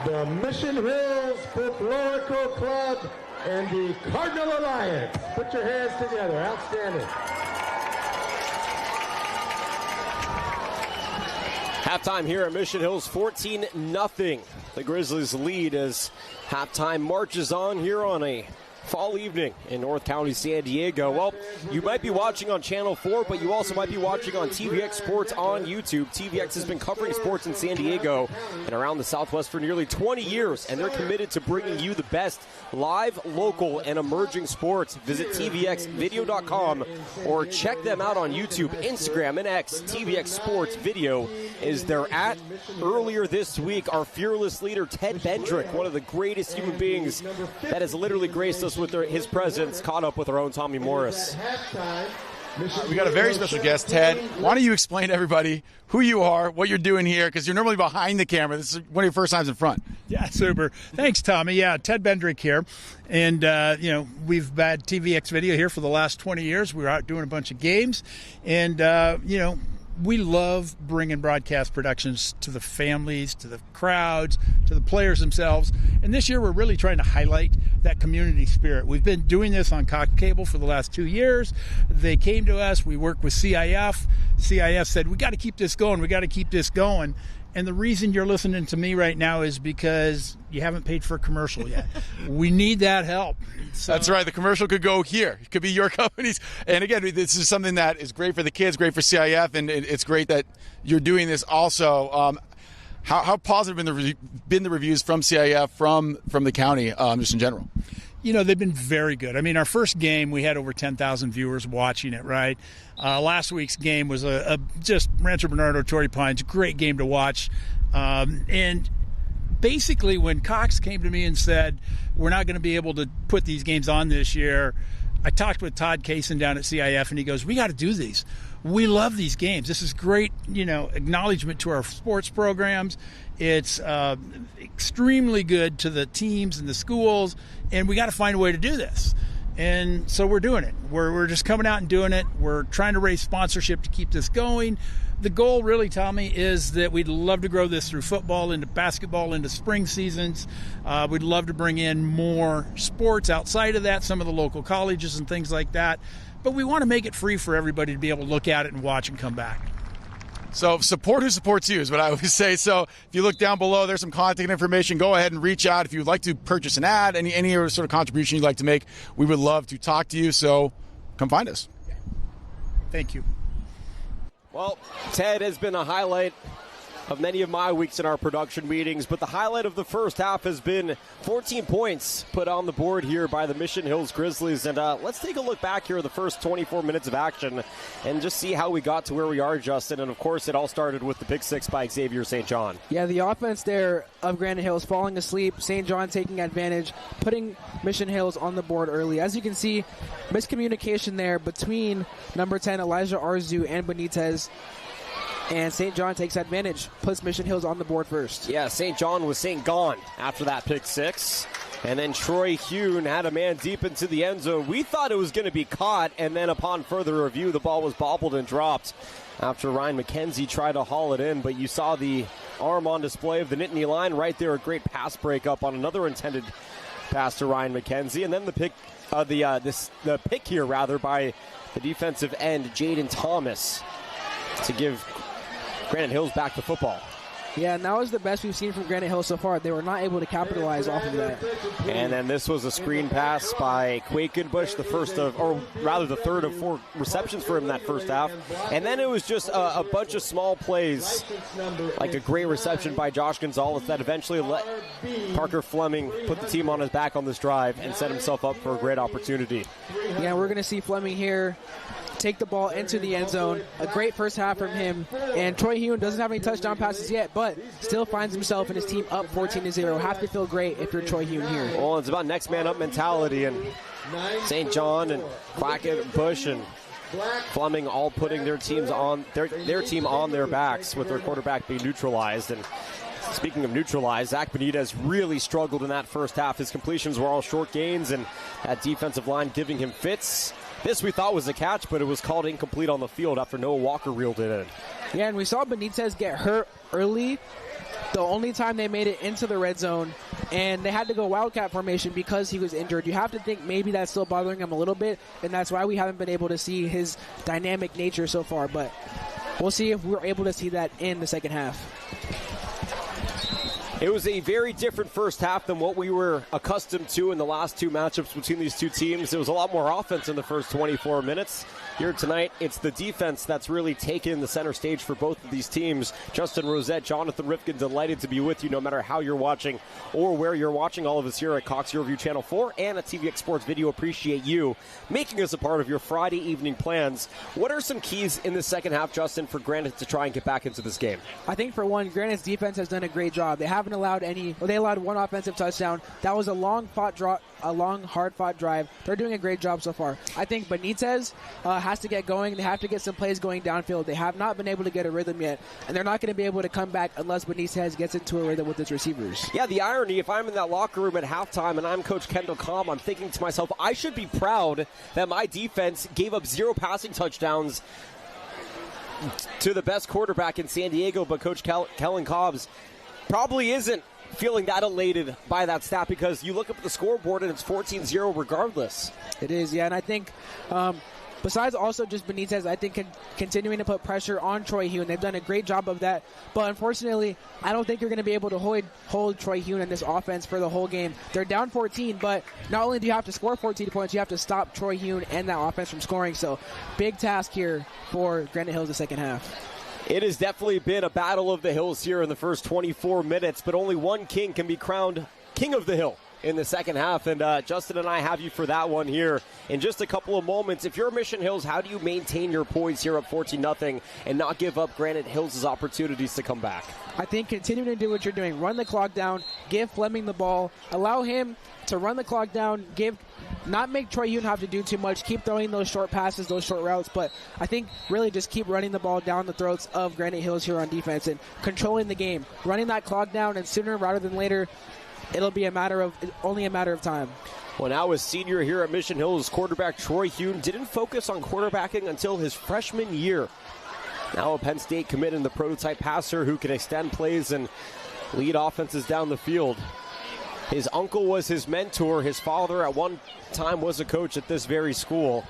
The Mission Hills Folklorico Club and the Cardinal Alliance. Put your hands together. Outstanding. Halftime here at Mission Hills, 14-0. The Grizzlies lead as halftime marches on here on a fall evening in North County, San Diego. Well, you might be watching on Channel 4, but you also might be watching on TVX Sports on YouTube. TVX has been covering sports in San Diego and around the Southwest for nearly 20 years, and they're committed to bringing you the best live, local, and emerging sports. Visit tvxvideo.com or check them out on YouTube, Instagram, and X. TVX Sports Video is their @ Earlier this week, our fearless leader, Ted Bendrick, one of the greatest human beings that has literally graced us with his presence, caught up with our own Tommy Morris. We got a very special guest, Ted. Why don't you explain to everybody who you are, what you're doing here, because you're normally behind the camera. This is one of your first times in front. Yeah, super. Thanks, Tommy. Yeah, Ted Bendrick here. And, we've had TVX Video here for the last 20 years. We were out doing a bunch of games. And, we love bringing broadcast productions to the families, to the crowds, to the players themselves. And this year we're really trying to highlight that community spirit. We've been doing this on Cox Cable for the last 2 years. They came to us. We worked with CIF. CIF said, we got to keep this going. We got to keep this going. And the reason you're listening to me right now is because you haven't paid for a commercial yet. We need that help. So. That's right. The commercial could go here. It could be your companies. And again, this is something that is great for the kids, great for CIF, and it's great that you're doing this also. How positive have been the reviews from CIF, from the county, just in general? They've been very good. I mean, our first game, we had over 10,000 viewers watching it, right? Last week's game was a just Rancho Bernardo, Torrey Pines, great game to watch. And basically, when Cox came to me and said, we're not going to be able to put these games on this year, I talked with Todd Kaysen down at CIF, and he goes, we got to do these. We love these games. This is great, acknowledgement to our sports programs. It's extremely good to the teams and the schools, and we got to find a way to do this. And so we're doing it. We're just coming out and doing it. We're trying to raise sponsorship to keep this going. The goal really, Tommy, is that we'd love to grow this through football, into basketball, into spring seasons. We'd love to bring in more sports outside of that, some of the local colleges and things like that. But we want to make it free for everybody to be able to look at it and watch and come back. So support who supports you is what I always say. So if you look down below, there's some contact information. Go ahead and reach out. If you'd like to purchase an ad, any sort of contribution you'd like to make, we would love to talk to you. So come find us. Thank you. Well, Ted has been a highlight of many of my weeks in our production meetings, but the highlight of the first half has been 14 points put on the board here by the Mission Hills Grizzlies. And let's take a look back here at the first 24 minutes of action and just see how we got to where we are, Justin. And, of course, it all started with the pick six by Xavier St. John. Yeah, the offense there of Granite Hills falling asleep, St. John taking advantage, putting Mission Hills on the board early. As you can see, miscommunication there between number 10, Elijah Arzu, and Benitez. And St. John takes advantage, puts Mission Hills on the board first. Yeah, St. John was St. Gone after that pick six. And then Troy Hune had a man deep into the end zone. We thought it was going to be caught, and then upon further review, the ball was bobbled and dropped after Ryan McKenzie tried to haul it in. But you saw the arm on display of the Nittany line right there, a great pass breakup on another intended pass to Ryan McKenzie. And then the pick, the pick here rather by the defensive end, Jaden Thomas, to give Granite Hills back to football. Yeah, and that was the best we've seen from Granite Hills so far. They were not able to capitalize off of that. And then this was a screen pass by Quakenbush, the third of four receptions for him in that first half. And then it was just a bunch of small plays, like a great reception by Josh Gonzalez that eventually let Parker Fleming put the team on his back on this drive and set himself up for a great opportunity. Yeah, we're going to see Fleming here take the ball into the end zone. A great first half from him. And Troy Hune doesn't have any touchdown passes yet, but still finds himself and his team up 14-0. Have to feel great if you're Troy Hune here. Well, it's about next man up mentality, and St. John and Quackenbush and Fleming all putting their teams on their team on their backs with their quarterback being neutralized. And speaking of neutralized, Zach Benitez really struggled in that first half. His completions were all short gains, and that defensive line giving him fits. This we thought was a catch, but it was called incomplete on the field after Noah Walker reeled it in. Yeah, and we saw Benitez get hurt early. The only time they made it into the red zone, and they had to go Wildcat formation because he was injured. You have to think maybe that's still bothering him a little bit, and that's why we haven't been able to see his dynamic nature so far. But we'll see if we're able to see that in the second half. It was a very different first half than what we were accustomed to in the last two matchups between these two teams. It was a lot more offense in the first 24 minutes. Here tonight, it's the defense that's really taken the center stage for both of these teams. Justin Rosette, Jonathan Rifkin, delighted to be with you no matter how you're watching or where you're watching. All of us here at Cox YurView Channel 4 and at TVX Sports Video appreciate you making us a part of your Friday evening plans. What are some keys in the second half, Justin, for Granite to try and get back into this game? I think, for one, Granite's defense has done a great job. They haven't allowed they allowed one offensive touchdown. That was a long, hard-fought drive. They're doing a great job so far. I think Benitez has to get going. They have to get some plays going downfield. They have not been able to get a rhythm yet, and they're not going to be able to come back unless Benitez gets into a rhythm with his receivers. Yeah, the irony, if I'm in that locker room at halftime and I'm Coach Kendall Cobb, I'm thinking to myself, I should be proud that my defense gave up 0 passing touchdowns to the best quarterback in San Diego, but Coach Kellen Cobbs probably isn't feeling that elated by that stat, because you look up at the scoreboard and it's 14-0 regardless. It is, yeah, and I think besides also just Benitez, I think continuing to put pressure on Troy Hune. They've done a great job of that, but unfortunately, I don't think you're going to be able to hold Troy Hune in this offense for the whole game. They're down 14, but not only do you have to score 14 points, you have to stop Troy Hune and that offense from scoring, so big task here for Granite Hills the second half. It has definitely been a battle of the hills here in the first 24 minutes, but only one king can be crowned king of the hill in the second half, and Justin and I have you for that one here in just a couple of moments. If you're Mission Hills, how do you maintain your poise here up 14-0 and not give up Granite Hills' opportunities to come back? I think continuing to do what you're doing, run the clock down, give Fleming the ball, allow him to run the clock down, not make Troy Hune have to do too much, keep throwing those short passes, those short routes, but I think really just keep running the ball down the throats of Granite Hills here on defense and controlling the game, running that clock down, and sooner rather than later, it'll be only a matter of time. Well, now a senior here at Mission Hills, quarterback Troy Hune didn't focus on quarterbacking until his freshman year. Now a Penn State commit and the prototype passer who can extend plays and lead offenses down the field. His uncle was his mentor. His father at one time was a coach at this very school.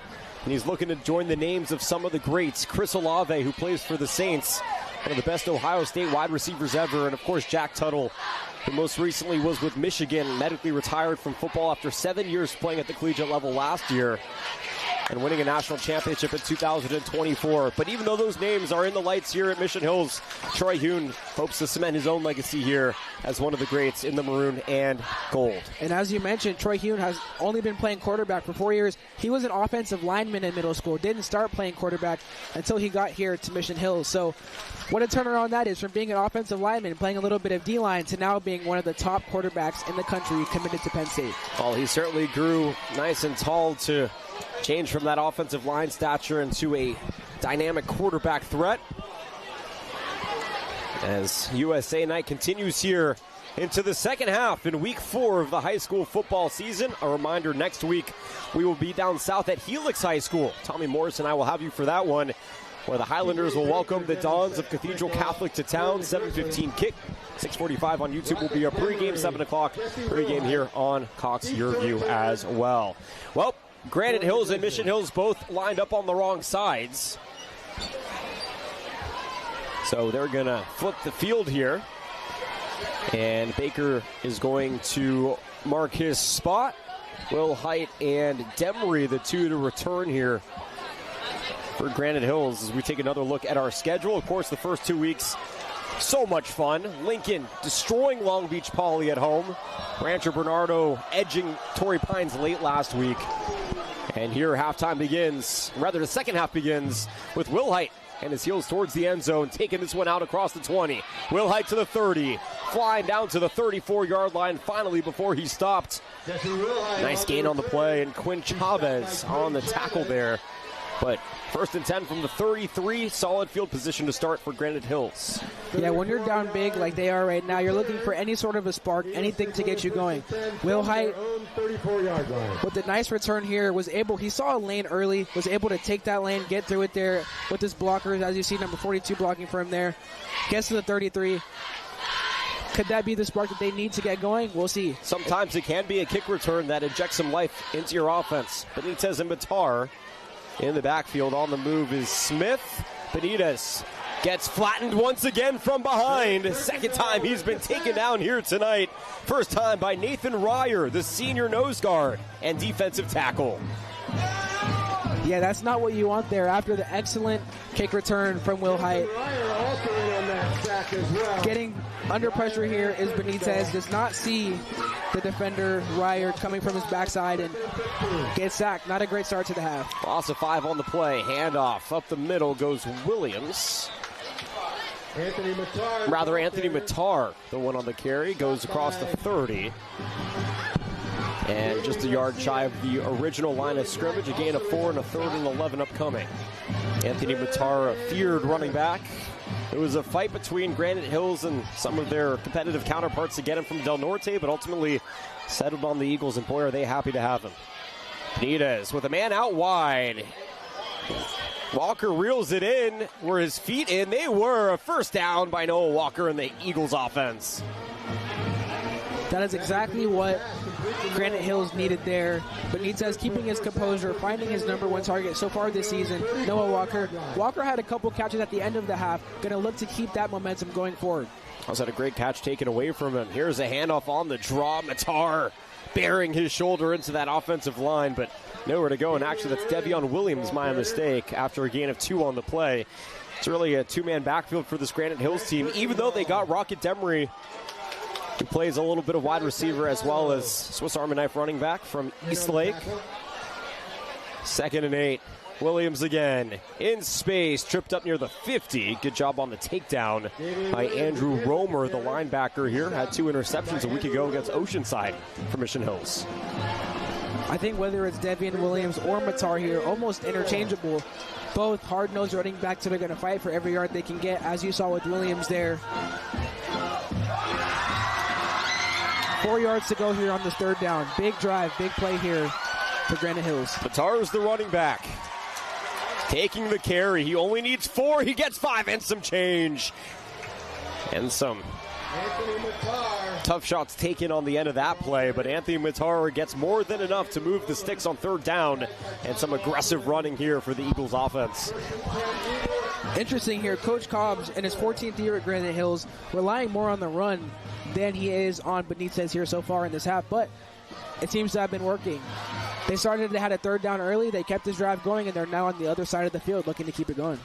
And he's looking to join the names of some of the greats. Chris Olave, who plays for the Saints, one of the best Ohio State wide receivers ever. And, of course, Jack Tuttle, who most recently was with Michigan, medically retired from football after 7 years playing at the collegiate level last year and winning a national championship in 2024. But even though those names are in the lights here at Mission Hills, Troy Hune hopes to cement his own legacy here as one of the greats in the maroon and gold. And as you mentioned, Troy Hune has only been playing quarterback for 4 years. He was an offensive lineman in middle school, didn't start playing quarterback until he got here to Mission Hills. So what a turnaround that is, from being an offensive lineman, playing a little bit of D-line, to now being one of the top quarterbacks in the country committed to Penn State. Well, he certainly grew nice and tall to change from that offensive line stature into a dynamic quarterback threat. As USA Night continues here into the second half in week 4 of the high school football season. A reminder, next week we will be down south at Helix High School. Tommy Morris and I will have you for that one, where the Highlanders will welcome the Dons of Cathedral Catholic to town. 7:15 kick. 6:45 on YouTube will be a pregame. 7 o'clock pregame here on Cox YurView as well. Well, Granite Hills and Mission Hills both lined up on the wrong sides. So they're going to flip the field here. And Baker is going to mark his spot. Will Height and Demery, the two to return here for Granite Hills as we take another look at our schedule. Of course, the first 2 weeks, so much fun. Lincoln destroying Long Beach Poly at home. Rancho Bernardo edging Torrey Pines late last week. And here halftime begins, rather the second half begins, with Will Height and his heels towards the end zone, taking this one out across the 20. Will Height to the 30, flying down to the 34-yard line finally before he stopped. Nice gain on the play, and Quinn Chavez on the tackle there. But first and 10 from the 33, solid field position to start for Granite Hills. Yeah, when you're down big like they are right now, you're looking for any sort of a spark, anything to get you going. Will Height, with a nice return here, he saw a lane early, was able to take that lane, get through it there with his blockers, as you see number 42 blocking for him there. Gets to the 33. Could that be the spark that they need to get going? We'll see. Sometimes it can be a kick return that injects some life into your offense. Benitez and Matar in the backfield. On the move is Smith. Benitez gets flattened once again from behind. Second time he's been taken down here tonight. First time by Nathan Ryer, the senior nose guard and defensive tackle. Yeah, that's not what you want there after the excellent kick return from Will Height. Getting under pressure here is Benitez. Does not see the defender, Ryer, coming from his backside and gets sacked. Not a great start to the half. Loss of 5 on the play. Handoff up the middle goes Williams. Anthony Matar, the one on the carry, goes across the 30. And just a yard shy of the original line of scrimmage. A gain of 4 and a 3rd and 11 upcoming. Anthony Matar, a feared running back. It was a fight between Granite Hills and some of their competitive counterparts to get him from Del Norte, but ultimately settled on the Eagles, and boy, are they happy to have him. Benitez with a man out wide. Walker reels it in. Were his feet in? They were. A first down by Noah Walker in the Eagles offense. That is exactly what Granite Hills needed there. Benitez keeping his composure, finding his number 1 target so far this season, Noah Walker. Walker had a couple catches at the end of the half. Going to look to keep that momentum going forward. Also had a great catch taken away from him. Here's a handoff on the draw. Matar bearing his shoulder into that offensive line, but nowhere to go. And actually, that's Devion Williams, my mistake, after a gain of 2 on the play. It's really a 2-man backfield for this Granite Hills team, even though they got Rocket Demery, who plays a little bit of wide receiver as well as Swiss Army knife running back from Eastlake. 2nd and 8. Williams again in space, tripped up near the 50. Good job on the takedown by Andrew Romer, the linebacker here. Had 2 interceptions a week ago against Oceanside for Mission Hills. I think whether it's Devion Williams or Matar here, almost interchangeable. Both hard-nosed running backs that are going to fight for every yard they can get, as you saw with Williams there. 4 yards to go here on this 3rd down. Big drive, big play here for Granite Hills. Matar's the running back. Taking the carry. He only needs 4. He gets 5 and some change. And some tough shots taken on the end of that play, but Anthony Matar gets more than enough to move the sticks on 3rd down, and some aggressive running here for the Eagles offense. Interesting here, Coach Cobbs in his 14th year at Granite Hills, relying more on the run than he is on Benitez here so far in this half, but it seems to have been working. They had a 3rd down early, they kept this drive going, and they're now on the other side of the field looking to keep it going.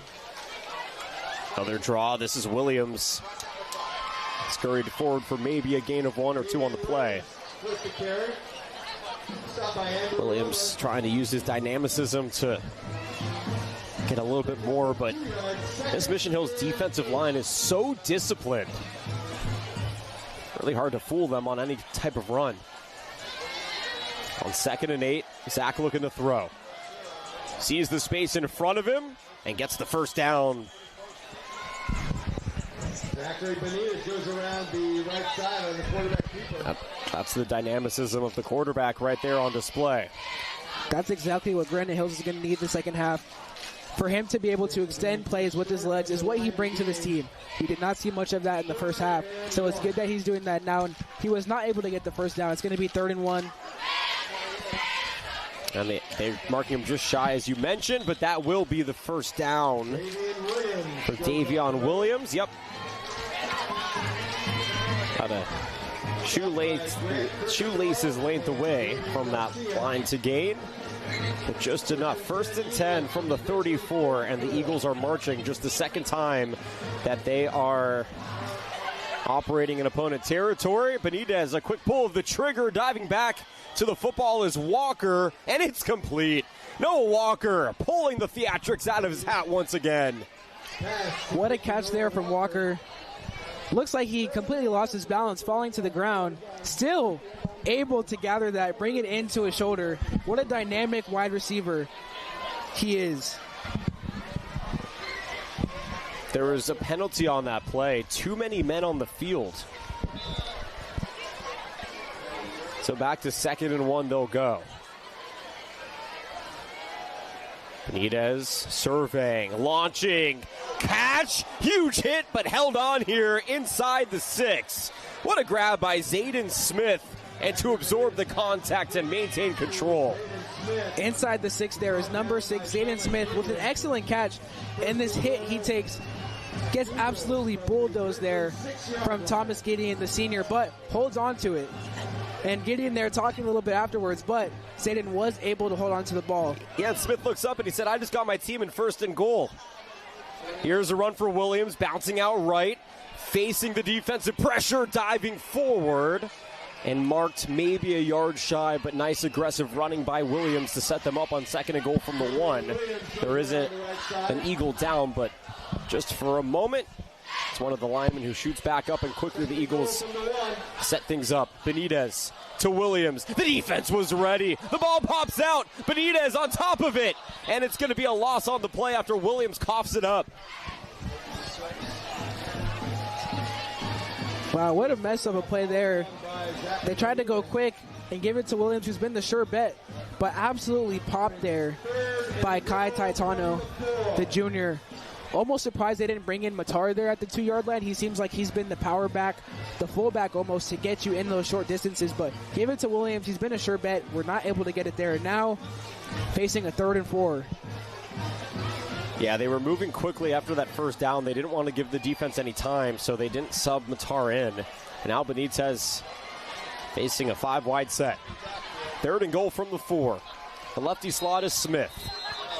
Another draw. This is Williams. Scurried forward for maybe a gain of 1 or 2 on the play. Williams trying to use his dynamicism to get a little bit more, but this Mission Hills defensive line is so disciplined. Really hard to fool them on any type of run. On 2nd and 8, Zach looking to throw. Sees the space in front of him and gets the first down. Zachary Benitez goes around the right side on the quarterback keeper. That's the dynamicism of the quarterback right there on display. That's exactly what Granite Hills is going to need the second half. For him to be able to extend plays with his legs is what he brings to this team. We did not see much of that in the first half, so it's good that he's doing that now. And he was not able to get the first down. It's going to be 3rd and 1. And they're marking him just shy, as you mentioned, but that will be the first down for Davion Williams. Yep. Got a shoelaces length away from that line to gain, but just enough. 1st and 10 from the 34, and the Eagles are marching just the 2nd time that they are operating in opponent territory. Benitez, a quick pull of the trigger, diving back to the football is Walker, and it's complete. Noah Walker pulling the theatrics out of his hat once again. What a catch there from Walker. Looks like he completely lost his balance, falling to the ground. Still able to gather that, bring it into his shoulder. What a dynamic wide receiver he is. There was a penalty on that play. Too many men on the field. So back to 2nd and 1 they'll go. Benitez surveying, launching, catch, huge hit, but held on here inside the 6. What a grab by Zayden Smith, and to absorb the contact and maintain control. Inside the 6 there is number 6, Zayden Smith, with an excellent catch. And this hit he takes gets absolutely bulldozed there from Thomas Gideon, the senior, but holds on to it. And Gideon there talking a little bit afterwards, but Zayden was able to hold on to the ball. Yeah, and Smith looks up and he said, I just got my team in 1st and goal. Here's a run for Williams, bouncing out right, facing the defensive pressure, diving forward, and marked maybe a yard shy, but nice aggressive running by Williams to set them up on 2nd and goal from the 1. There isn't an Eagle down, but just for a moment, it's one of the linemen who shoots back up, and quickly the Eagles set things up. Benitez to Williams. The defense was ready. The ball pops out. Benitez on top of it. And it's going to be a loss on the play after Williams coughs it up. Wow, what a mess of a play there. They tried to go quick and give it to Williams, who's been the sure bet, but absolutely popped there by Kai Taitano, the junior. Almost surprised they didn't bring in Matar there at the 2-yard line. He seems like he's been the power back, the fullback almost, to get you in those short distances. But give it to Williams. He's been a sure bet. We're not able to get it there. And now facing a 3rd and 4. Yeah, they were moving quickly after that 1st down. They didn't want to give the defense any time, so they didn't sub Matar in. And now Benitez facing a 5-wide set. 3rd and goal from the 4. The lefty slot is Smith.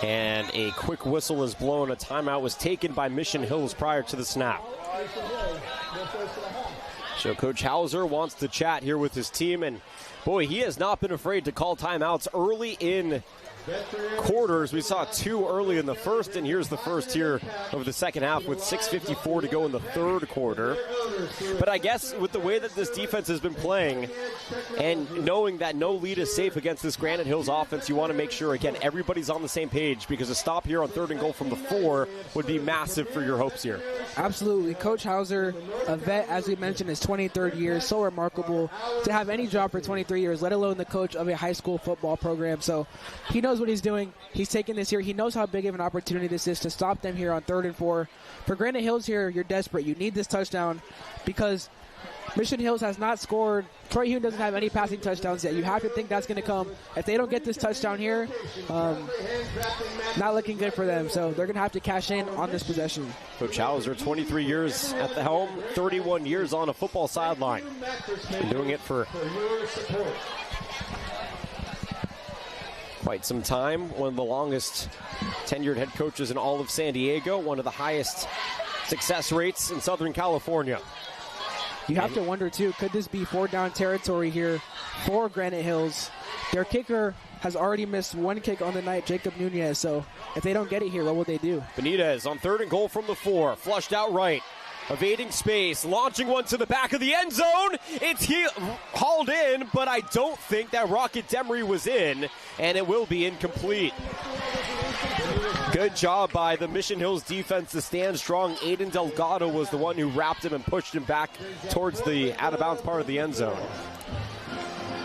And a quick whistle is blown. A timeout was taken by Mission Hills prior to the snap. So Coach Hauser wants to chat here with his team, and boy, he has not been afraid to call timeouts early in quarters. We saw 2 early in the 1st, and here's the 1st here of the 2nd half with 6:54 to go in the 3rd quarter. But I guess with the way that this defense has been playing and knowing that no lead is safe against this Granite Hills offense, you want to make sure, again, everybody's on the same page, because a stop here on 3rd and goal from the 4 would be massive for your hopes here. Absolutely. Coach Hauser, a vet, as we mentioned, his 23rd year. So remarkable to have any job for 23 years, let alone the coach of a high school football program. So he knows what he's doing. He's taking this here. He knows how big of an opportunity this is to stop them here on 3rd and 4. For Granite Hills here, you're desperate. You need this touchdown because Mission Hills has not scored. Troy Hume doesn't have any passing touchdowns yet. You have to think that's going to come. If they don't get this touchdown here, not looking good for them. So they're going to have to cash in on this possession. Coach Hauser, 23 years at the helm, 31 years on a football sideline. Been doing it for quite some time. One of the longest tenured head coaches in all of San Diego. One of the highest success rates in Southern California. You have to wonder, too, could this be 4-down territory here for Granite Hills? Their kicker has already missed 1 kick on the night, Jacob Nunez. So if they don't get it here, what will they do? Benitez on 3rd and goal from the 4. Flushed out right. Evading space. Launching one to the back of the end zone. It's hauled in, but I don't think that Rocket Demery was in, and it will be incomplete. Good job by the Mission Hills defense to stand strong. Aiden Delgado was the one who wrapped him and pushed him back towards the out-of-bounds part of the end zone.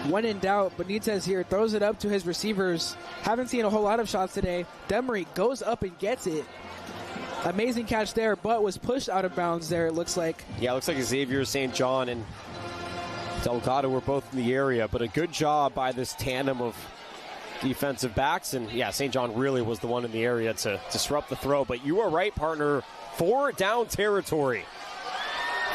When in doubt, Benitez here throws it up to his receivers. Haven't seen a whole lot of shots today. Demery goes up and gets it. Amazing catch there, but was pushed out of bounds there, it looks like. Yeah, it looks like Xavier St. John and Delgado were both in the area, but a good job by this tandem of defensive backs. And yeah, St. John really was the one in the area to disrupt the throw. But you are right, partner. 4-down territory.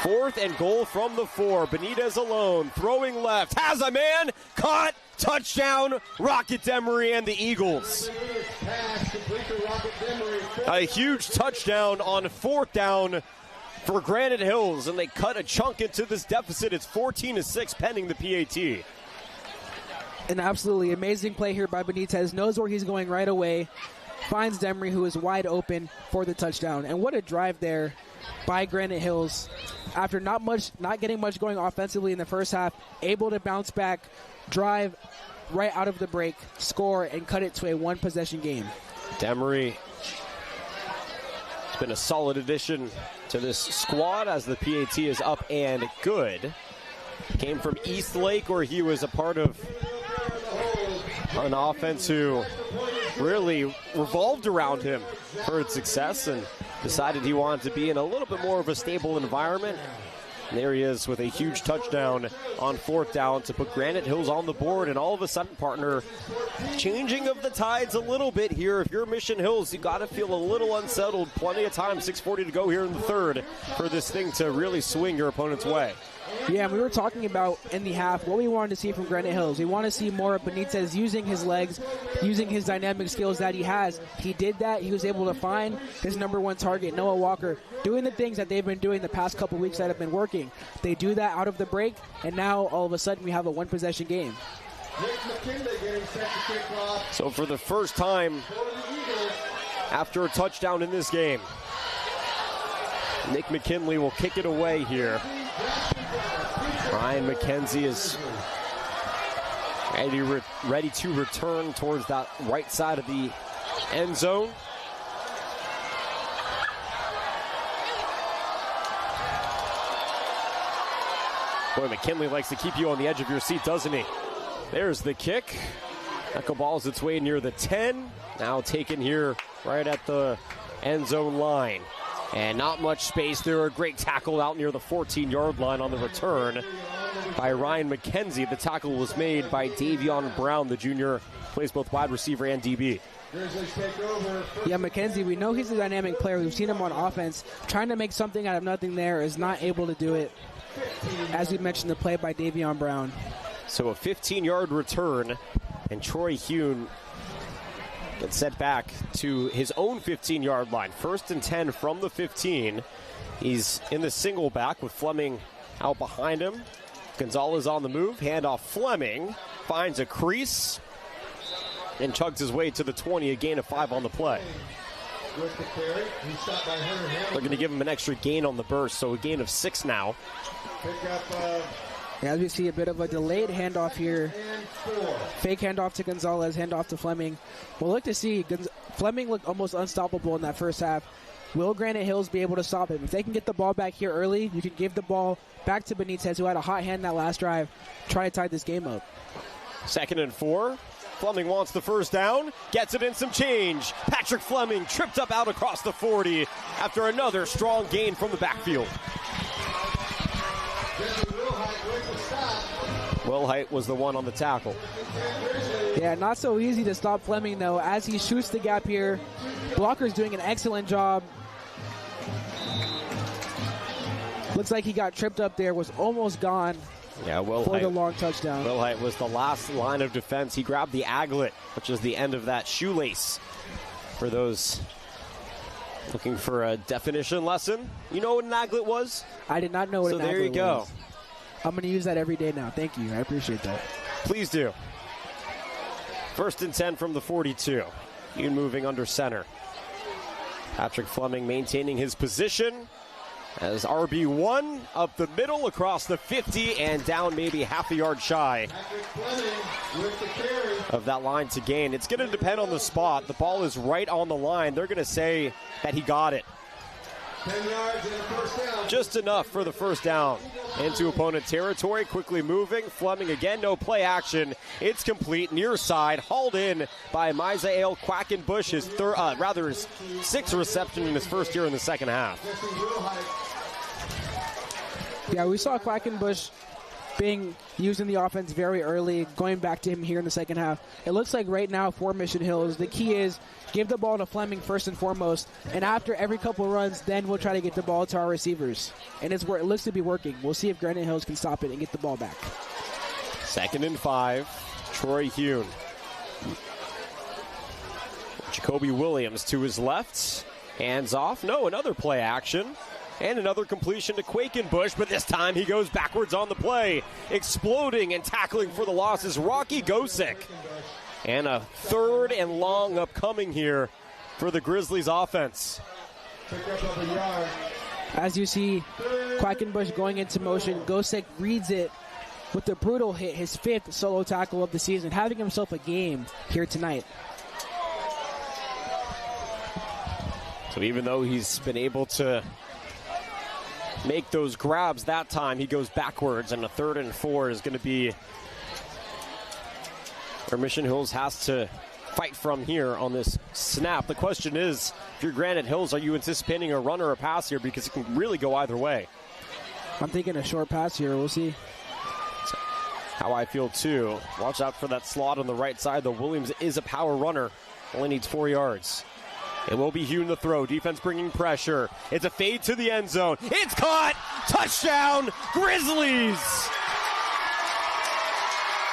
4th and goal from the 4. Benitez alone, throwing left. Has a man. Caught. Touchdown. Rocket Demery and the Eagles. A huge touchdown on 4th down for Granite Hills. And they cut a chunk into this deficit. It's 14-6 pending the PAT. An absolutely amazing play here by Benitez. Knows where he's going right away. Finds Demery, who is wide open for the touchdown. And what a drive there by Granite Hills. After not getting much going offensively in the first half, able to bounce back, drive right out of the break, score, and cut it to a 1-possession game. Demery has been a solid addition to this squad as the PAT is up and good. Came from East Lake, where he was a part of an offense who really revolved around him for its success, and decided he wanted to be in a little bit more of a stable environment. And there he is with a huge touchdown on 4th down to put Granite Hills on the board. And all of a sudden, partner, changing of the tides a little bit here. If you're Mission Hills, you got to feel a little unsettled. Plenty of time, 6:40 to go here in the third for this thing to really swing your opponent's way. Yeah, we were talking about in the half what we wanted to see from Granite Hills. We want to see more of Benitez using his legs, using his dynamic skills that he has. He did that. He was able to find his number 1 target, Noah Walker, doing the things that they've been doing the past couple weeks that have been working. They do that out of the break, and now all of a sudden we have a 1-possession game. So for the first time after a touchdown in this game, Nick McKinley will kick it away here. Ryan McKenzie is ready to return towards that right side of the end zone. Boy, McKinley likes to keep you on the edge of your seat, doesn't he? There's the kick. Knuckleballs its way near the 10. Now taken here right at the end zone line. And not much space there. A great tackle out near the 14-yard line on the return by Ryan McKenzie. The tackle was made by Davion Brown, the junior, plays both wide receiver and DB. Yeah, McKenzie, we know he's a dynamic player. We've seen him on offense. Trying to make something out of nothing there, is not able to do it. As we mentioned, the play by Davion Brown. So a 15-yard return, and Troy Hune gets set back to his own 15-yard line. 1st and 10 from the 15. He's in the single back with Fleming out behind him. Gonzalez on the move. Handoff Fleming. Finds a crease and chugs his way to the 20. A gain of 5 on the play. They're going to give him an extra gain on the burst, so a gain of 6 now. As we see a bit of a delayed handoff here. Fake handoff to Gonzalez, handoff to Fleming. We'll look to see. Fleming looked almost unstoppable in that first half. Will Granite Hills be able to stop him? If they can get the ball back here early, you can give the ball back to Benitez, who had a hot hand in that last drive. Try to tie this game up. 2nd and 4. Fleming wants the first down, gets it in some change. Patrick Fleming tripped up out across the 40 after another strong gain from the backfield. Wilhite was the one on the tackle. Yeah, not so easy to stop Fleming, though, as he shoots the gap here. Blocker's doing an excellent job. Looks like he got tripped up there, was almost gone. Yeah, for the long touchdown. Wilhite was the last line of defense. He grabbed the aglet, which is the end of that shoelace. For those looking for a definition lesson, you know what an aglet was? I did not know what an aglet was. So there you go. I'm going to use that every day now. Thank you. I appreciate that. Please do. 1st and 10 from the 42. Hune moving under center. Patrick Fleming maintaining his position as RB1 up the middle across the 50 and down maybe half a yard shy of that line to gain. It's going to depend on the spot. The ball is right on the line. They're going to say that he got it. 10 yards and a first down. Just enough for the first down. Into opponent territory, quickly moving. Fleming again, no play action. It's complete, near side, hauled in by Misael Quackenbush, his 6th reception in his first year in the second half. Yeah, we saw Quackenbush being used in the offense very early, going back to him here in the second half. It looks like right now for Mission Hills, the key is give the ball to Fleming first and foremost, and after every couple runs, then we'll try to get the ball to our receivers. And it looks to be working. We'll see if Granite Hills can stop it and get the ball back. 2nd and 5, Troy Hune. Jacoby Williams to his left, hands off. No, another play action. And another completion to Quackenbush, but this time he goes backwards on the play. Exploding and tackling for the loss is Rocky Gosick. And a 3rd and long upcoming here for the Grizzlies offense. As you see Quackenbush going into motion, Gosick reads it with the brutal hit, his 5th solo tackle of the season, having himself a game here tonight. So even though he's been able to make those grabs that time, he goes backwards, and a 3rd and 4 is going to be where Mission Hills has to fight from here on this snap. The question is, if you're Granite Hills, are you anticipating a run or a pass here? Because it can really go either way. I'm thinking a short pass here. We'll see. How I feel too. Watch out for that slot on the right side, though Williams is a power runner. Only needs 4 yards. It will be Hune the throw. Defense bringing pressure. It's a fade to the end zone. It's caught! Touchdown, Grizzlies!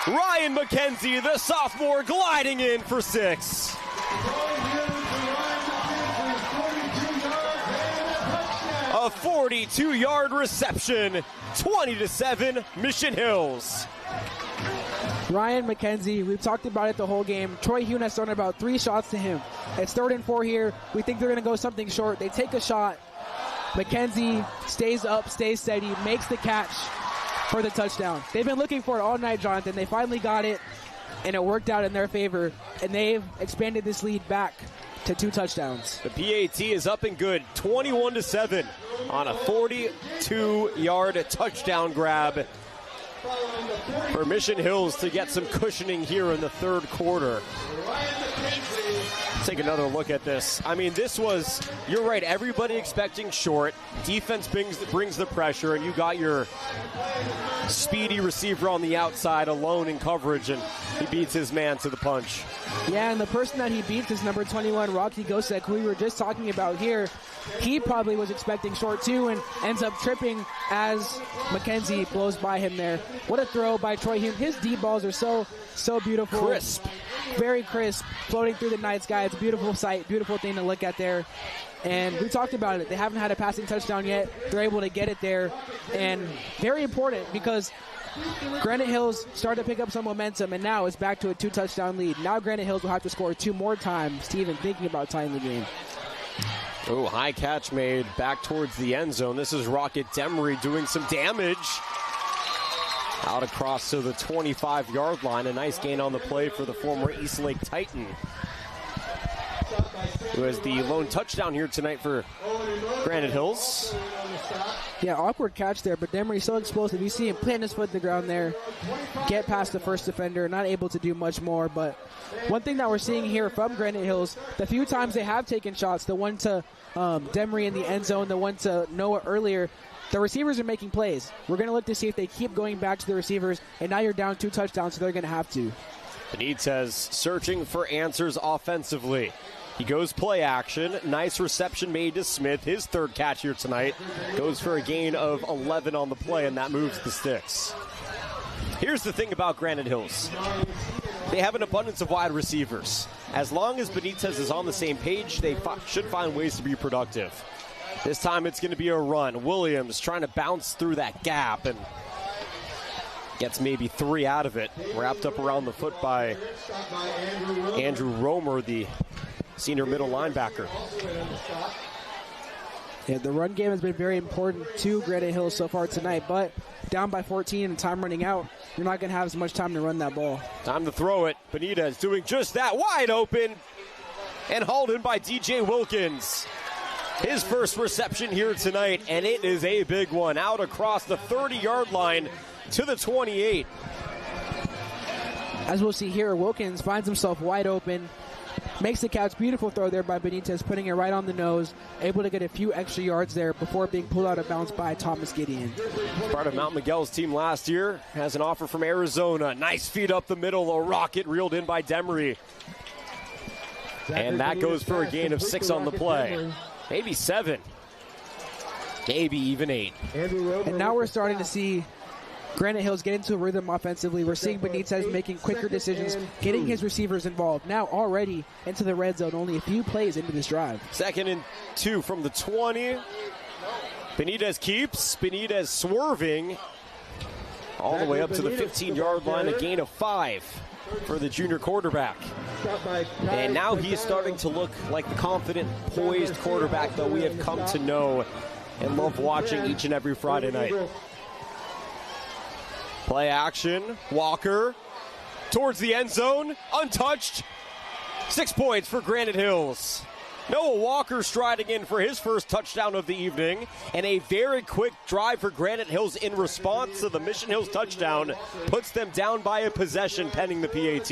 Ryan McKenzie, the sophomore, gliding in for 6. A 42-yard reception, 20-7, Mission Hills. Ryan McKenzie, we've talked about it the whole game. Troy Hune has thrown about 3 shots to him. It's 3rd and 4 here. We think they're going to go something short. They take a shot. McKenzie stays up, stays steady, makes the catch for the touchdown. They've been looking for it all night, Jonathan. They finally got it, and it worked out in their favor, and they've expanded this lead back to 2 touchdowns. The PAT is up and good, 21-7 on a 42-yard touchdown grab for Mission Hills to get some cushioning here in the 3rd quarter. Take another look at this. I mean, this was, you're right, everybody expecting short. Defense brings the pressure, and you got your speedy receiver on the outside alone in coverage, and he beats his man to the punch. Yeah, and the person that he beats is number 21, Rocky Gosek, who we were just talking about here. He probably was expecting short too and ends up tripping as McKenzie blows by him there. What a throw by Troy Hune. His deep balls are so beautiful. Crisp. Very crisp, floating through the night sky. It's a beautiful sight, beautiful thing to look at there. And we talked about it. They haven't had a passing touchdown yet. They're able to get it there. And very important because Granite Hills started to pick up some momentum, and now it's back to a 2-touchdown lead. Now Granite Hills will have to score 2 more times to even thinking about tying the game. Oh, high catch made back towards the end zone. This is Rocket Demery doing some damage. Out across to the 25-yard line. A nice gain on the play for the former Eastlake Titan, who has the lone touchdown here tonight for Granite Hills. Yeah, awkward catch there, but Demery's so explosive. You see him plant his foot in the ground there, get past the first defender, not able to do much more. But one thing that we're seeing here from Granite Hills, the few times they have taken shots, the one to Demery in the end zone, the one to Noah earlier, the receivers are making plays. We're going to look to see if they keep going back to the receivers, and now you're down 2 touchdowns, so they're going to have to. Benitez searching for answers offensively. He goes play action. Nice reception made to Smith. His 3rd catch here tonight. Goes for a gain of 11 on the play, and that moves the sticks. Here's the thing about Granite Hills. They have an abundance of wide receivers. As long as Benitez is on the same page, they should find ways to be productive. This time it's going to be a run. Williams trying to bounce through that gap and gets maybe 3 out of it. Wrapped up around the foot by Andrew Romer, the senior middle linebacker. Yeah, the run game has been very important to Granite Hills so far tonight, but down by 14 and time running out, you're not going to have as much time to run that ball. Time to throw it. Benitez doing just that, wide open, and hauled in by DJ Wilkins. His first reception here tonight, and it is a big one. Out across the 30-yard line to the 28. As we'll see here, Wilkins finds himself wide open, makes the catch. Beautiful throw there by Benitez, putting it right on the nose, able to get a few extra yards there before being pulled out of bounds by Thomas Gideon. Part of Mount Miguel's team last year, has an offer from Arizona. Nice feed up the middle, a rocket reeled in by Demery. And that goes for a gain of 6 on the play. Maybe 7. Maybe even 8. And now we're starting to see Granite Hills get into a rhythm offensively. We're seeing Benitez making quicker decisions, getting his receivers involved. Now already into the red zone, only a few plays into this drive. 2nd and 2 from the 20. Benitez keeps. Benitez swerving all the way up to the 15-yard line, a gain of 5 for the junior quarterback. And now he's starting to look like the confident, poised quarterback that we have come to know and love watching each and every Friday night. Play action, Walker towards the end zone, untouched. 6 points for Granite Hills. Noah Walker striding in for his first touchdown of the evening, and a very quick drive for Granite Hills in response to the Mission Hills touchdown puts them down by a possession pending the PAT.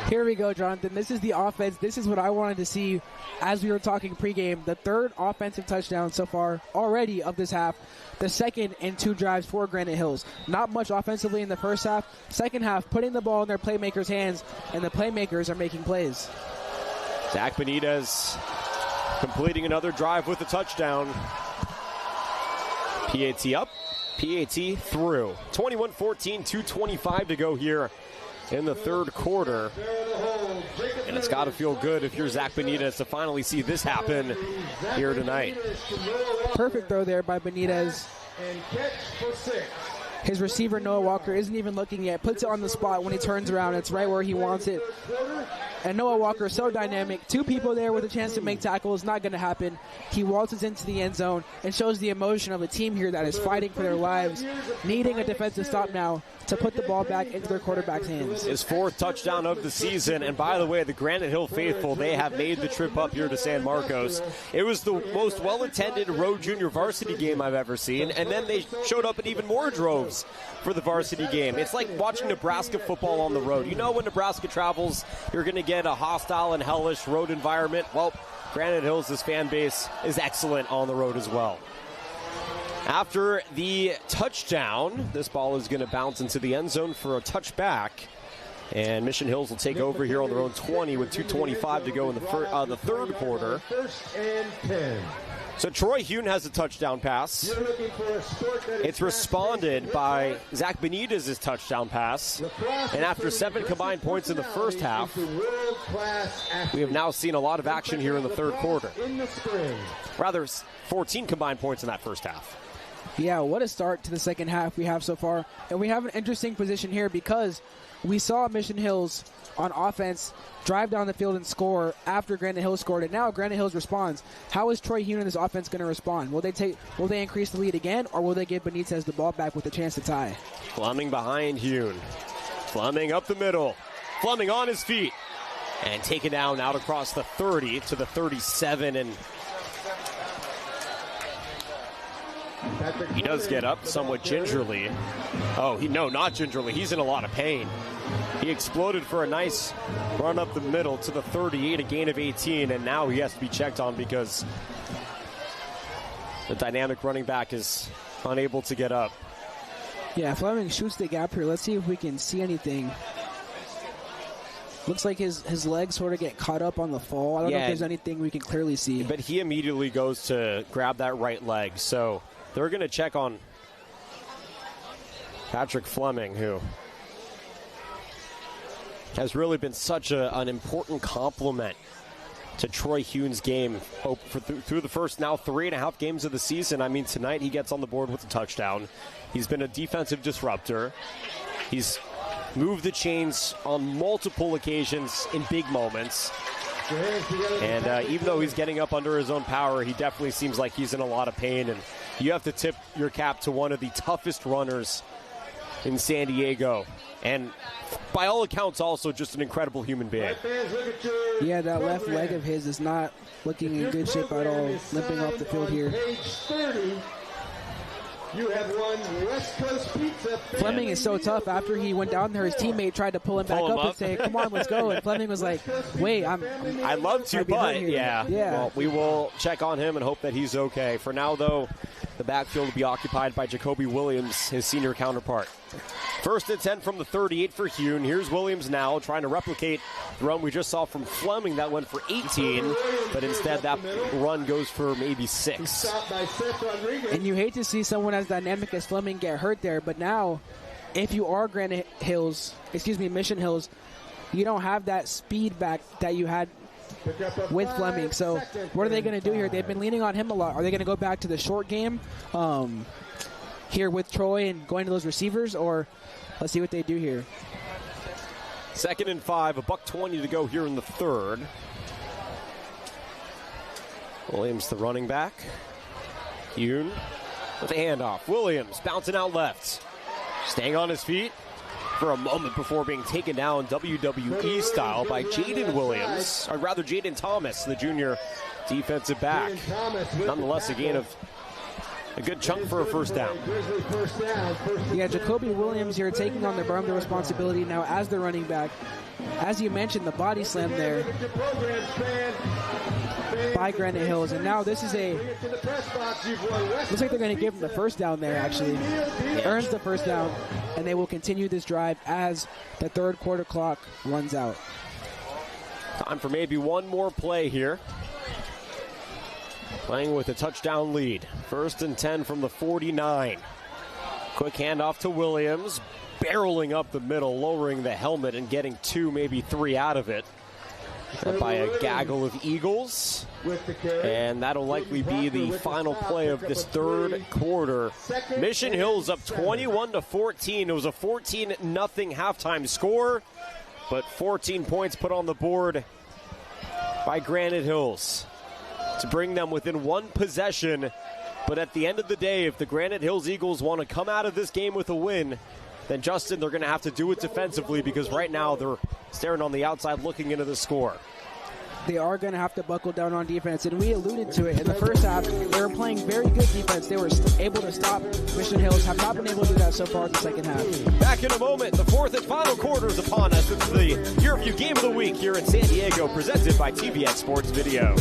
Here we go, Jonathan. This is the offense. This is what I wanted to see as we were talking pregame. The third offensive touchdown so far already of this half. The second in 2 drives for Granite Hills. Not much offensively in the first half. Second half, putting the ball in their playmakers' hands, and the playmakers are making plays. Zach Benitez completing another drive with a touchdown. PAT up, PAT through. 21-14, 2:25 to go here in the third quarter. And it's got to feel good if you're Zach Benitez to finally see this happen here tonight. Perfect throw there by Benitez. His receiver, Noah Walker, isn't even looking yet. Puts it on the spot when he turns around. It's right where he wants it. And Noah Walker is so dynamic. 2 people there with a chance to make tackles. Not going to happen. He waltzes into the end zone and shows the emotion of a team here that is fighting for their lives, needing a defensive stop now to put the ball back into their quarterback's hands. His 4th touchdown of the season. And by the way, the Granite Hill faithful, they have made the trip up here to San Marcos. It was the most well-attended road junior varsity game I've ever seen. And then they showed up in even more droves for the varsity game. It's like watching Nebraska football on the road. You know when Nebraska travels, you're going to get a hostile and hellish road environment. Well, Granite Hills' fan base is excellent on the road as well. After the touchdown, this ball is going to bounce into the end zone for a touchback. And Mission Hills will take over here on their own 20 with 2:25 to go in the third quarter. So Troy Hune has a touchdown pass. It's responded by Zach Benitez's touchdown pass. And after 7 combined points in the first half, we have now seen a lot of action here in the third quarter. Rather, 14 combined points in that first half. Yeah, what a start to the second half we have so far. And we have an interesting position here because we saw Mission Hills on offense drive down the field and score after Granite Hills scored, and now Granite Hills responds. How is Troy Hune and this offense going to respond? Will they increase the lead again, or will they give Benitez the ball back with a chance to tie? Fleming behind Hune. Fleming up the middle. Fleming on his feet. And taken down out across the 30 to the 37, and he does get up somewhat gingerly. No, not gingerly. He's in a lot of pain. He exploded for a nice run up the middle to the 38, a gain of 18, and now he has to be checked on because the dynamic running back is unable to get up. Yeah, Fleming shoots the gap here. Let's see if we can see anything. Looks like his legs sort of get caught up on the fall. I don't know if there's anything we can clearly see. But he immediately goes to grab that right leg, so they're going to check on Patrick Fleming, who has really been such an important complement to Troy Hune's game through the first now 3.5 games of the season. I mean, tonight he gets on the board with a touchdown. He's been a defensive disruptor. He's moved the chains on multiple occasions in big moments. And even though he's getting up under his own power, he definitely seems like he's in a lot of pain. And you have to tip your cap to one of the toughest runners in San Diego. And by all accounts, also just an incredible human being. Yeah, that left leg of his is not looking in good shape at all, limping off the field here. You have won West Coast Pizza. Fleming is so tough. After he went down there, his teammate tried to pull him back up and say, come on, let's go. And Fleming was like, wait, I'd love to, but yeah. Well, we will check on him and hope that he's okay. For now, though, the backfield will be occupied by Jacoby Williams, his senior counterpart. First and 10 from the 38 for Hune. Here's Williams now trying to replicate the run we just saw from Fleming. That went for 18, but instead that run goes for maybe 6. And you hate to see someone as dynamic as Fleming get hurt there, but now if you are Mission Hills, you don't have that speed back that you had with Fleming. So what are they going to do here? They've been leaning on him a lot. Are they going to go back to the short game here with Troy and going to those receivers, or let's see what they do here. 2nd and 5, $1:20 to go here in the third. Williams, the running back. Hune with a handoff. Williams bouncing out left. Staying on his feet. for a moment before being taken down WWE style by Jaden Williams, or rather Jaden Thomas, the junior defensive back. Nonetheless, a gain of a good chunk for a first down. Yeah, Jacoby Williams here taking on the brunt of the responsibility now as the running back. As you mentioned, the body slam there by Granite Hills, and now this is looks like they're going to give him the first down there, actually. Earns the first down, and they will continue this drive as the third quarter clock runs out. Time for maybe one more play here. Playing with a touchdown lead. 1st and 10 from the 49. Quick handoff to Williams. Barreling up the middle, lowering the helmet and getting 2, maybe 3 out of it. By a gaggle of Eagles. And that'll likely be the final play of this third quarter. Mission Hills up 21-14. It was a 14-0 halftime score, but 14 points put on the board by Granite Hills to bring them within one possession. But at the end of the day, if the Granite Hills Eagles want to come out of this game with a win, then Justin, they're going to have to do it defensively, because right now they're staring on the outside looking into the score. They are going to have to buckle down on defense, and we alluded to it in the first half. They were playing very good defense. They were able to stop Mission Hills. Have not been able to do that so far in the second half. Back in a moment, the fourth and final quarter is upon us. It's the YurView Game of the Week here in San Diego, presented by TVX Sports Video.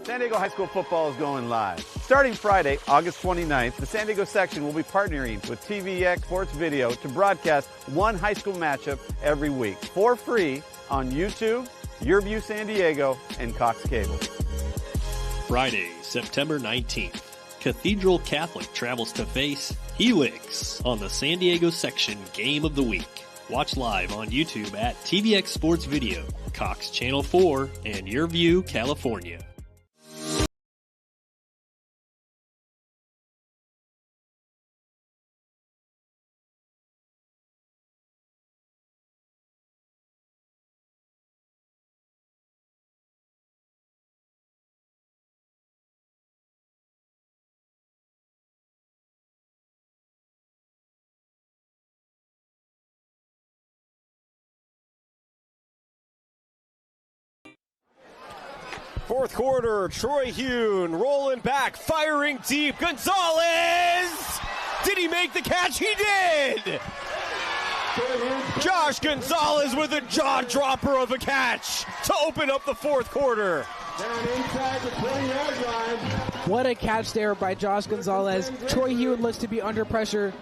San Diego High School football is going live. Starting Friday, August 29th, the San Diego section will be partnering with TVX Sports Video to broadcast one high school matchup every week for free on YouTube, YurView San Diego, and Cox Cable. Friday, September 19th, Cathedral Catholic travels to face Helix on the San Diego section Game of the Week. Watch live on YouTube at TVX Sports Video, Cox Channel 4, and YurView, California. Fourth quarter, Troy Hune rolling back, firing deep. Gonzalez! Did he make the catch? He did! Josh Gonzalez with a jaw dropper of a catch to open up the fourth quarter. Down inside the 20-yard line. What a catch there by Josh Gonzalez. Troy Hune looks to be under pressure.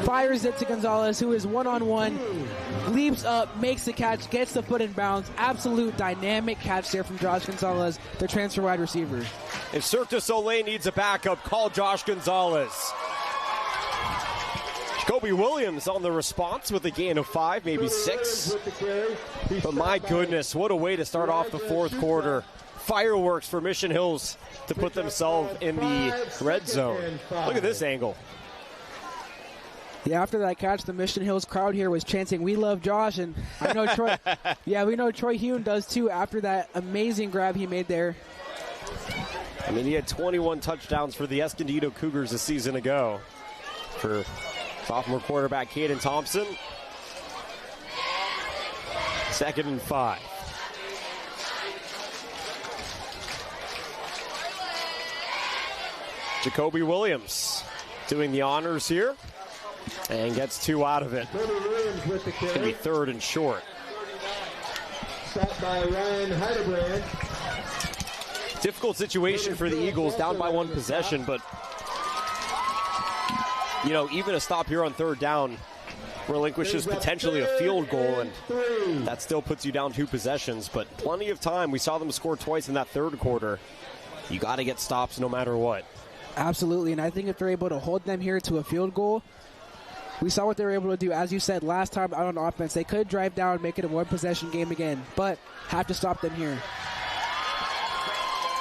Fires it to Gonzalez, who is one-on-one, leaps up, makes the catch, gets the foot in bounds. Absolute dynamic catch there from Josh Gonzalez, the transfer wide receiver. If Cirque du Soleil needs a backup, call Josh Gonzalez. Jacoby Williams on the response with a gain of 5, maybe 6. But my goodness, what a way to start off the fourth quarter. Fireworks for Mission Hills to put themselves in the red zone. Look at this angle. Yeah, after that catch, the Mission Hills crowd here was chanting, "We love Josh," and I know Troy. Yeah, we know Troy Hune does too. After that amazing grab he made there. I mean, he had 21 touchdowns for the Escondido Cougars a season ago. For sophomore quarterback Caden Thompson. 2nd and 5. Jacoby Williams doing the honors here. And gets 2 out of it. It's going to be 3rd and short. Stopped by Ryan Heidebrand. Difficult situation for the Eagles, down by 1 possession, but you know, even a stop here on 3rd down relinquishes potentially a field goal, and that still puts you down 2 possessions, but plenty of time. We saw them score twice in that 3rd quarter. You got to get stops no matter what. Absolutely, and I think if they're able to hold them here to a field goal, we saw what they were able to do, as you said, last time out on offense. They could drive down, make it a 1-possession game again, but have to stop them here.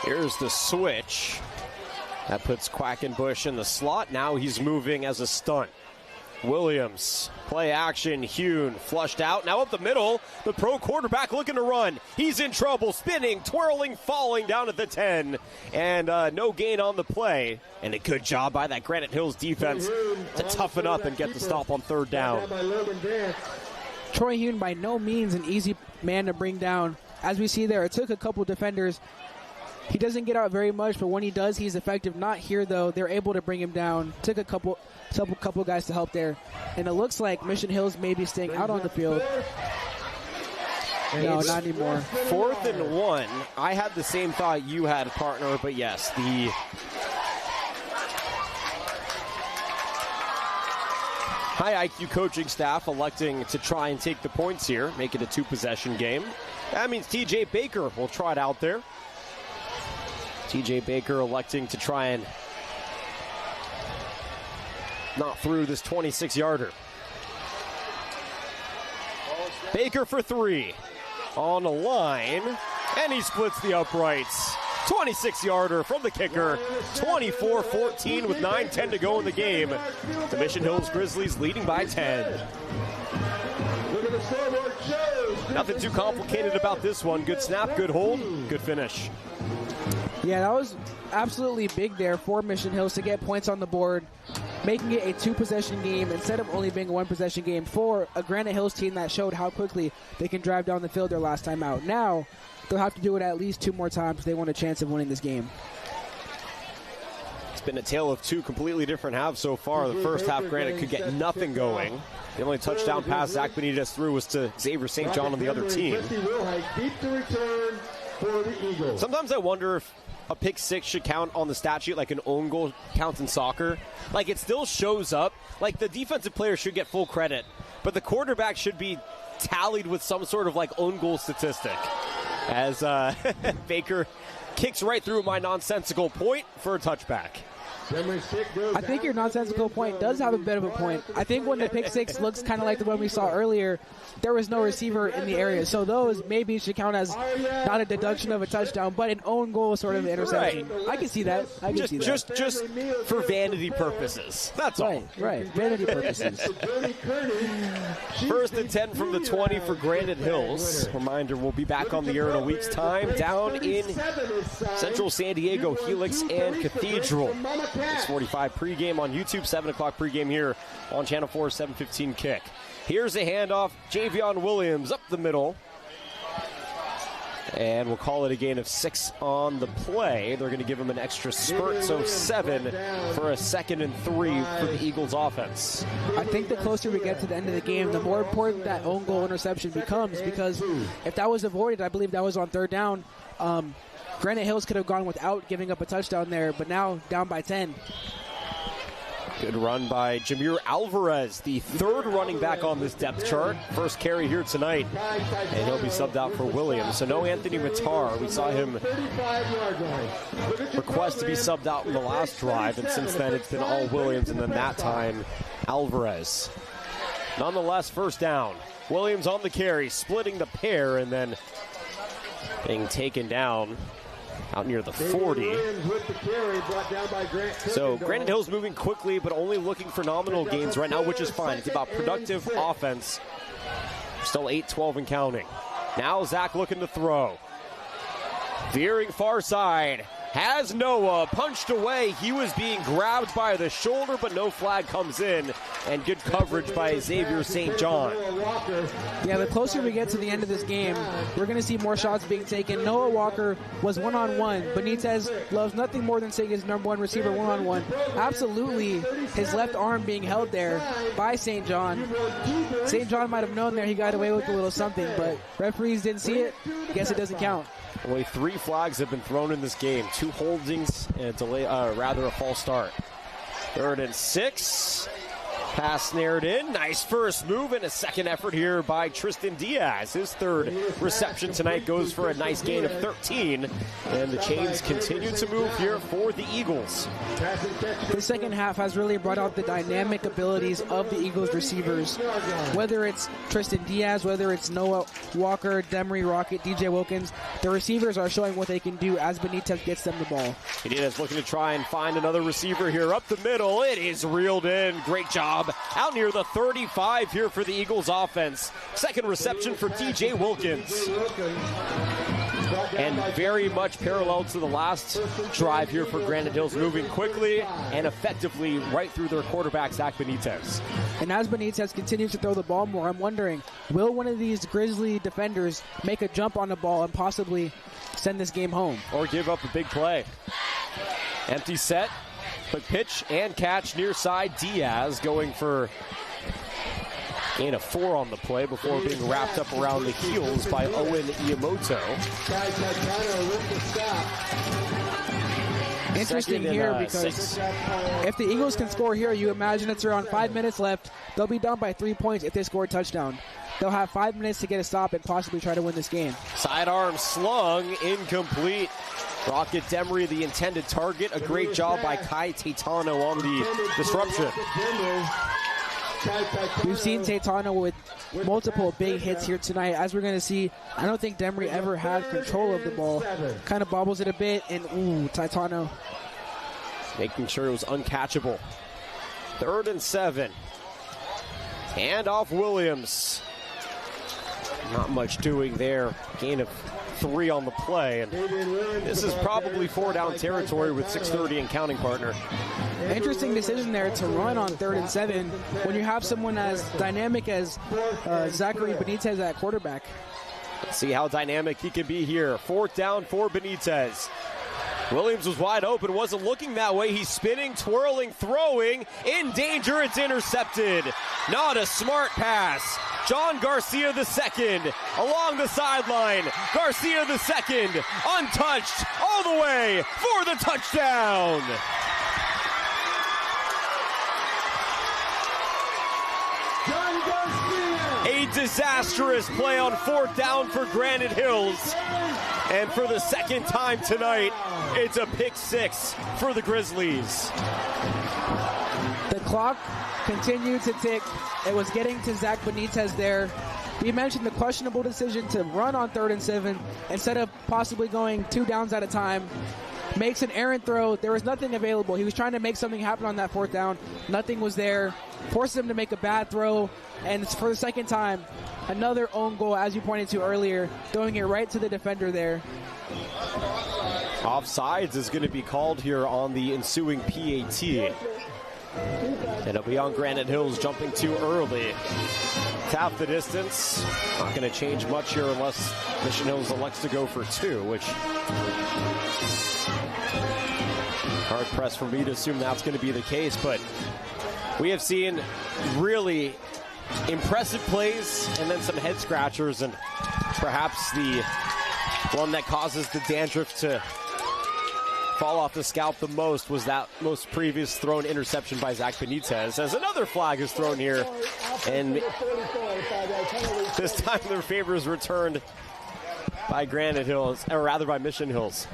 Here's the switch. That puts Quackenbush in the slot. Now he's moving as a stunt. Williams, play action, Hune, flushed out, now up the middle, the pro quarterback looking to run. He's in trouble, spinning, twirling, falling down at the 10, and no gain on the play. And a good job by that Granite Hills defense to toughen up and get the stop on third down. Troy Hune, by no means an easy man to bring down. As we see there, it took a couple defenders. He doesn't get out very much, but when he does, he's effective. Not here, though. They're able to bring him down. Took a couple guys to help there. And it looks like Mission Hills may be staying out on the field. No, not anymore. 4th and 1. I had the same thought you had, partner, but yes, the high IQ coaching staff electing to try and take the points here, make it a 2-possession game. That means TJ Baker will try it out there. TJ Baker electing to try and not through this 26-yarder. Baker for 3 on the line, and he splits the uprights. 26-yarder from the kicker, 24-14 with 9:10 to go in the game. The Mission Hills Grizzlies leading by 10. Nothing too complicated about this one. Good snap, good hold, good finish. Yeah, that was absolutely big there for Mission Hills to get points on the board, making it a 2-possession game instead of only being a 1-possession game for a Granite Hills team that showed how quickly they can drive down the field their last time out. Now, they'll have to do it at least 2 more times if they want a chance of winning this game. It's been a tale of 2 completely different halves so far. The first half, Granite could get nothing going. The only touchdown pass Zach Benitez threw was to Xavier St. John on the other team. Sometimes I wonder if a pick 6 should count on the stat sheet like an own goal counts in soccer. Like, it still shows up. Like, the defensive player should get full credit, but the quarterback should be tallied with some sort of like own goal statistic. As Baker kicks right through my nonsensical point for a touchback. I think your nonsensical point does have a bit of a point. I think when the pick 6 looks kind of like the one we saw earlier, there was no receiver in the area. So those maybe should count as not a deduction of a touchdown, but an own goal sort of interception. Right. I can see that. Just for vanity purposes. That's all. Right. Vanity purposes. 1st and 10 from the 20 for Granite Hills. Reminder, we'll be back on the air in a week's time down in Central San Diego, Helix and Cathedral. 6:45 pregame on YouTube, 7 o'clock pregame here on Channel 4, 7:15 kick. Here's a handoff, Javion Williams up the middle. And we'll call it a gain of 6 on the play. They're going to give him an extra spurt, so 7 for a 2nd and 3 for the Eagles offense. I think the closer we get to the end of the game, the more important that own goal interception becomes, because if that was avoided, I believe that was on 3rd down, Granite Hills could have gone without giving up a touchdown there, but now down by 10. Good run by Jameer Alvarez, the 3rd running back on this depth chart. First carry here tonight, and he'll be subbed out for Williams. So no Anthony Matar. We saw him request to be subbed out in the last drive, and since then it's been all Williams, and then that time Alvarez. Nonetheless, 1st down. Williams on the carry, splitting the pair, and then being taken down out near the 40. So Granite Hills moving quickly, but only looking for nominal gains right now, which is fine. It's about productive offense. Still 8-12 and counting. Now Zach looking to throw. Veering far side. Has Noah punched away. He was being grabbed by the shoulder, but no flag comes in. And good coverage by Xavier St. John. Yeah, the closer we get to the end of this game, we're going to see more shots being taken. Noah Walker was one-on-one. Benitez loves nothing more than seeing his number 1 receiver one-on-one. Absolutely his left arm being held there by St. John. St. John might have known there he got away with a little something, but referees didn't see it. Guess it doesn't count. Only 3 flags have been thrown in this game. 2 holdings and a delay, a false start. 3rd and 6. Pass snared in. Nice first move and a second effort here by Tristan Diaz. His 3rd reception tonight goes for a nice gain of 13. And the chains continue to move here for the Eagles. The second half has really brought out the dynamic abilities of the Eagles receivers. Whether it's Tristan Diaz, whether it's Noah Walker, Demery Rocket, DJ Wilkins, the receivers are showing what they can do as Benitez gets them the ball. Benitez looking to try and find another receiver here up the middle. It is reeled in. Great job out near the 35 here for the Eagles offense. Second reception for DJ Wilkins. And very much parallel to the last drive here for Granite Hills, moving quickly and effectively right through their quarterback, Zach Benitez. And as Benitez continues to throw the ball more, I'm wondering, will one of these Grizzly defenders make a jump on the ball and possibly send this game home? Or give up a big play. Empty set, quick pitch and catch near side. Diaz going for gain of 4 on the play before being wrapped up around the heels by Owen Iamoto. Interesting here because if the Eagles can score here, you imagine it's around 5 minutes left. They'll be down by 3 points if they score a touchdown. They'll have 5 minutes to get a stop and possibly try to win this game. Sidearm slung, incomplete. Rocket Demery, the intended target. A great job by Kai Taitano on the disruption. We've seen Taitano with multiple big hits here tonight. As we're going to see, I don't think Demery ever had control of the ball. Kind of bobbles it a bit, and Taitano making sure it was uncatchable. 3rd and 7. Hand off Williams. Not much doing there. Gain of 3 on the play, and this is probably 4 down territory with 6:30 and counting, partner. Interesting decision there to run on 3rd and 7 when you have someone as dynamic as Zachary Benitez at quarterback. Let's see how dynamic he can be here. 4th down for Benitez. Williams was wide open, wasn't looking that way. He's spinning, twirling, throwing, in danger. It's intercepted. Not a smart pass. John Garcia II along the sideline. Garcia II untouched all the way for the touchdown. A disastrous play on 4th down for Granite Hills. And for the second time tonight, it's a pick 6 for the Grizzlies. The clock continued to tick. It was getting to Zach Benitez there. We mentioned the questionable decision to run on 3rd and 7 instead of possibly going 2 downs at a time. Makes an errant throw. There was nothing available. He was trying to make something happen on that 4th down. Nothing was there. Forces him to make a bad throw. And for the second time, another own goal, as you pointed to earlier, throwing it right to the defender there. Offsides is going to be called here on the ensuing PAT. And it'll be on Granite Hills jumping too early. Half the distance. Not going to change much here unless Mission Hills elects to go for 2, which hard pressed for me to assume that's going to be the case, but we have seen really impressive plays and then some head scratchers, and perhaps the one that causes the dandruff to fall off the scalp the most was that most previous thrown interception by Zach Benitez, as another flag is thrown here, and this time their favor is returned by Granite Hills, or rather by Mission Hills.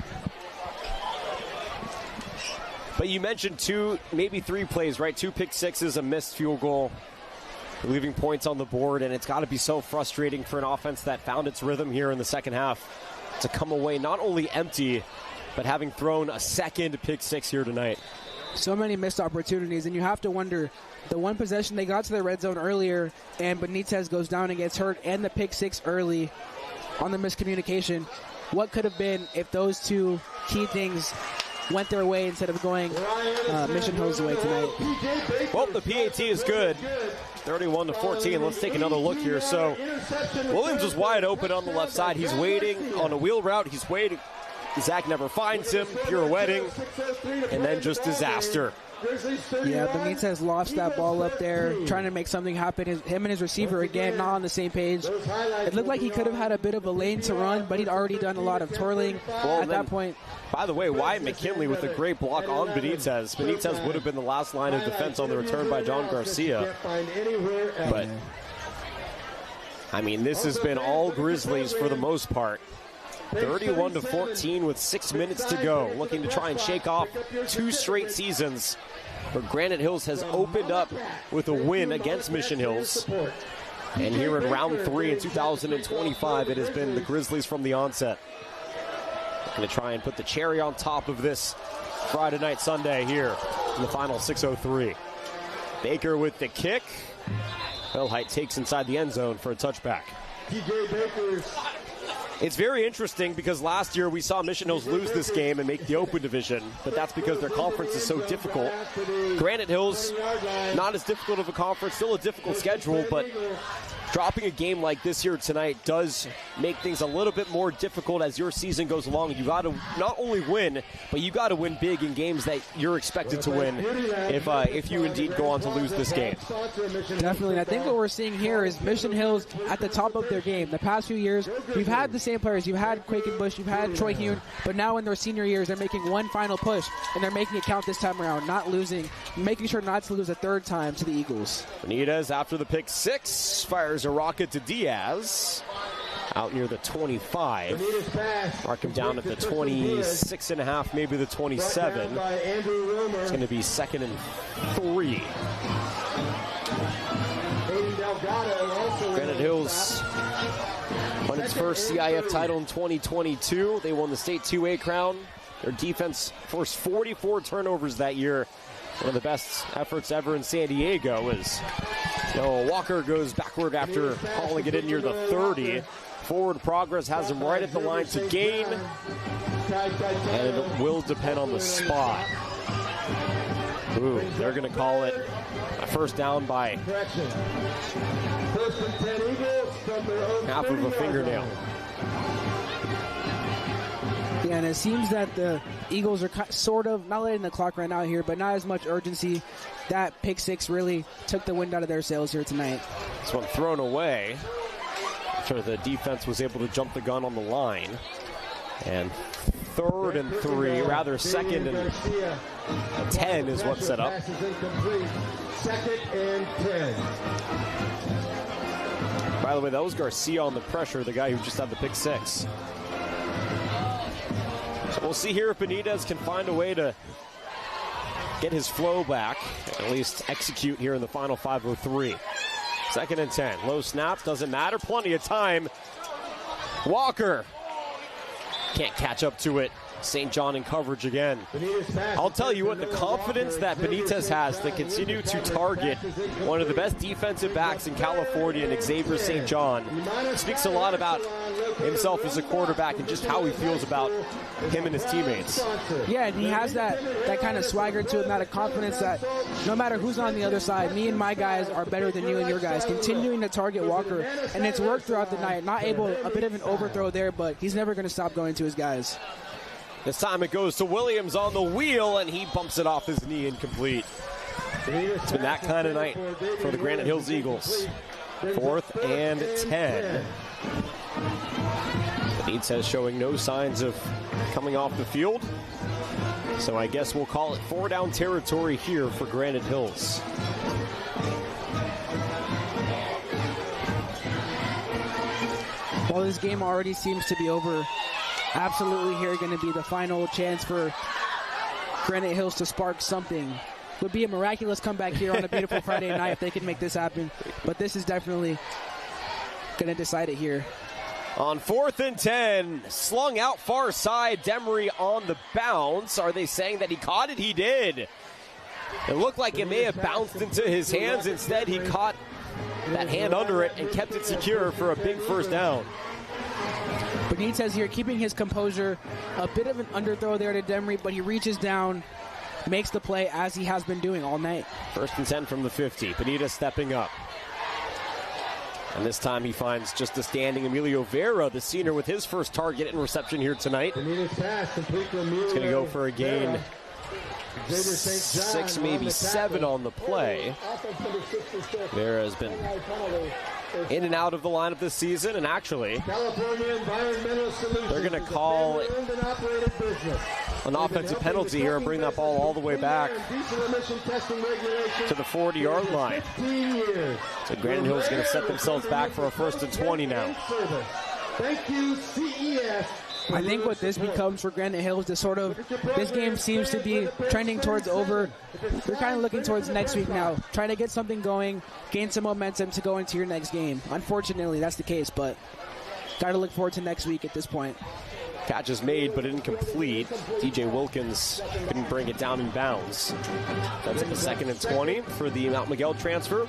But you mentioned 2, maybe 3 plays, right? 2 pick sixes, a missed field goal, leaving points on the board, and it's got to be so frustrating for an offense that found its rhythm here in the second half to come away not only empty, but having thrown a second pick 6 here tonight. So many missed opportunities, and you have to wonder, the one possession they got to the red zone earlier, and Benitez goes down and gets hurt, and the pick 6 early on the miscommunication. What could have been if those 2 key things went their way instead of going Mission Hills' way tonight? Well, the PAT is good. 31-14. Let's take another look here. So Williams was wide open on the left side. He's waiting on a wheel route. He's waiting. Zach never finds him. Pirouetting. And then just disaster. Yeah, Benitez lost that ball up there, trying to make something happen. Him and his receiver, again, not on the same page. It looked like he could have had a bit of a lane to run, but he'd already done a lot of twirling at that point. By the way, Wyatt McKinley with a great block on Benitez. Benitez would have been the last line of defense on the return by John Garcia. But, I mean, this has been all Grizzlies for the most part. 31-14 with 6 minutes to go. Looking to try and shake off 2 straight seasons. But Granite Hills has opened up with a win against Mission Hills. And here in round 3 in 2025, it has been the Grizzlies from the onset. Going to try and put the cherry on top of this Friday night Sunday here in the final 6:03. Baker with the kick. Wilhite takes inside the end zone for a touchback. TJ Baker. It's very interesting because last year we saw Mission Hills lose this game and make the Open Division, but that's because their conference is so difficult. Granite Hills, not as difficult of a conference, still a difficult schedule, but dropping a game like this here tonight does make things a little bit more difficult as your season goes along. You got to not only win, but you got to win big in games that you're expected to win if you indeed go on to lose this game. Definitely. I think what we're seeing here is Mission Hills at the top of their game. The past few years, we've had the same players. You've had Quakenbush, you've had Troy Hune, but now in their senior years, they're making one final push, and they're making it count this time around, not losing, making sure not to lose a third time to the Eagles. Benitez, after the pick six, fires a rocket to Diaz out near the 25. Mark him down at the 26.5, maybe the 27. It's going to be 2nd and 3. Granite Hills won its first CIF title in 2022. They won the state 2A crown. Their defense forced 44 turnovers that year. One of the best efforts ever in San Diego as Walker goes backward after hauling it in near the 30. Forward progress has him right at the line to gain, and it will depend on the spot. Ooh, they're going to call it a first down by half of a fingernail. Yeah, and it seems that the Eagles are sort of not letting the clock run out here, but not as much urgency. That pick six really took the wind out of their sails here tonight. This one thrown away after the defense was able to jump the gun on the line. And 3rd and 3, rather 2nd and 10 is what's set up. 2nd and 10. By the way, that was Garcia on the pressure, the guy who just had the pick six. So we'll see here if Benitez can find a way to get his flow back, at least execute here in the final 5:03. 2nd and 10. Low snap, doesn't matter. Plenty of time. Walker can't catch up to it. St. John in coverage again. I'll tell you what, the confidence that Benitez has to continue to target one of the best defensive backs in California and Xavier St. John speaks a lot about himself as a quarterback and just how he feels about him and his teammates. Yeah, and he has that kind of swagger to him, that confidence that no matter who's on the other side, me and my guys are better than you and your guys. Continuing to target Walker, and it's worked throughout the night. Not able, a bit of an overthrow there, but he's never going to stop going to his guys. This time it goes to Williams on the wheel, and he bumps it off his knee, incomplete. It's been that kind of night for the Granite Hills Eagles. 4th and 10. Benitez showing no signs of coming off the field. So I guess we'll call it 4-down territory here for Granite Hills. Well, this game already seems to be over. Absolutely here going to be the final chance for Granite Hills to spark something. It would be a miraculous comeback here on a beautiful Friday night if they can make this happen. But this is definitely going to decide it here. On 4th and 10, slung out far side, Demery on the bounce. Are they saying that he caught it? He did. It looked like it may have bounced into his hands. Instead, he caught that hand under it and kept it secure for a big first down. Benitez here keeping his composure. A bit of an underthrow there to Demery, but he reaches down, makes the play as he has been doing all night. 1st and 10 from the 50. Benitez stepping up. And this time he finds just a standing Emilio Vera, the senior, with his first target and reception here tonight. He's going to go for a gain. 6, maybe 7 on the play. Vera has been in and out of the lineup this season, and actually, they're going to call an offensive penalty here and bring that ball all the way back to the 40-yard line. So Granite Hills is going to set themselves back for a 1st and 20 now. Thank you, CES. I think what this becomes for Granite Hills is sort of, this game seems to be trending towards over. You're kind of looking towards next week now, trying to get something going, gain some momentum to go into your next game. Unfortunately, that's the case, but got to look forward to next week at this point. Catch is made, but incomplete. DJ Wilkins couldn't bring it down in bounds. That's up a 2nd and 20 for the Mount Miguel transfer.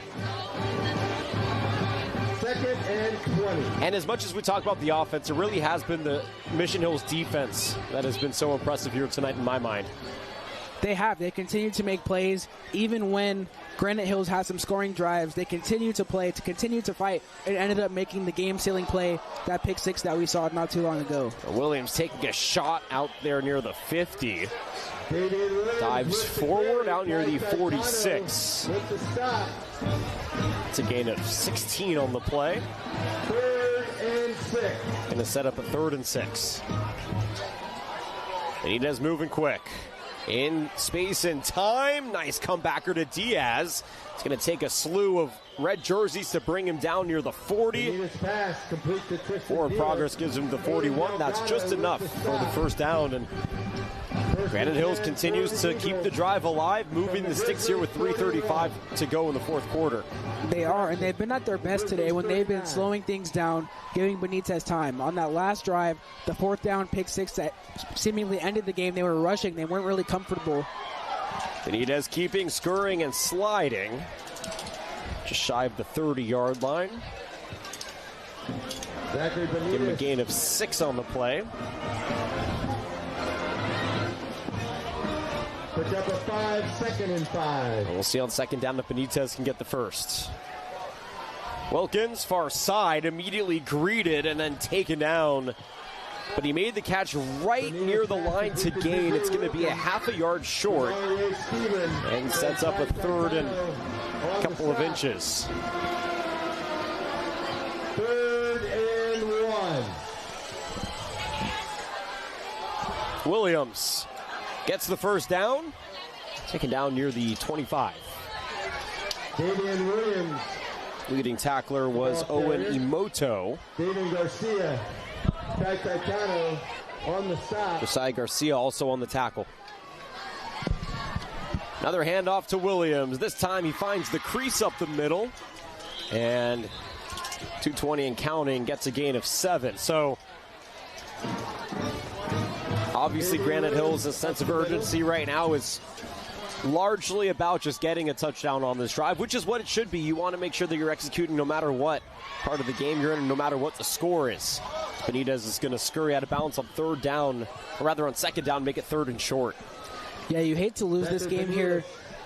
2nd and 20. And as much as we talk about the offense, it really has been the Mission Hills defense that has been so impressive here tonight in my mind. They have. They continue to make plays. Even when Granite Hills has some scoring drives, they continue to play, to continue to fight. It ended up making the game-sealing play, that pick 6 that we saw not too long ago. Williams taking a shot out there near the 50. Dives forward out near the 46. It's a gain of 16 on the play. 3rd and 6. Going to set up a 3rd and 6. Benitez moving quick. In space and time. Nice comebacker to Diaz. It's going to take a slew of red jerseys to bring him down near the 40. Forward progress gives him the 41. That's just enough for the first down. And Granite Hills continues to keep the drive alive, moving the sticks here with 3:35 to go in the 4th quarter. They are, and they've been at their best today when they've been slowing things down, giving Benitez time. On that last drive, the 4th down pick 6 that seemingly ended the game, they were rushing. They weren't really comfortable. Benitez keeping, scurrying, and sliding. Just shy of the 30-yard line. Give him a gain of 6 on the play. Pick up a 5, 2nd and 5. And we'll see on 2nd down if Benitez can get the first. Wilkins, far side, immediately greeted and then taken down. But he made the catch right near the line to gain. It's going to be a half a yard short. And sets up a 3rd and a couple of inches. 3rd and 1. Williams gets the first down. Taken down near the 25. Damian Williams. Leading tackler was Owen Imoto. David Garcia. Ty Taicano on the stop. Josiah Garcia also on the tackle. Another handoff to Williams. This time he finds the crease up the middle. And 220 and counting, gets a gain of 7. So obviously Granite Hills' sense of urgency right now is largely about just getting a touchdown on this drive, which is what it should be. You want to make sure that you're executing no matter what part of the game you're in and no matter what the score is. Benitez is going to scurry out of bounds on 3rd down, or rather on 2nd down, make it 3rd and short. Yeah, you hate to lose this game here.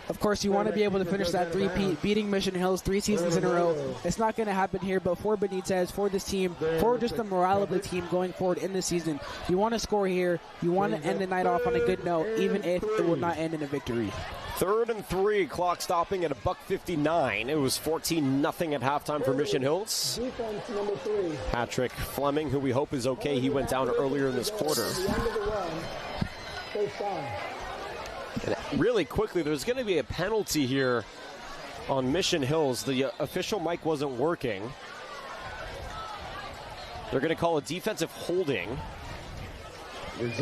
Of course, you want to be able to finish that 3-peat, beating Mission Hills 3 seasons in a row. It's not going to happen here, but for Benitez, for this team, for just the morale of the team going forward in the season, you want to score here. You want to end the night off on a good note, even if it will not end in a victory. 3rd and 3, clock stopping at $1:59. It was 14-0 at halftime for Mission Hills. Patrick Fleming, who we hope is okay, he went down earlier in this quarter. And really quickly, there's going to be a penalty here on Mission Hills. The official mic wasn't working. They're going to call a defensive holding.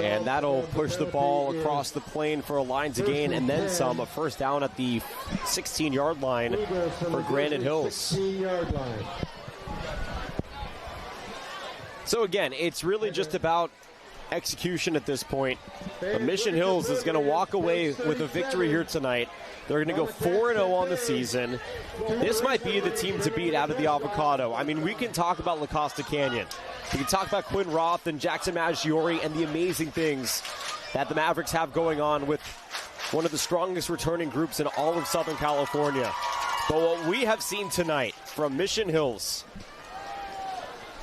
And that'll push the ball across the plane for a line to gain and then some. A first down at the 16-yard line for Granite Hills. So again, it's really just about execution at this point. But Mission Hills is going to walk away with a victory here tonight. They're going to go 4-0 on the season. This might be the team to beat out of the Avocado. I mean, we can talk about La Costa Canyon. We can talk about Quinn Roth and Jackson Maggiore and the amazing things that the Mavericks have going on with one of the strongest returning groups in all of Southern California. But what we have seen tonight from Mission Hills,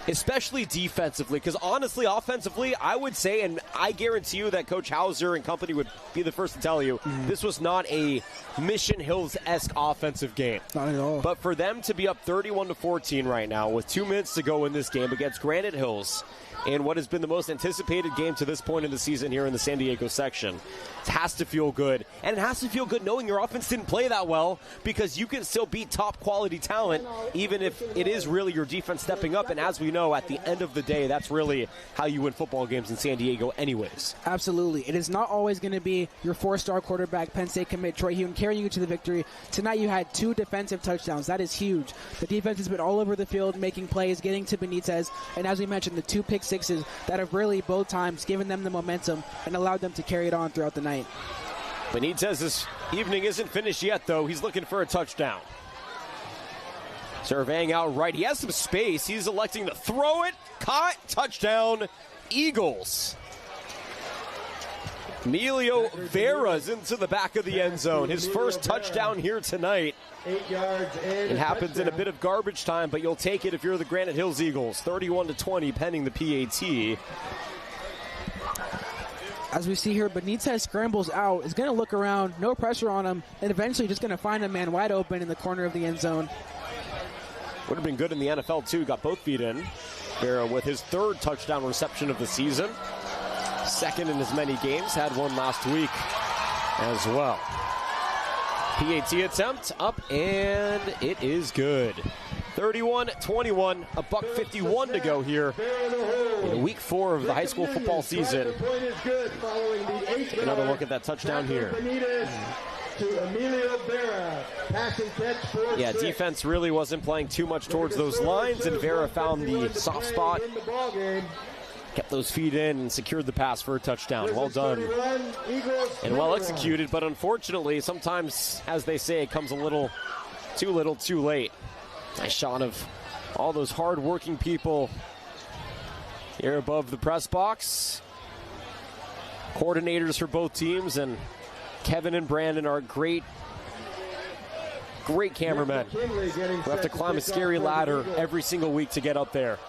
especially defensively, because honestly, offensively, I would say, and I guarantee you that Coach Hauser and company would be the first to tell you, this was not a Mission Hills-esque offensive game. Not at all. But for them to be up 31-14 right now with 2 minutes to go in this game against Granite Hills, in what has been the most anticipated game to this point in the season here in the San Diego section, it has to feel good. And it has to feel good knowing your offense didn't play that well, because you can still beat top quality talent even if it is really your defense stepping up. And as we know, know at the end of the day, that's really how you win football games in San Diego anyways. Absolutely. It is not always going to be your 4-star quarterback, Penn State commit Troy Hume, carrying you to the victory. Tonight you had 2 defensive touchdowns. That is huge. The defense has been all over the field, making plays, getting to Benitez, and as we mentioned, the 2 pick sixes that have really both times given them the momentum and allowed them to carry it on throughout the night. Benitez's evening isn't finished yet, though. He's looking for a touchdown. Surveying out right. He has some space. He's electing to throw it. Caught. Touchdown. Eagles. Emilio Vera's into the back of the end zone. His first touchdown here tonight. 8 yards and it happens in a bit of garbage time, but you'll take it if you're the Granite Hills Eagles. 31-20 pending the PAT. As we see here, Benitez scrambles out, is going to look around, no pressure on him, and eventually just going to find a man wide open in the corner of the end zone. Would have been good in the NFL, too. Got both feet in. Vera with his 3rd touchdown reception of the season. 2nd in as many games. Had one last week as well. PAT attempt up, and it is good. 31-21, $1:51 to go here in week 4 of the high school football season. Another look at that touchdown here. To Emilio Vera, pass and catch for yeah, 6. Defense really wasn't playing too much towards those lines, and Vera found the soft spot, kept those feet in, and secured the pass for a touchdown. Well done and well executed, but unfortunately, sometimes, as they say, it comes a little, too late. Nice shot of all those hard-working people here above the press box. Coordinators for both teams, and Kevin and Brandon are great cameramen who have to climb a scary ladder every single week to get up there.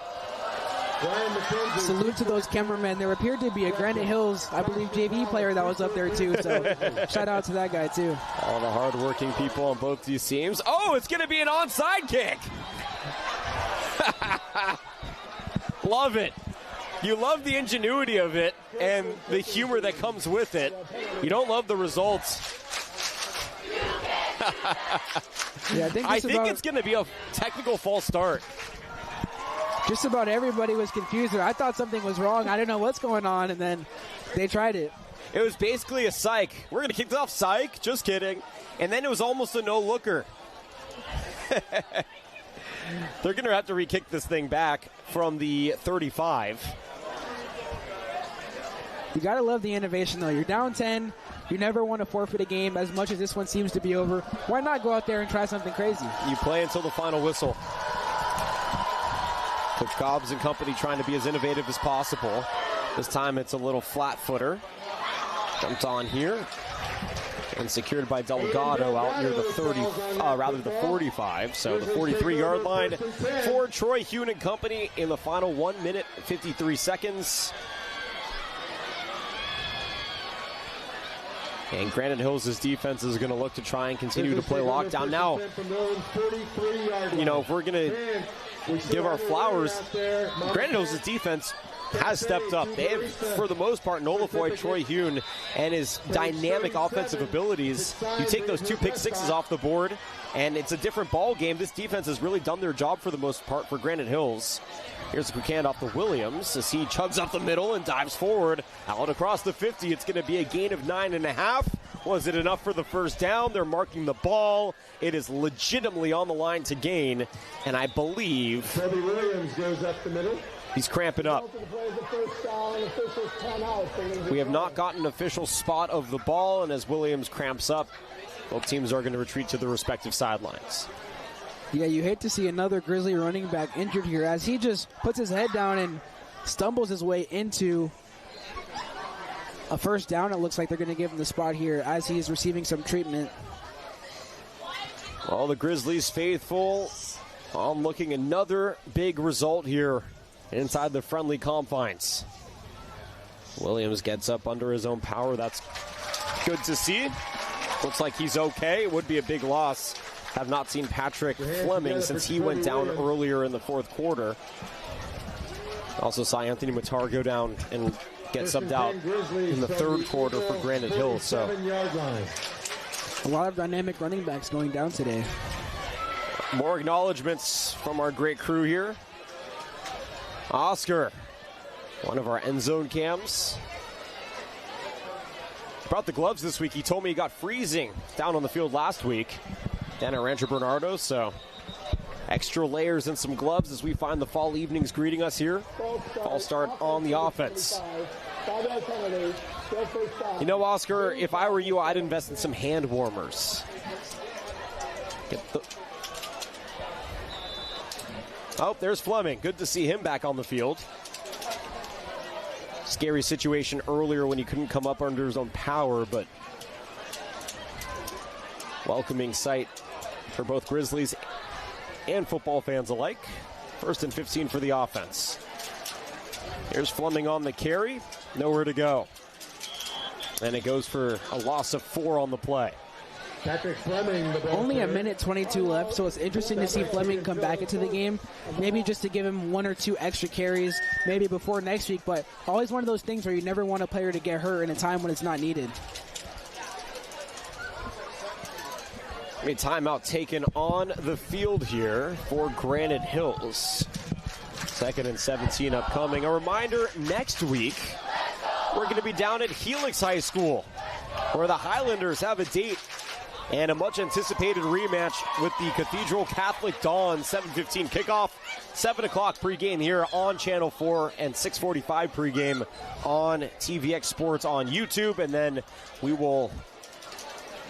Salute to those cameramen. There appeared to be a Granite Hills, I believe, JV player that was up there too, so shout out to that guy too. All the hard-working people on both these teams. Oh, it's going to be an onside kick. Love it. You love the ingenuity of it and the humor that comes with it. You don't love the results. Yeah, I think it's going to be a technical false start. Just about everybody was confused. I thought something was wrong. I didn't know what's going on, and then they tried it. It was basically a psych. We're going to kick it off, psych. Just kidding. And then it was almost a no-looker. They're going to have to re-kick this thing back from the 35. You got to love the innovation, though. You're down 10. You never want to forfeit a game as much as this one seems to be over. Why not go out there and try something crazy? You play until the final whistle. Coach Cobbs and company trying to be as innovative as possible. This time it's a little flat footer. Jumped on here and secured by Delgado out near the 45. So the 43-yard line for Troy Hume and company in the final 1 minute, 53 seconds. And Granite Hills' defense is going to look to try and continue to play lockdown. Now, you know, if we're going to give our flowers, Granite Hills' defense has stepped up. They have, for the most part, nullified Troy Hume and his dynamic offensive abilities. You take those 2 pick sixes off the board, and it's a different ball game. This defense has really done their job for the most part for Granite Hills. Here's a quick hand off to Williams as he chugs up the middle and dives forward. Out across the 50, it's going to be a gain of 9.5. Was it enough for the first down? They're marking the ball. It is legitimately on the line to gain, and I believe Toby Williams goes up the middle. He's cramping up. We have not gotten an official spot of the ball, and as Williams cramps up, both teams are going to retreat to the respective sidelines. Yeah, you hate to see another Grizzly running back injured here as he just puts his head down and stumbles his way into a first down. It looks like they're going to give him the spot here as he's receiving some treatment. All the Grizzlies faithful on looking another big result here inside the friendly confines. Williams gets up under his own power. That's good to see. Looks like he's okay. It would be a big loss. Have not seen Patrick Fleming since he went down earlier in the fourth quarter. Also saw Anthony Matar go down and get subbed out in the third quarter for Granite Hills. So a lot of dynamic running backs going down today. More acknowledgments from our great crew here. Oscar, one of our end zone cams. Brought the gloves this week. He told me he got freezing down on the field last week down at Rancho Bernardo, so extra layers and some gloves as we find the fall evenings greeting us here. Fall start on the offense. You know, Oscar, if I were you, I'd invest in some hand warmers. Oh, there's Fleming. Good to see him back on the field. Scary situation earlier when he couldn't come up under his own power, but welcoming sight for both Grizzlies and football fans alike. 1st and 15 for the offense. Here's Fleming on the carry. Nowhere to go. And it goes for a loss of 4 on the play. Patrick Fleming, only a minute 22 left, so it's interesting to see Fleming come back into the game. Maybe just to give him 1 or 2 extra carries, maybe before next week, but always one of those things where you never want a player to get hurt in a time when it's not needed. A timeout taken on the field here for Granite Hills. 2nd and 17 upcoming. A reminder, next week, we're going to be down at Helix High School, where the Highlanders have a date and a much-anticipated rematch with the Cathedral Catholic Dawn. 7:15 kickoff, 7 o'clock pregame here on Channel 4, and 6:45 pregame on TVX Sports on YouTube. And then we will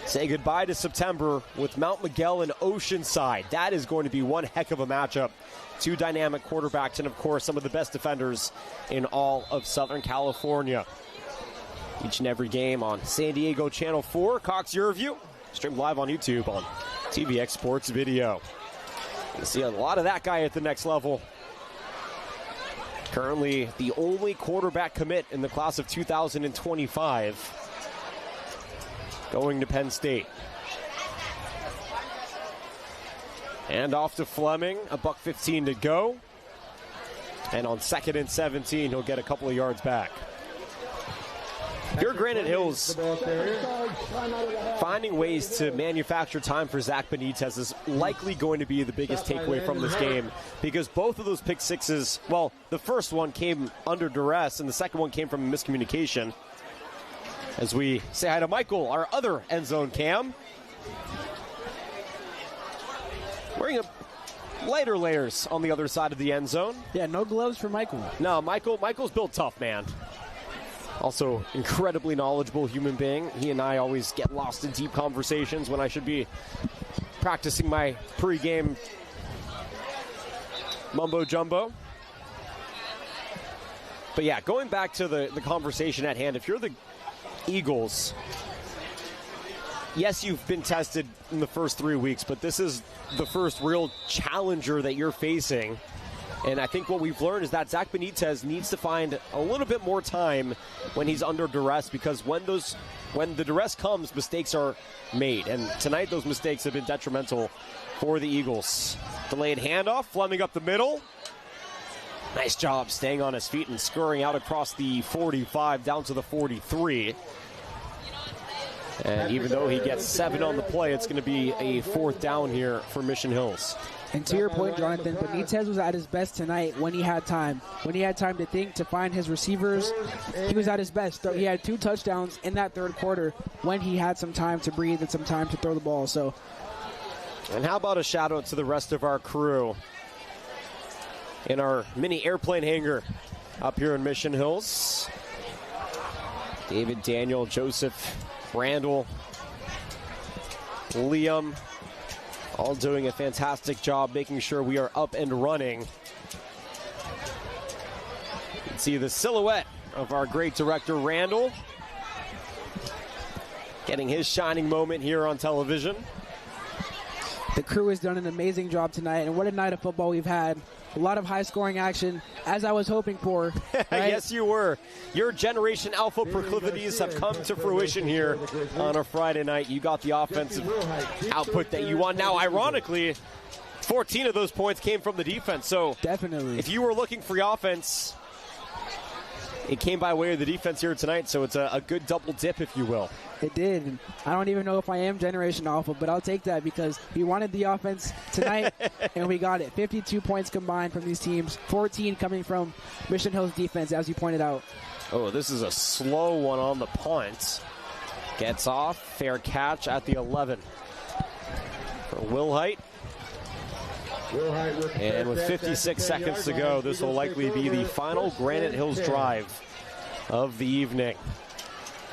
say goodbye to September with Mount Miguel and Oceanside. That is going to be one heck of a matchup. 2 dynamic quarterbacks and, of course, some of the best defenders in all of Southern California. Each and every game on San Diego Channel 4, Cox YurView. Streamed live on YouTube on TVX Sports Video. You see a lot of that guy at the next level. Currently the only quarterback commit in the class of 2025 going to Penn State. And off to Fleming, $1:15 to go. And on 2nd and 17, he'll get a couple of yards back. Here at Granite Hills, finding ways to manufacture time for Zach Benitez is likely going to be the biggest takeaway from this game, because both of those pick sixes, well, the first one came under duress and the second one came from miscommunication. As we say hi to Michael, our other end zone cam. Wearing lighter layers on the other side of the end zone. Yeah, no gloves for Michael. No, Michael's built tough, man. Also, incredibly knowledgeable human being. He and I always get lost in deep conversations when I should be practicing my pregame mumbo jumbo. But yeah, going back to the conversation at hand, if you're the Eagles, yes, you've been tested in the first 3 weeks, but this is the first real challenger that you're facing. And I think what we've learned is that Zach Benitez needs to find a little bit more time when he's under duress, because when the duress comes, mistakes are made. And tonight those mistakes have been detrimental for the Eagles. Delayed handoff, Fleming up the middle. Nice job staying on his feet and scurrying out across the 45 down to the 43. And even though he gets 7 on the play, it's going to be a 4th down here for Mission Hills. And to your point, Jonathan, Benitez was at his best tonight when he had time. When he had time to think, to find his receivers, he was at his best. He had 2 touchdowns in that third quarter when he had some time to breathe and some time to throw the ball. So, and how about a shout out to the rest of our crew in our mini airplane hangar up here in Mission Hills. David, Daniel, Joseph, Randall, Liam, all doing a fantastic job making sure we are up and running. You can see the silhouette of our great director, Randall, getting his shining moment here on television. The crew has done an amazing job tonight, and what a night of football we've had. A lot of high-scoring action, as I was hoping for. Right? Yes, you were. Your Generation Alpha proclivities have come to fruition here on a Friday night. You got the offensive output that you want. Now, ironically, 14 of those points came from the defense. So definitely, if you were looking for the offense, it came by way of the defense here tonight. So it's a good double dip, if you will. It did. I don't even know if I am Generation Alpha, but I'll take that because we wanted the offense tonight, and we got it. 52 points combined from these teams, 14 coming from Mission Hills defense, as you pointed out. Oh, this is a slow one on the punt. Gets off. Fair catch at the 11 for Wilhite. And with 56 seconds to go, this will likely be the final Granite Hills drive of the evening.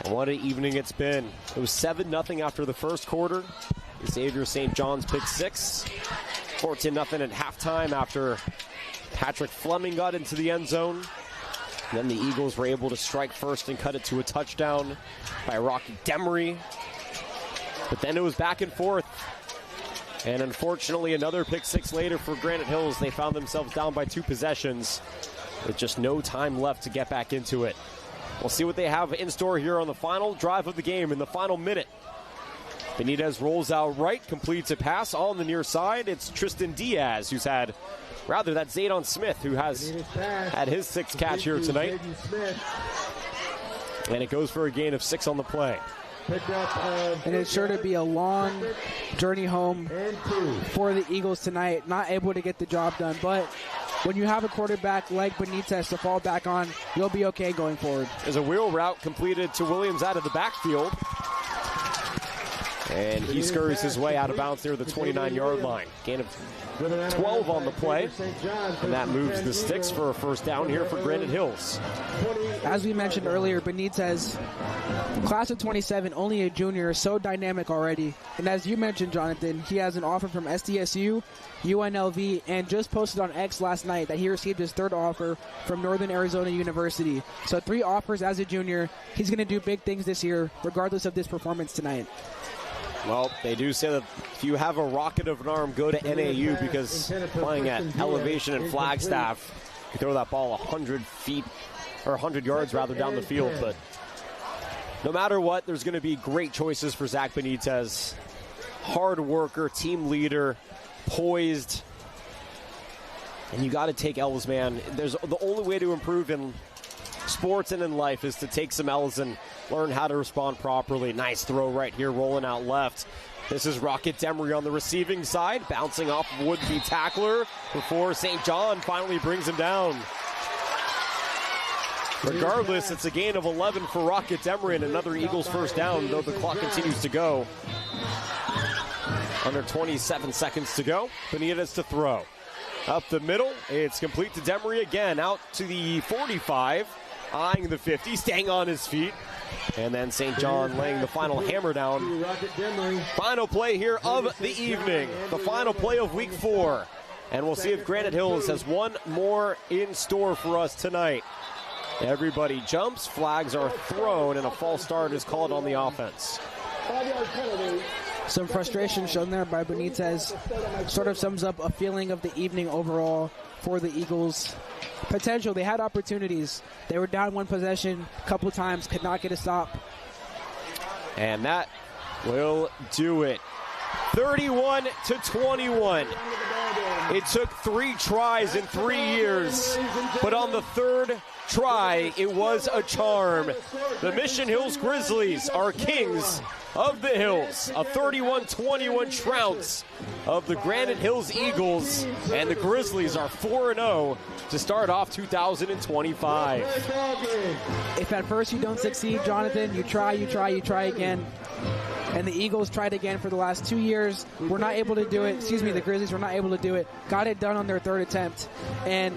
And what an evening it's been. It was 7-0 after the first quarter. Xavier St. John's picked 6. 14-0 at halftime after Patrick Fleming got into the end zone. Then the Eagles were able to strike first and cut it to a touchdown by Rocky Demery. But then it was back and forth. And unfortunately, another pick 6 later for Granite Hills. They found themselves down by 2 possessions with just no time left to get back into it. We'll see what they have in store here on the final drive of the game in the final minute. Benitez rolls out right, completes a pass on the near side. It's Tristan Diaz that's Zadon Smith who has had his 6th catch here tonight. And it goes for a gain of 6 on the play. And it's sure to be a long journey home for the Eagles tonight. Not able to get the job done, but when you have a quarterback like Benitez to fall back on, you'll be okay going forward. There's a wheel route completed to Williams out of the backfield. And he scurries his way out of bounds near the 29-yard line. Gain of 12 on the play. And that moves the sticks for a first down here for Granite Hills. As we mentioned earlier, Benitez, class of 27, only a junior, so dynamic already. And as you mentioned, Jonathan, he has an offer from SDSU, UNLV, and just posted on X last night that he received his 3rd offer from Northern Arizona University. So 3 offers as a junior. He's going to do big things this year, regardless of this performance tonight. Well, they do say that if you have a rocket of an arm, go to NAU because playing at elevation in Flagstaff, you throw that ball 100 feet, or 100 yards rather, down the field. But no matter what, there's going to be great choices for Zach Benitez. Hard worker, team leader, poised. And you got to take L's, man. The only way to improve in sports and in life is to take some L's and learn how to respond properly. Nice throw right here, rolling out left. This is Rocket Demery on the receiving side, bouncing off would-be tackler before St. John finally brings him down. Regardless, it's a gain of 11 for Rocket Demery and another Eagles first down, though the clock continues to go. Under 27 seconds to go. Benitez to throw. Up the middle, it's complete to Demery again, out to the 45, eyeing the 50, staying on his feet. And then St. John laying the final hammer down. Final play here of the evening. The final play of week 4. And we'll see if Granite Hills has one more in store for us tonight. Everybody jumps, flags are thrown, and a false start is called on the offense. 5-yard penalty. Some frustration shown there by Benitez. Sort of sums up a feeling of the evening overall for the Eagles. Potential, they had opportunities. They were down 1 possession a couple times, could not get a stop. And that will do it. 31-21. It took 3 tries in 3 years, but on the 3rd try, it was a charm. The Mission Hills Grizzlies are kings of the hills. A 31-21 trounce of the Granite Hills Eagles, and the Grizzlies are 4-0 to start off 2025. If at first you don't succeed, Jonathan, you try again. And the Eagles tried again for the last 2 years. Were not able to do it. The Grizzlies were not able to do it. Got it done on their 3rd attempt. And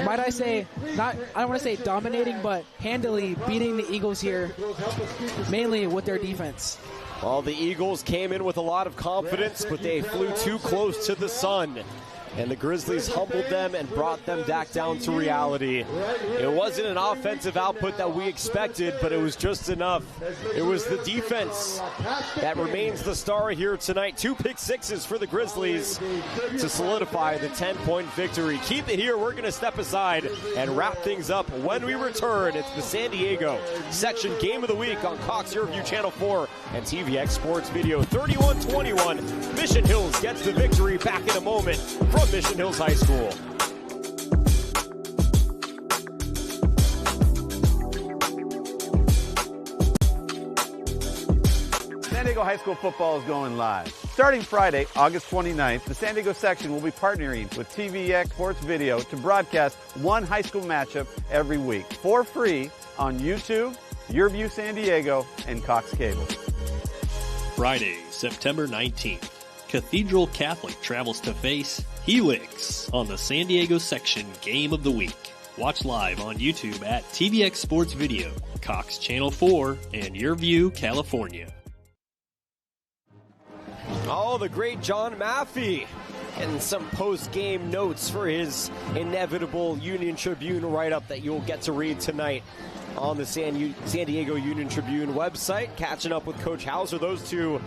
might I say, I don't want to say dominating, but handily beating the Eagles here, mainly with their defense. Well, the Eagles came in with a lot of confidence, but they flew too close to the sun. And the Grizzlies humbled them and brought them back down to reality. It wasn't an offensive output that we expected, but it was just enough. It was the defense that remains the star here tonight. 2 pick sixes for the Grizzlies to solidify the 10-point victory. Keep it here. We're going to step aside and wrap things up when we return. It's the San Diego Section Game of the Week on Cox YurView Channel 4 and TVX Sports Video. 31-21. Mission Hills gets the victory. Back in a moment from Mission Hills High School. High School football is going live. Starting Friday, August 29th, the San Diego section will be partnering with TVX Sports Video to broadcast one high school matchup every week for free on YouTube, YurView San Diego, and Cox Cable. Friday, September 19th, Cathedral Catholic travels to face Helix on the San Diego section Game of the Week. Watch live on YouTube at TVX Sports Video, Cox Channel 4, and YurView, California. Oh, the great John Maffey and some post-game notes for his inevitable Union Tribune write-up that you'll get to read tonight on the San Diego Union Tribune website. Catching up with Coach Hauser. Those two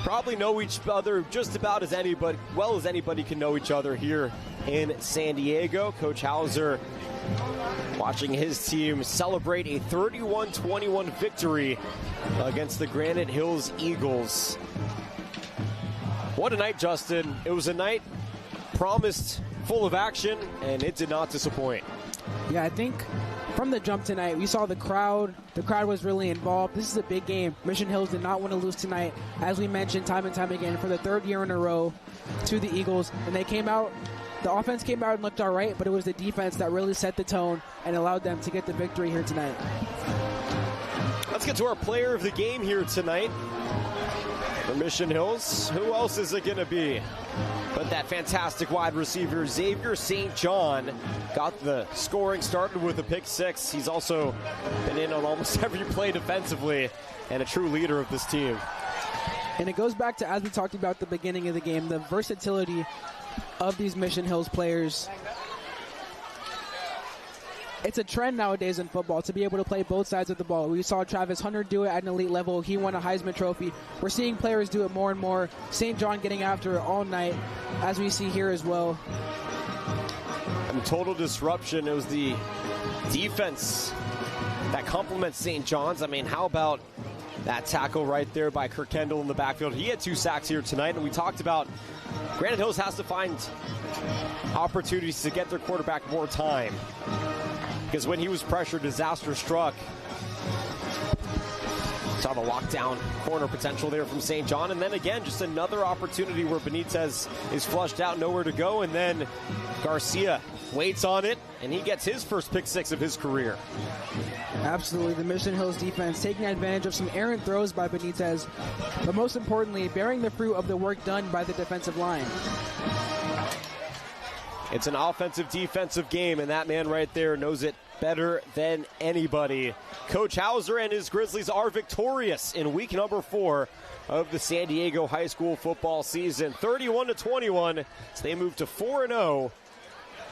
probably know each other just about as anybody can know each other here in San Diego. Coach Hauser watching his team celebrate a 31-21 victory against the Granite Hills Eagles. What a night, Justin. It was a night promised full of action, and it did not disappoint. Yeah, I think from the jump tonight, we saw the crowd. The crowd was really involved. This is a big game. Mission Hills did not want to lose tonight, as we mentioned time and time again, for the third year in a row to the Eagles. And they came out. The offense came out and looked all right, but it was the defense that really set the tone and allowed them to get the victory here tonight. Let's get to our player of the game here tonight for Mission Hills. Who else is it going to be but that fantastic wide receiver, Xavier St. John? Got the scoring started with a pick six. He's also been in on almost every play defensively and a true leader of this team. And it goes back to, as we talked about at the beginning of the game, the versatility of these Mission Hills players. It's a trend nowadays in football to be able to play both sides of the ball. We saw Travis Hunter do it at an elite level. He won a Heisman Trophy. We're seeing players do it more and more. St. John getting after it all night, as we see here as well. And total disruption. It was the defense that complements St. John's. I mean, how about that tackle right there by Kirk Kendall in the backfield? He had 2 sacks here tonight, and we talked about Granite Hills has to find opportunities to get their quarterback more time, because when he was pressured, disaster struck. Saw the lockdown corner potential there from St. John, and then again, just another opportunity where Benitez is flushed out, nowhere to go, and then Garcia waits on it, and he gets his first pick six of his career. Absolutely, the Mission Hills defense taking advantage of some errant throws by Benitez, but most importantly, bearing the fruit of the work done by the defensive line. It's an offensive-defensive game, and that man right there knows it better than anybody. Coach Hauser and his Grizzlies are victorious in week number 4 of the San Diego high school football season. 31-21, so they move to 4-0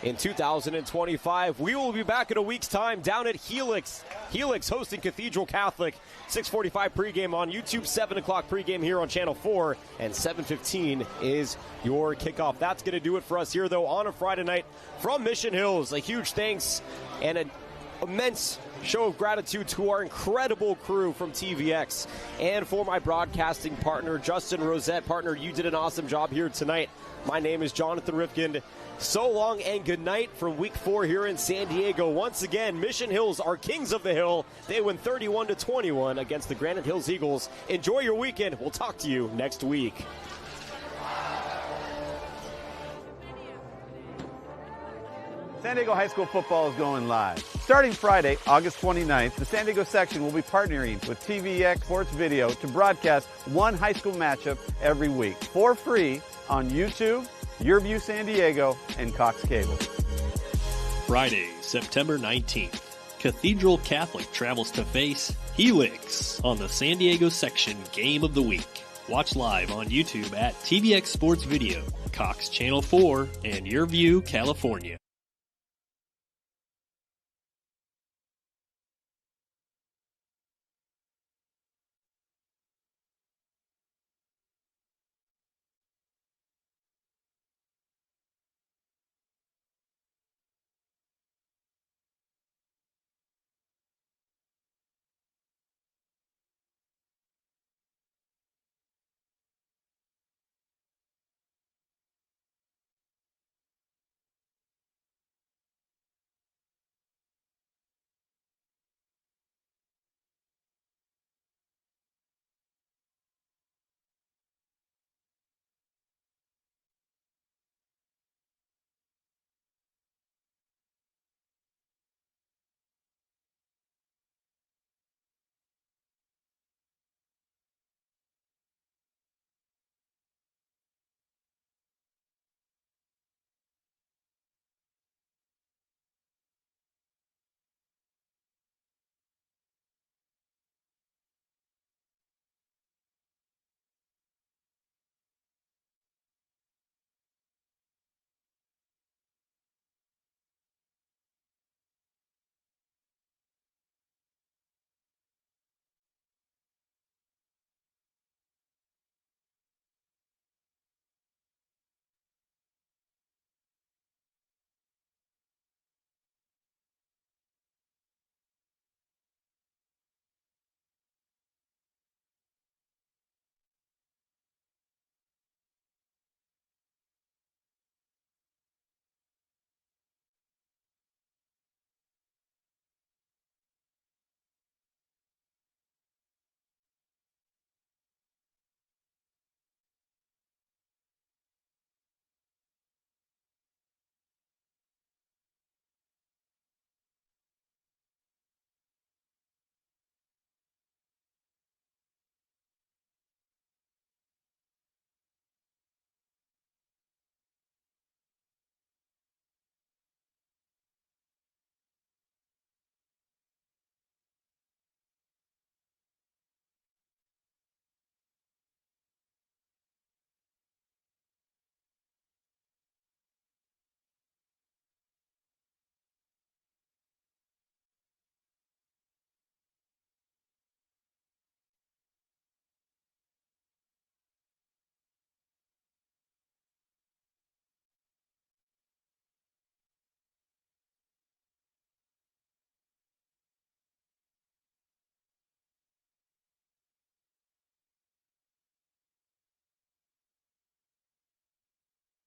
in 2025. We will be back in a week's time down at Helix. Helix hosting Cathedral Catholic. 6:45 pregame on YouTube, 7 o'clock pregame here on Channel 4, and 7:15 is your kickoff. That's going to do it for us here, though, on a Friday night from Mission Hills. A huge thanks and an immense show of gratitude to our incredible crew from TVX, and for my broadcasting partner, Justin Rosette. Partner, you did an awesome job here tonight. My name is Jonathan Rifkind. So long and good night from week 4 here in San Diego. Once again, Mission Hills are kings of the hill. They win 31-21 against the Granite Hills Eagles. Enjoy your weekend. We'll talk to you next week. San Diego High School football is going live. Starting Friday, August 29th, the San Diego section will be partnering with TVX Sports Video to broadcast one high school matchup every week for free on YouTube, YurView San Diego, and Cox Cable. Friday, September 19th, Cathedral Catholic travels to face Helix on the San Diego section Game of the Week. Watch live on YouTube at TVX Sports Video, Cox Channel 4, and YurView, California.